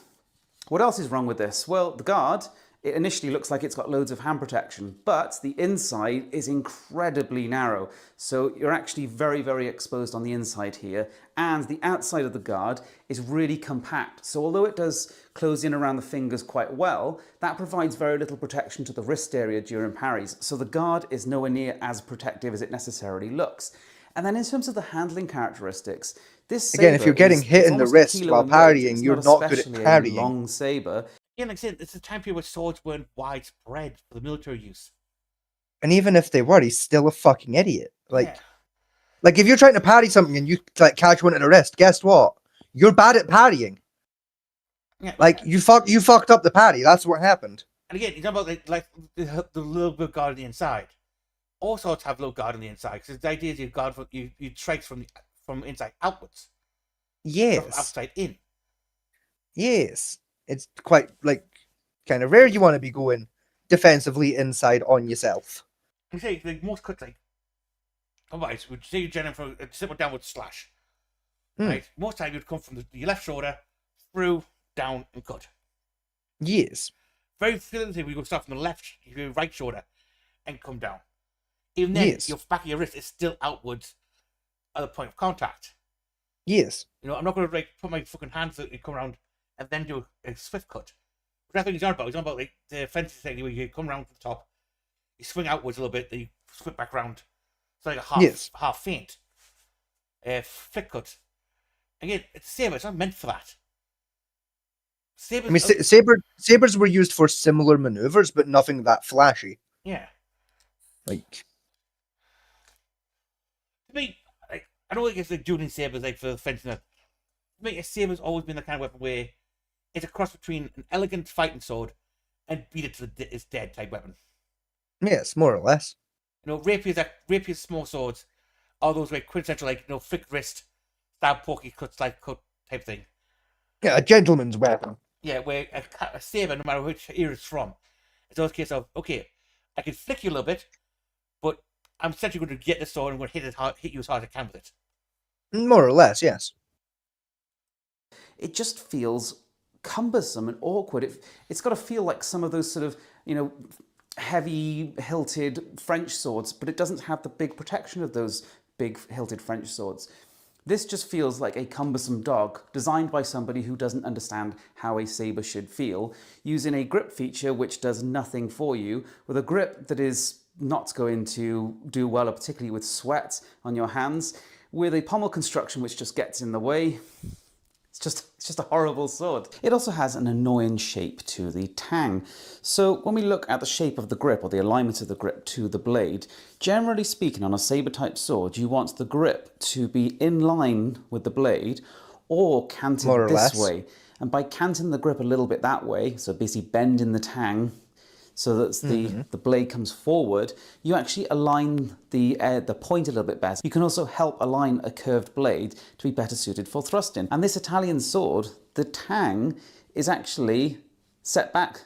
What else is wrong with this? Well, the guard, it initially looks like it's got loads of hand protection, but the inside is incredibly narrow. So you're actually very, very exposed on the inside here. And the outside of the guard is really compact. So although it does close in around the fingers quite well, that provides very little protection to the wrist area during parries. So the guard is nowhere near as protective as it necessarily looks. And then in terms of the handling characteristics, this Again, if saber you're getting is- hit it's in the almost a wrist kilo while in weight. parrying, It's you're not not good at especially a parrying. long saber. Yeah, like I said, it's a time period where swords weren't widespread for the military use. And even if they were, he's still a fucking idiot. Yeah. Like if you're trying to parry something and you like catch one in the wrist, guess what? You're bad at parrying. Yeah. Like you fucked up the parry. That's what happened. And again, you talk about like the little bit of guard on the inside. All swords have low guard on the inside because the idea is you guard you strike from inside outwards, not from Yes. outside in. Yes. It's quite like kind of rare you want to be going defensively inside on yourself. You say like most cuts like, alright, would say you're general for a simple downward slash, right? Most time you'd come from your left shoulder through, down, and cut. Yes. Very few things we go start from the left, your right shoulder, and come down. Even then, Yes. your back of your wrist is still outwards at the point of contact. Yes. You know, I'm not going to like put my fucking hands out and come around and then do a swift cut. But that's what he's on about. He's on about like the fencing thing where you come around from the top, you swing outwards a little bit, then you swing back round. It's like a half feint. Flick cut. Again, it's a saber. It's not meant for that. Sabers, I mean, sabers were used for similar maneuvers, but nothing that flashy. yeah. Like, To me, like I don't think it's like dueling sabers like for fencing. To me, a saber's always been the kind of weapon where it's a cross between an elegant fighting sword and beat it to its dead type weapon. yes, more or less. You know, rapiers, small swords, all those like quintessential like thick wrist, stab, pokey, cut type thing. Yeah, a gentleman's weapon. Yeah, where a saber, no matter which era it's from, it's always a case of okay, I can flick you a little bit, but I'm essentially going to get the sword and I'm going to hit you as hard as I can with it. More or less, yes. It just feels cumbersome and awkward. It's got to feel like some of those sort of, heavy hilted French swords, but it doesn't have the big protection of those big hilted French swords. This just feels like a cumbersome dog designed by somebody who doesn't understand how a saber should feel, using a grip feature which does nothing for you, with a grip that is not going to do well, particularly with sweat on your hands, with a pommel construction which just gets in the way. It's just a horrible sword. It also has an annoying shape to the tang. So when we look at the shape of the grip or the alignment of the grip to the blade, generally speaking on a saber type sword, you want the grip to be in line with the blade or canted More or this less. way. And by canting the grip a little bit that way, so basically bending the tang so that the blade comes forward, you actually align the point a little bit better. You can also help align a curved blade to be better suited for thrusting. And this Italian sword, the tang is actually set back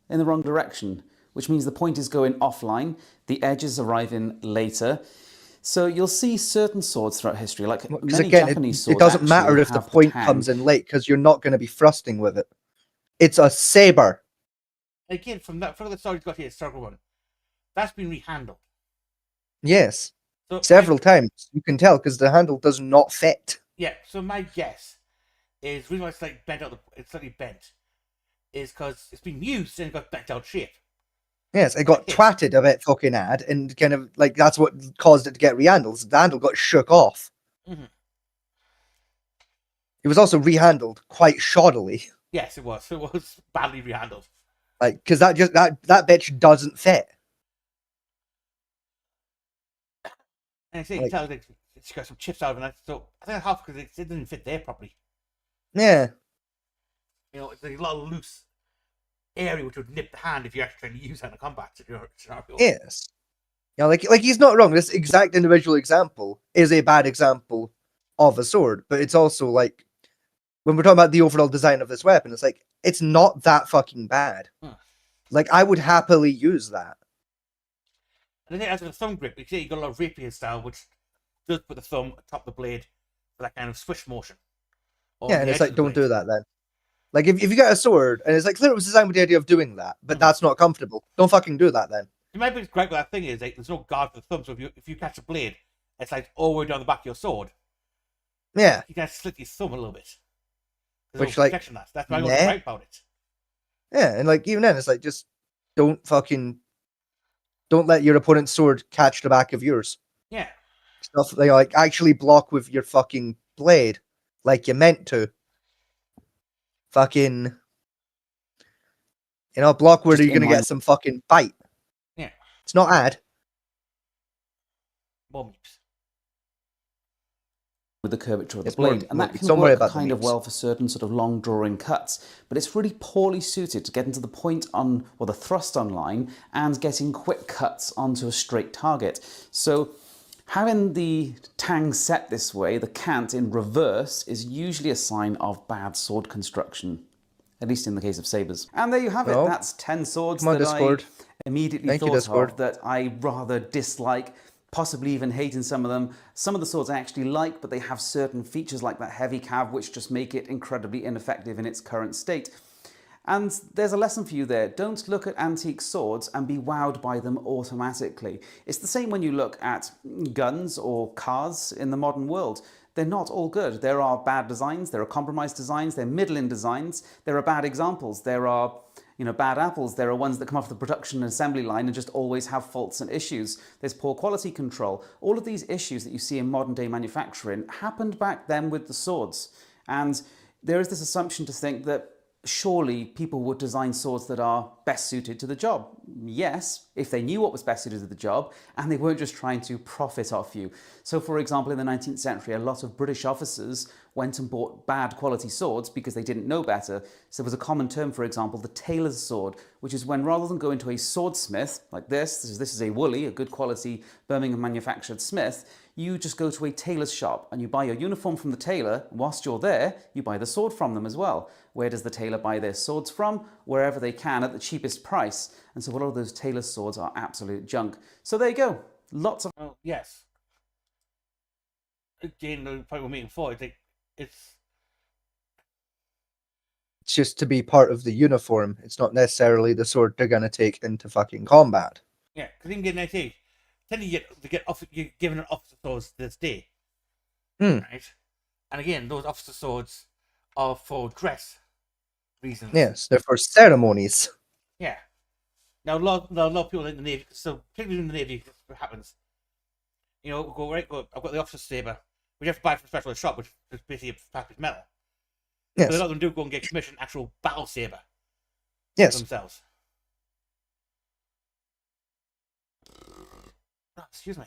in the wrong direction, which means the point is going offline, the edge is arriving later. So you'll see certain swords throughout history, like Because many again, Japanese swords it doesn't matter actually if the have point tang. comes in late, because you're not going to be thrusting with it. It's a saber. Again, from the sword you've got here, circle one, that's been rehandled. Yes. So Several times. You can tell, because the handle does not fit. Yeah, so my guess is the reason why it's like it's slightly bent is because it's been used and it got bent out shape. Yes, it got Okay. twatted a bit fucking ad, and kind of like that's what caused it to get rehandled. The handle got shook off. Mhm. It was also rehandled quite shoddily, Yes, it was. It was badly rehandled. like because that bitch doesn't fit. And I say, you Like- can tell it's got some chips out of it. So I think half because it didn't fit there properly. Yeah, You know, there's a lot of loose area which would nip the hand if you're actually trying to use that in a combat scenario. yes. Yeah, like he's not wrong. This exact individual example is a bad example of a sword, but it's also like when we're talking about the overall design of this weapon, it's like it's not that fucking bad. Huh. Like I would happily use that. And then it has a thumb grip. You see, you got a lot of rapier style, which does put the thumb atop the blade for that kind of swish motion. Or Yeah, the and it's edge of like the don't blade. do that then. Like if you get a sword and it's like clearly it was designed with the idea of doing that, but Mhm. that's not comfortable. Don't fucking do that then. You might be great with that thing is like there's no guard for the thumb, so if you catch a blade, it's like all the way down the back of your sword. Yeah. You can slit your thumb a little bit. There's Which, no like, protection that's why I was meh. right about it. Yeah, and like even then it's like just don't let your opponent's sword catch the back of yours. Yeah. Stuff they like actually block with your fucking blade. Like you meant to. Fucking block where Just you're gonna inline- get some fucking fight. Yeah. It's not ad. More meeps. with the curvature of the It's more- blade, and that it's can don't worry work about the kind of meats. well for certain sort of long drawing cuts, but it's really poorly suited to getting to the point on, or the thrust on line, and getting quick cuts onto a straight target. So having the tang set this way, the cant in reverse, is usually a sign of bad sword construction, at least in the case of sabres. And there you have it. Well, That's 10 swords come on, that Discord. I immediately Thank you, thought Discord. of that I rather dislike, possibly even hate in some of them. Some of the swords I actually like, but they have certain features like that heavy cav which just make it incredibly ineffective in its current state. And there's a lesson for you there. Don't look at antique swords and be wowed by them automatically. It's the same when you look at guns or cars in the modern world. They're not all good. There are bad designs, there are compromised designs, there are middling designs, there are bad examples, there are bad apples. There are ones that come off the production and assembly line and just always have faults and issues. There's poor quality control. All of these issues that you see in modern day manufacturing happened back then with the swords. And there is this assumption to think that surely people would design swords that are best suited to the job. Yes, if they knew what was best suited to the job and they weren't just trying to profit off you. So for example, in the 19th century, a lot of British officers went and bought bad quality swords because they didn't know better. So there was a common term, for example, the tailor's sword, which is when rather than going to a swordsmith like this is a Woolley, a good quality Birmingham manufactured smith, you just go to a tailor's shop and you buy your uniform from the tailor. Whilst you're there, you buy the sword from them as well. Where does the tailor buy their swords from? Wherever they can at the cheapest price. And so a lot of those tailor's swords are absolute junk. So there you go. Lots of... Well, yes. Again, the point we're making for it's just to be part of the uniform. It's not necessarily the sword they're gonna take into fucking combat. yeah, because even getting 98, tend to get you're given an officer swords to this day, right? And again, those officer swords are for dress reasons. Yes, they're for ceremonies. Yeah. Now a lot of people in the Navy, so particularly in the Navy, what happens? I've got the officer saber, which you have to buy from a specialist shop, which is basically a packaged metal. Yes. But a lot of them do go and get commissioned actual battle saber Yes. themselves. Oh, excuse me.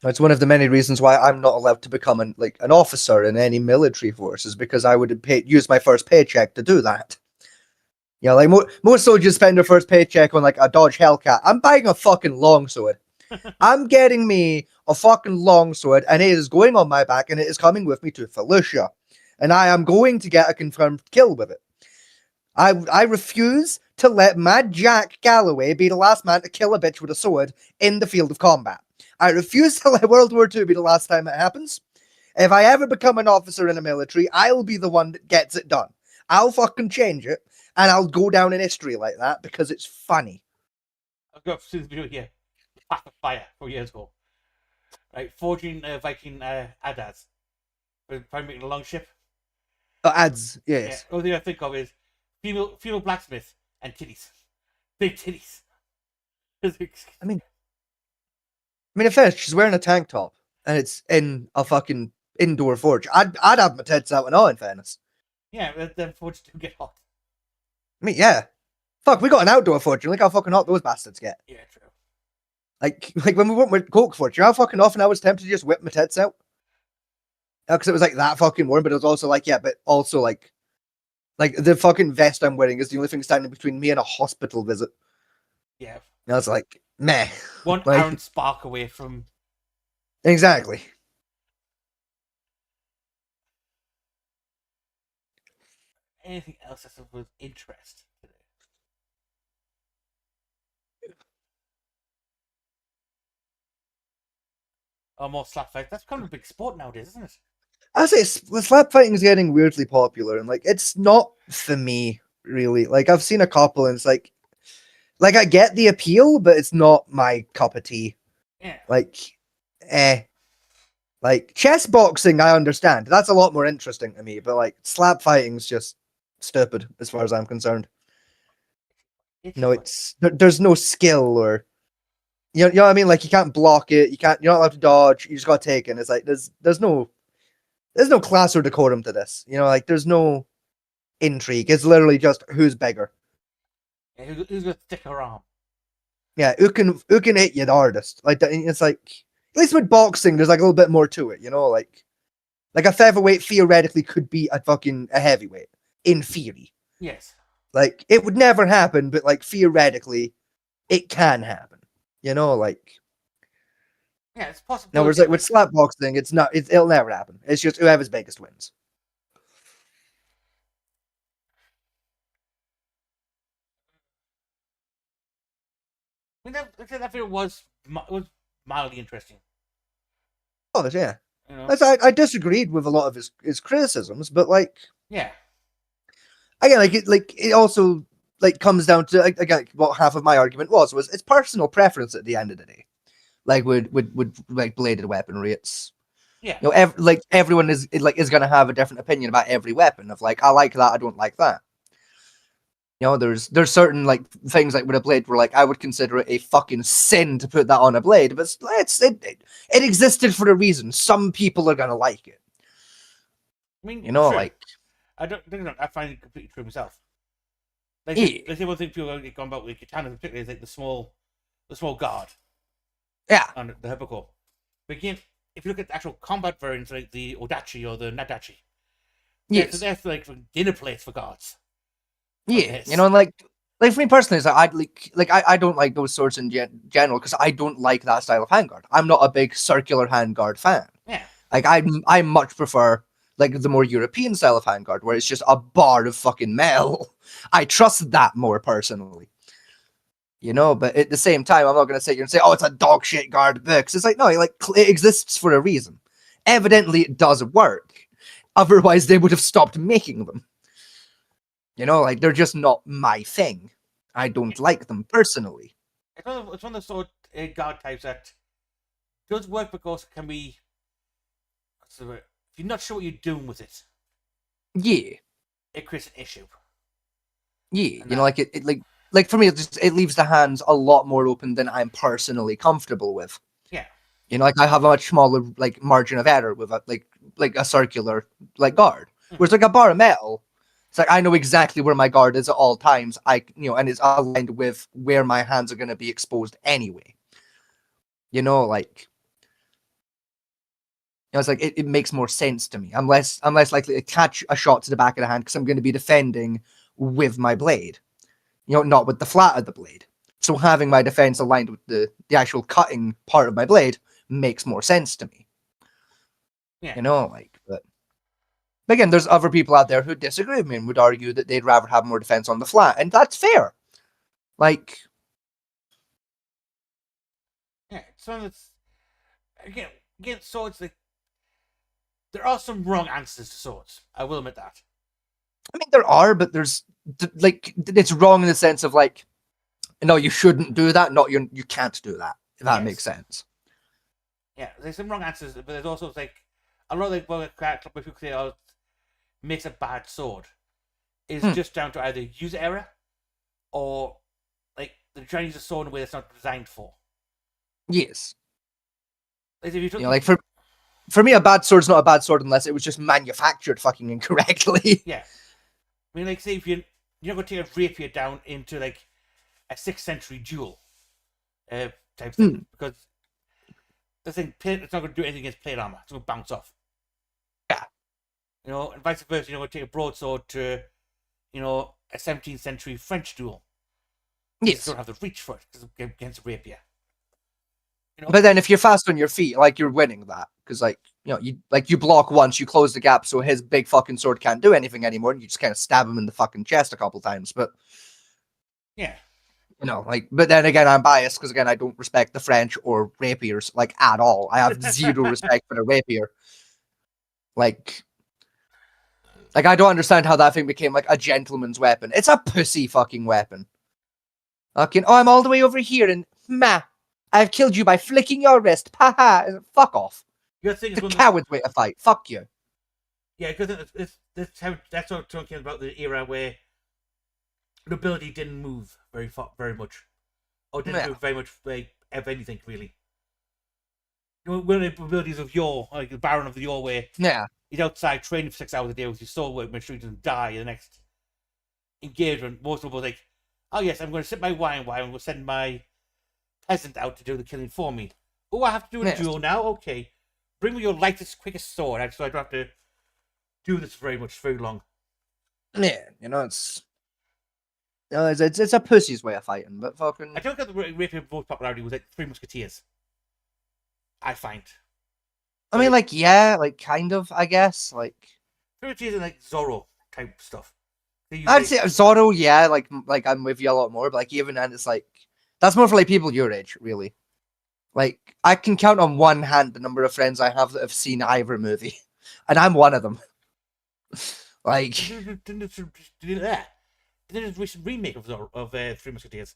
That's one of the many reasons why I'm not allowed to become an officer in any military force, is because I would use my first paycheck to do that. Yeah, like most soldiers spend their first paycheck on like a Dodge Hellcat. I'm buying a fucking longsword. I'm getting me a fucking longsword, and it is going on my back, and it is coming with me to Fallujah, and I am going to get a confirmed kill with it. I refuse to let Mad Jack Galloway be the last man to kill a bitch with a sword in the field of combat. I refuse to let World War II be the last time it happens. If I ever become an officer in the military, I'll be the one that gets it done. I'll fucking change it, and I'll go down in history like that because it's funny. I've got a video here. Path of Fire 4 years ago. Right, forging Viking Adaz. Trying making a long ship. Ads, yes. Yeah, the only thing I think of is female blacksmith and titties. Big titties. I mean, in fairness, she's wearing a tank top, and it's in a fucking indoor forge. I'd have my tits out and all, in fairness. Yeah, them forges do get hot. I mean, yeah. Fuck, we got an outdoor forge, and look how fucking hot those bastards get. Yeah, true. Like when we went with Coke forge, you know how fucking often I was tempted to just whip my tits out? Because it was like that fucking warm, but it was also like, yeah, but also like the fucking vest I'm wearing is the only thing standing between me and a hospital visit. Yeah. And I was like, meh. One Like- Aaron Spark away from... Exactly. anything else that's of interest today? Or more slap fights? That's kind of a big sport nowadays, isn't it? I say the slap fighting is getting weirdly popular, and like it's not for me really. Like I've seen a couple, and it's like I get the appeal, but it's not my cup of tea. Yeah. Like, like chess boxing, I understand. That's a lot more interesting to me. But like slap fighting's just stupid as far as I'm concerned. No, it's there's no skill or you know what I mean. Like you can't block it. You're not allowed to dodge. You just got taken. It's like there's no class or decorum to this. You know, like there's no intrigue. It's literally just who's bigger. Yeah, who's gonna stick her arm? Yeah, who can hit you the hardest? Like it's like at least with boxing, there's like a little bit more to it. You know, like a featherweight theoretically could be a heavyweight in theory. Yes. Like it would never happen, but like theoretically, it can happen. You know, like. Yeah, it's possible. No, whereas like with slap boxing, it'll never happen. It's just whoever's biggest wins. I mean, that video was mildly interesting. Oh, yeah. You know? I disagreed with a lot of his criticisms, but like Yeah. again, it also like comes down to again what half of my argument was it's personal preference at the end of the day. Like with like bladed weaponry, it's Yeah. you know everyone is gonna have a different opinion about every weapon of like I like that, I don't like that. You know, there's certain like things like with a blade where like I would consider it a fucking sin to put that on a blade, but it existed for a reason. Some people are gonna like it. I mean, You know, true. like I find it completely true myself. Like, Yeah. let's say one thing people are going about with katanas, particularly is like the small guard yeah, on the hepako. But again, if you look at the actual combat variants like the odachi or the nadachi, yes. so that's like dinner plates for guards. Yeah, Yes. you know, and like for me personally, it's like I don't like those swords in general because I don't like that style of handguard. I'm not a big circular handguard fan. Yeah. Like I much prefer like the more European style of handguard where it's just a bar of fucking metal. I trust that more personally. You know, but at the same time, I'm not gonna sit here and say, "Oh, it's a dog shit guard book." It's like no, like it exists for a reason. Evidently, it does work. Otherwise, they would have stopped making them. You know, like they're just not my thing. I don't like them personally. It's one of the sort of guard types that does work because it can be. What's the word? If you're not sure what you're doing with it, Yeah, it creates an issue. yeah. And You know, like it like for me, it leaves the hands a lot more open than I'm personally comfortable with. Yeah. You know, like I have a much smaller like margin of error with a like a circular like guard. Whereas like a bar of metal, it's like I know exactly where my guard is at all times. And it's aligned with where my hands are going to be exposed anyway. You know, like you know, it's like it makes more sense to me. I'm less likely to catch a shot to the back of the hand because I'm going to be defending with my blade. You know, not with the flat of the blade. So having my defense aligned with the actual cutting part of my blade makes more sense to me. Yeah. You know, like, but again, there's other people out there who disagree with me and would argue that they'd rather have more defense on the flat, and that's fair. Like, Yeah. So that's again, swords. Like, there are some wrong answers to swords. I will admit that. I mean, there are, but there's like it's wrong in the sense of like, no, you shouldn't do that. Not you can't do that. If that Yes. makes sense. Yeah, there's some wrong answers, but there's also like a lot of like what people say, "Oh, makes a bad sword," is just down to either user error or like they're trying to use a sword in a way that's not designed for. Yes. Like if you took, You know, like for me, a bad sword's not a bad sword unless it was just manufactured fucking incorrectly. yeah, I mean, like say if you're not going to take a rapier down into like a 6th century duel type thing because the thing it's not going to do anything against plate armor. It's going to bounce off. Yeah. You know, and vice versa. You're going to take a broadsword to, you know, a 17th century French duel. You Yes. don't have the reach for it because against a rapier. You know? But then if you're fast on your feet, like you're winning that because like You know, you block once, you close the gap, so his big fucking sword can't do anything anymore, and you just kind of stab him in the fucking chest a couple times. But Yeah. you know, like, but then again, I'm biased because again, I don't respect the French or rapiers like at all. I have zero respect for the rapier. Like, I don't understand how that thing became like a gentleman's weapon. It's a pussy fucking weapon. Fucking, oh, I'm all the way over here, and I've killed you by flicking your wrist. Haha, fuck off. The other thing is The one of coward's way to fight. Fuck you. yeah, because that's what I'm talking about, the era where nobility didn't move very much, or didn't Yeah. move very much of anything really. You know, one of the abilities of yore, like the Baron of the Yore, where Yeah. he's outside training for 6 hours a day with his sword work, make sure he doesn't die in the next engagement. Most people like, oh yes, I'm going to sit my wine while I'm going to send my peasant out to do the killing for me. Oh, I have to do a Yes. duel now? Okay. Bring me your lightest, quickest sword, so I don't have to do this very long. Yeah, you know, it's a pussy's way of fighting, but fucking I don't get the rapier of most popularity was like Three Musketeers. I find. I mean, like, yeah, like, kind of, I guess. Like, Three Musketeers are like Zorro type stuff. They use, I'd like- say Zorro, yeah, like, I'm with you a lot more, but, like, even then, it's like, that's more for, like, people your age, really. Like, I can count on one hand the number of friends I have that have seen either movie, and I'm one of them. Like, Didn't this recent remake of Zorro, of Three Musketeers?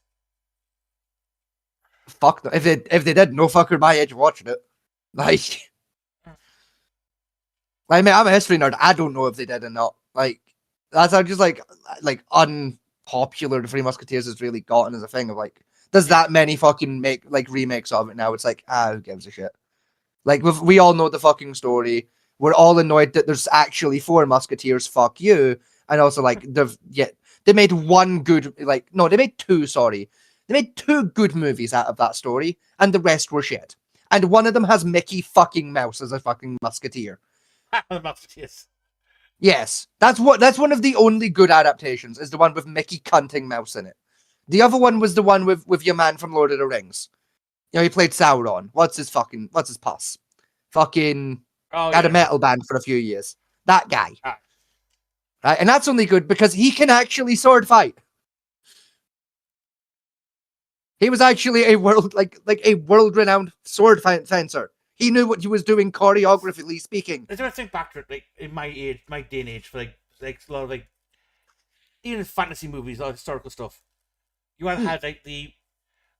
fuck them. If they did, no fucker my age watching it. Like, I mean, I'm a history nerd. I don't know if they did or not. Like, that's how just like unpopular the Three Musketeers has really gotten as a thing of like, there's that many fucking remakes of it now. It's like, who gives a shit? Like, we all know the fucking story. We're all annoyed that there's actually 4 Musketeers. Fuck you. And also, like, they made one good, they made 2, sorry. They made 2 good movies out of that story, and the rest were shit. And one of them has Mickey fucking Mouse as a fucking musketeer. The Musketeers. Yes, that's one of the only good adaptations, is the one with Mickey cunting Mouse in it. The other one was the one with your man from Lord of the Rings. You know, he played Sauron. What's his puss? Fucking Oh, had a yeah. metal band for a few years. That guy. Ah. Right, and that's only good because he can actually sword fight. He was actually a world-renowned sword fencer. He knew what he was doing choreographically speaking. I just think back to it, like in my day and age, for like a lot of like even fantasy movies or historical stuff. You either had like the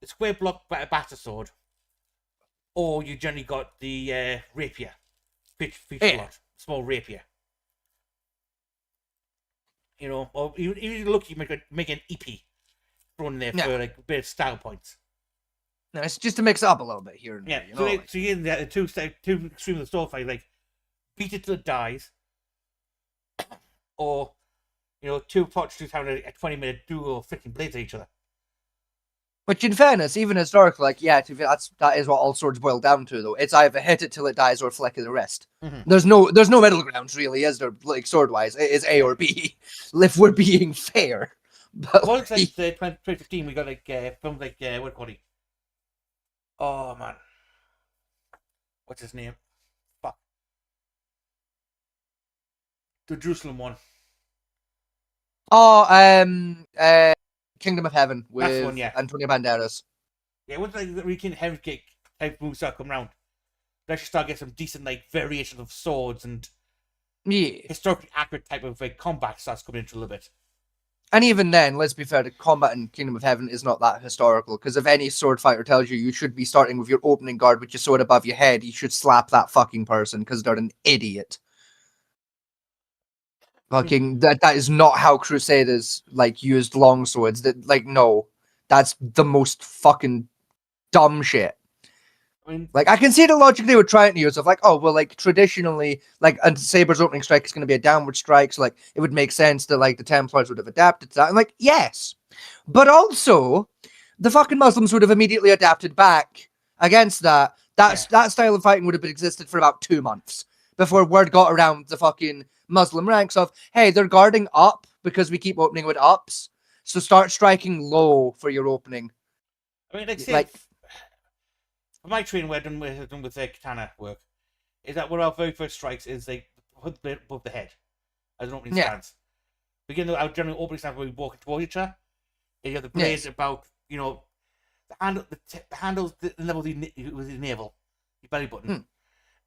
square block battle sword, or you generally got the rapier, feature a lot, small rapier. You know, or even look, you make an EP thrown in there Yeah. for like a bit of style points. No, it's just to mix it up a little bit here and Yeah, there. You so, know, so you get the two extremes of the sword fight, like beat it till it dies, or you know, 2 prostitutes having a 20-minute duel of flicking blades at each other. which, in fairness, even historically, like, yeah, that is what all swords boil down to, though. It's either hit it till it dies or flick of the wrist. Mhm. There's no middle ground, really, is there? Like, sword-wise, it is A or B. If we're being fair. But Well, it's like 2015, we got like films like what called he? Oh man, what's his name? Fuck, the Jerusalem one. Kingdom of Heaven with That's the one, yeah. Antonio Banderas. Yeah, once like the Weekend Heaven Cake type moves start coming around, they actually start getting some decent like variations of swords and Yeah. historically accurate type of like combat starts coming into a little bit. And even then, let's be fair, the combat in Kingdom of Heaven is not that historical, because if any sword fighter tells you should be starting with your opening guard with your sword above your head, you should slap that fucking person, because they're an idiot. Fucking, that is not how Crusaders, like, used longswords. No. That's the most fucking dumb shit. I mean, Like, I can see the logic they were trying to use of, like, oh, well, like, traditionally, like, a Saber's opening strike is going to be a downward strike, so, like, it would make sense that, like, the Templars would have adapted to that. And, like, yes. But also, the fucking Muslims would have immediately adapted back against that. That style of fighting would have existed for about 2 months before word got around the fucking Muslim ranks of, hey, they're guarding up because we keep opening with ups, so start striking low for your opening. I mean, like say, Like- for my training, we're done with katana work. is that one of our very first strikes is they put the blade above the head as an opening Yeah. stance. Begin our general opening stance when we walk towards each other. You have the blades about, the handles the level with the navel, your belly button,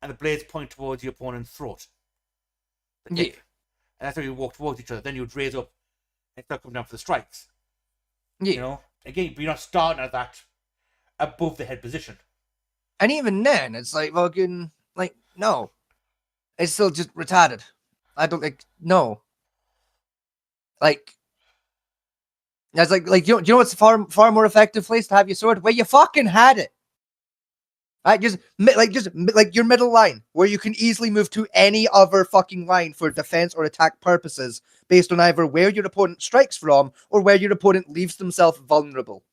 and the blades point towards your opponent's throat. The Yeah. hip. And that's how you walk towards each other. Then you would raise up and start coming down for the strikes. Yeah. Again, but you're not starting at that above the head position. And even then, it's like fucking like no, it's still just retarded. I don't like no. Like that's like do you know what's far more effective place to have your sword where you fucking had it. Right, just like your middle line where you can easily move to any other fucking line for defense or attack purposes based on either where your opponent strikes from or where your opponent leaves themselves vulnerable.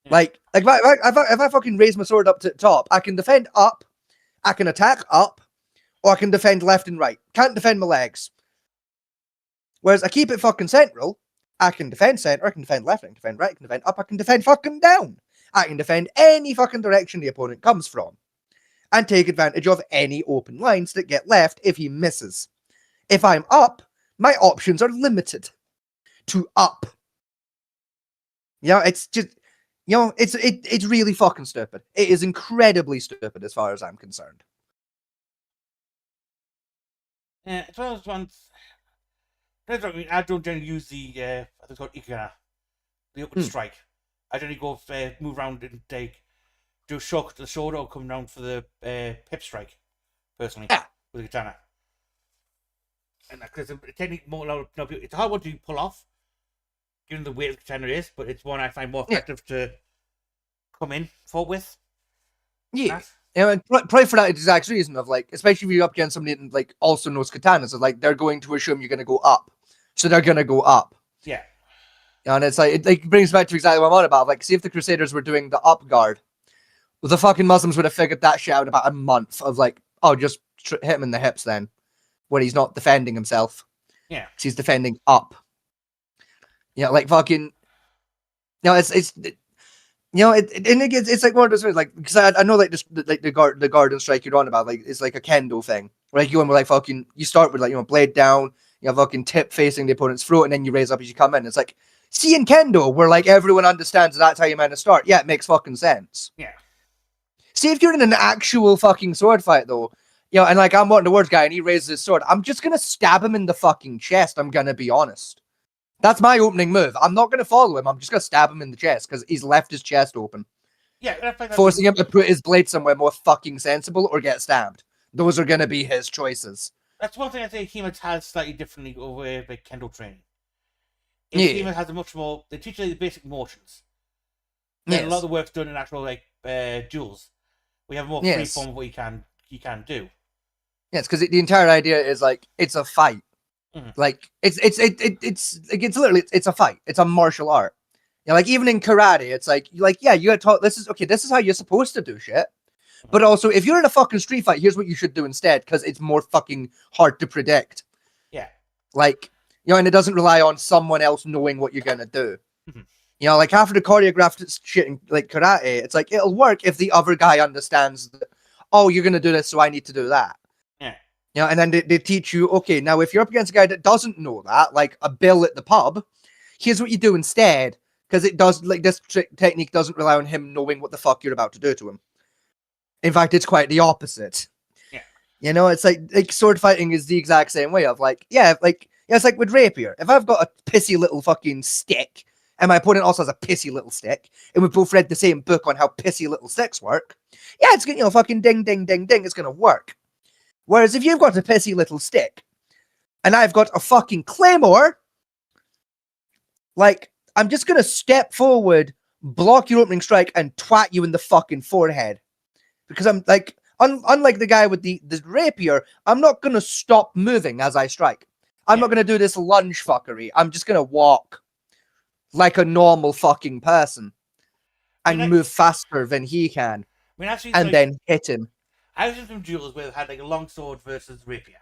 Like if I fucking raise my sword up to the top, I can defend up, I can attack up, or I can defend left and right. Can't defend my legs. Whereas I keep it fucking central, I can defend center, I can defend left, I can defend right, I can defend up, I can defend fucking down. I can defend any fucking direction the opponent comes from. And take advantage of any open lines that get left if he misses. If I'm up, my options are limited to up. It's just it's really fucking stupid. It is incredibly stupid as far as I'm concerned. Yeah, it's one of those ones. I don't generally use the I think it's called Ikara, the open strike. I generally go move around and do a shock to the shoulder or come down for the hip strike. Personally, with the katana, and because the technique it's a hard one to pull off, given the weight of the katana is, but it's one I find more effective to come in for with. Yeah. And probably for that exact reason of like, especially if you're up against somebody that like also knows katanas, so like they're going to assume you're going to go up, so they're going to go up. Yeah. And it's like it brings back to exactly what I'm on about. Like, see if the Crusaders were doing the up guard, well, the fucking Muslims would have figured that shit out in about a month of like, oh, just hit him in the hips then, when he's not defending himself. Yeah. Because he's defending up. Like fucking. It's like one of those things, like, because I know like this, like the guard and strike you're on about, like it's like a kendo thing, like you like fucking, you start with like blade down, you have fucking tip facing the opponent's throat, and then you raise up as you come in. It's like, see in kendo where like everyone understands that's how you're meant to start. Yeah, it makes fucking sense. Yeah. See if you're in an actual fucking sword fight though, and like I'm one of the words guy and he raises his sword, I'm just gonna stab him in the fucking chest. I'm gonna be honest. That's my opening move. I'm not going to follow him. I'm just going to stab him in the chest because he's left his chest open. Yeah, forcing him to put his blade somewhere more fucking sensible or get stabbed. Those are going to be his choices. That's one thing I think Hema has slightly differently over like kendo training. Hema has a much more. They teach you the basic motions. Yes. A lot of the work's done in actual like duels. We have more free form of what you can do. Yes, because the entire idea is like it's a fight. Mm-hmm. Like it's literally it's a fight. It's a martial art. Like even in karate, it's like you got taught this is how you're supposed to do shit. But also, if you're in a fucking street fight, here's what you should do instead, because it's more fucking hard to predict. Yeah. Like and it doesn't rely on someone else knowing what you're gonna do. Mm-hmm. Like after the choreographed shit in like karate, it's like it'll work if the other guy understands that, oh, you're gonna do this, so I need to do that. Yeah. And then they teach you, okay, now if you're up against a guy that doesn't know that, like a bill at the pub, here's what you do instead, because it does, like, this technique doesn't rely on him knowing what the fuck you're about to do to him. In fact, it's quite the opposite. Yeah. It's like sword fighting is the exact same way of like, it's like with rapier. If I've got a pissy little fucking stick, and my opponent also has a pissy little stick, and we've both read the same book on how pissy little sticks work, it's gonna, fucking ding, ding, ding, ding, it's gonna work. Whereas if you've got a pissy little stick, and I've got a fucking claymore, like, I'm just gonna step forward, block your opening strike, and twat you in the fucking forehead. Because I'm like, unlike the guy with the rapier, I'm not gonna stop moving as I strike. I'm not gonna do this lunge fuckery. I'm just gonna walk like a normal fucking person and move faster than he can, and then hit him. I was in some duels where they had like a longsword versus rapier,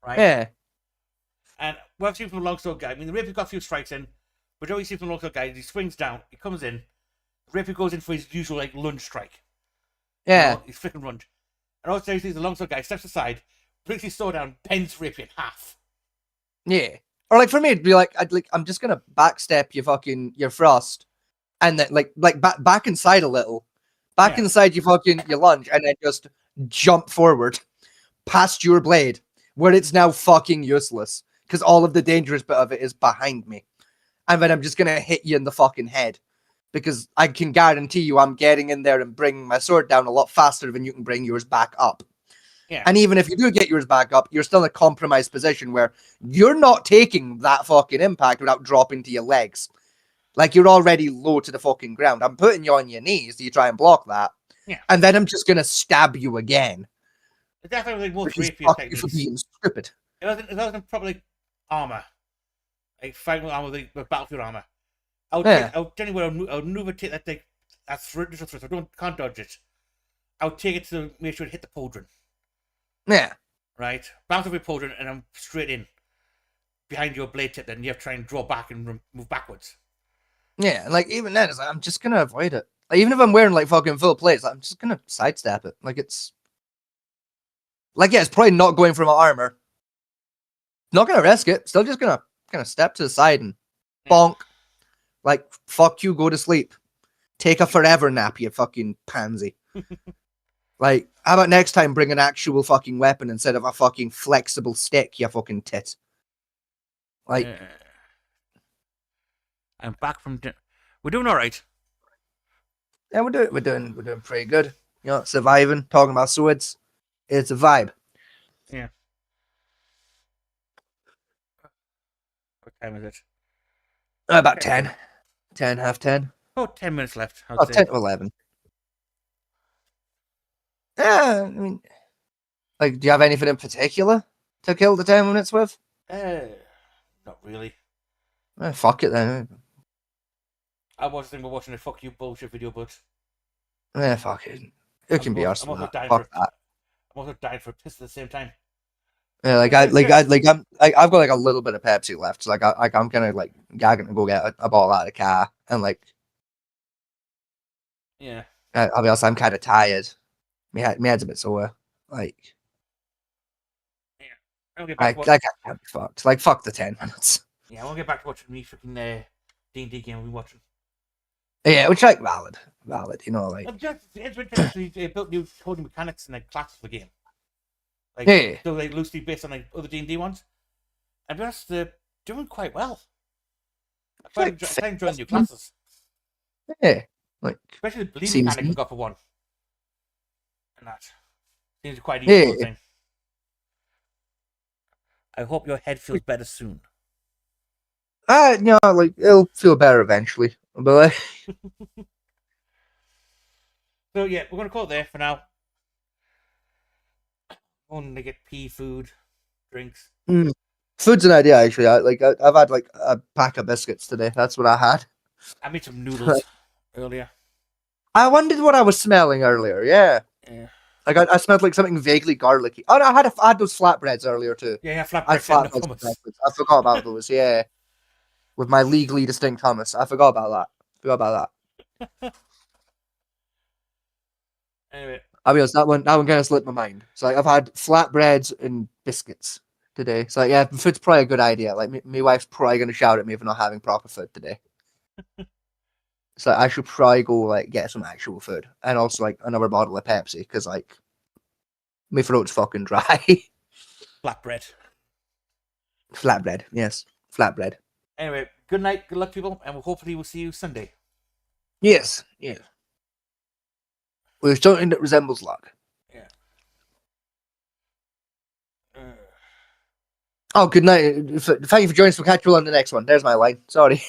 right? Yeah. And what I've seen from a longsword guy, the rapier got a few strikes in, but what you see from a longsword guy is he swings down, he comes in, the rapier goes in for his usual like lunge strike. Yeah. He's freaking lunge. And also, he's a longsword guy, steps aside, brings his sword down, bends Rapier in half. Yeah. Or like for me, it'd be like, I'm just gonna backstep your Frost, and then like back inside a little, back Yeah. inside your lunge, and then just jump forward past your blade, where it's now fucking useless because all of the dangerous bit of it is behind me, and then I'm just gonna hit you in the fucking head because I can guarantee you I'm getting in there and bringing my sword down a lot faster than you can bring yours back up. Yeah. And even if you do get yours back up, you're still in a compromised position where you're not taking that fucking impact without dropping to your legs. Like, you're already low to the fucking ground. I'm putting you on your knees so you try and block that. Yeah. And then I'm just going to stab you again. It's definitely like most Which is Rapier fuck you for techniques. being stupid. It wasn't probably armor. Like fighting with armor, like battlefield armor. I would maneuver take that thing. That's threat, I can't dodge it. I would take it to make sure it hit the pauldron. Yeah. Right? Bounce off your pauldron and I'm straight in. Behind your blade tip, then you have to try and draw back and move backwards. Yeah, and like even then, it's like I'm just gonna avoid it. Like, even if I'm wearing like fucking full plates, I'm just gonna sidestep it. Like it's it's probably not going for my armor. Not gonna risk it. Still just gonna step to the side and bonk. Like fuck you, go to sleep. Take a forever nap, you fucking pansy. Like, how about next time bring an actual fucking weapon instead of a fucking flexible stick, you fucking tit. Like, I'm back from. We're doing all right. yeah, we're doing pretty good. You know, surviving, talking about swords. It's a vibe. Yeah. What time is it? About 10. 10, half 10. Oh, 10 minutes left. I Oh, would say. 10 to 11. Yeah, I mean, like, do you have anything in particular to kill the 10 minutes with? Not really. Fuck it then. I was thinking we're watching a fuck you bullshit video, but Fuck it. Who can be arsed I'm with also that? dying Fuck for that. I'm also dying for a piss at the same time. Yeah, I've got like a little bit of Pepsi left. So I'm kind of like gagging to go get a bottle out of the car, and like, Yeah. I'll be honest, I'm kind of tired. My head's a bit sore. Like, I'll get I back can't be fucked. Like, fuck the 10 minutes. Yeah, I won't get back to watching me freaking D&D game I've been watching. Yeah, which like valid, you know, like It's interesting. They built new coding mechanics and like classes for the game. Like, Yeah. so like loosely based on like other D&D ones. And to be honest, they're doing quite well. I'm quite enjoying new classes. yeah, like Especially the bleeding Seems mechanic we neat. got for one. And that seems quite easy. Yeah. Thing. I hope your head feels better soon. you know, like it'll feel better eventually. But like, So yeah, we're gonna call it there for now. Going to get pee, food, drinks. food's an idea actually. I've had like a pack of biscuits today. That's what I had. I made some noodles earlier. I wondered what I was smelling earlier. Yeah, Yeah, like I smelled like something vaguely garlicky. Oh no, I had those flatbreads earlier too. yeah, I had flatbread and flatbreads. hummus. breakfast. I forgot about those. Yeah, with my legally distinct hummus. I forgot about that. Anyway, I'll be honest, that one kind of slipped my mind. So like, I've had flatbreads and biscuits today. So like, yeah, food's probably a good idea. Like my wife's probably gonna shout at me for not having proper food today. So I should probably go like get some actual food and also like another bottle of Pepsi because like my throat's fucking dry. flatbread. Flatbread, yes, flatbread. Anyway, good night, good luck, people, and hopefully we'll see you Sunday. Yes, yeah. With something that resembles luck. Yeah. Oh, good night. Thank you for joining us. We'll catch you on the next one. There's my line. Sorry.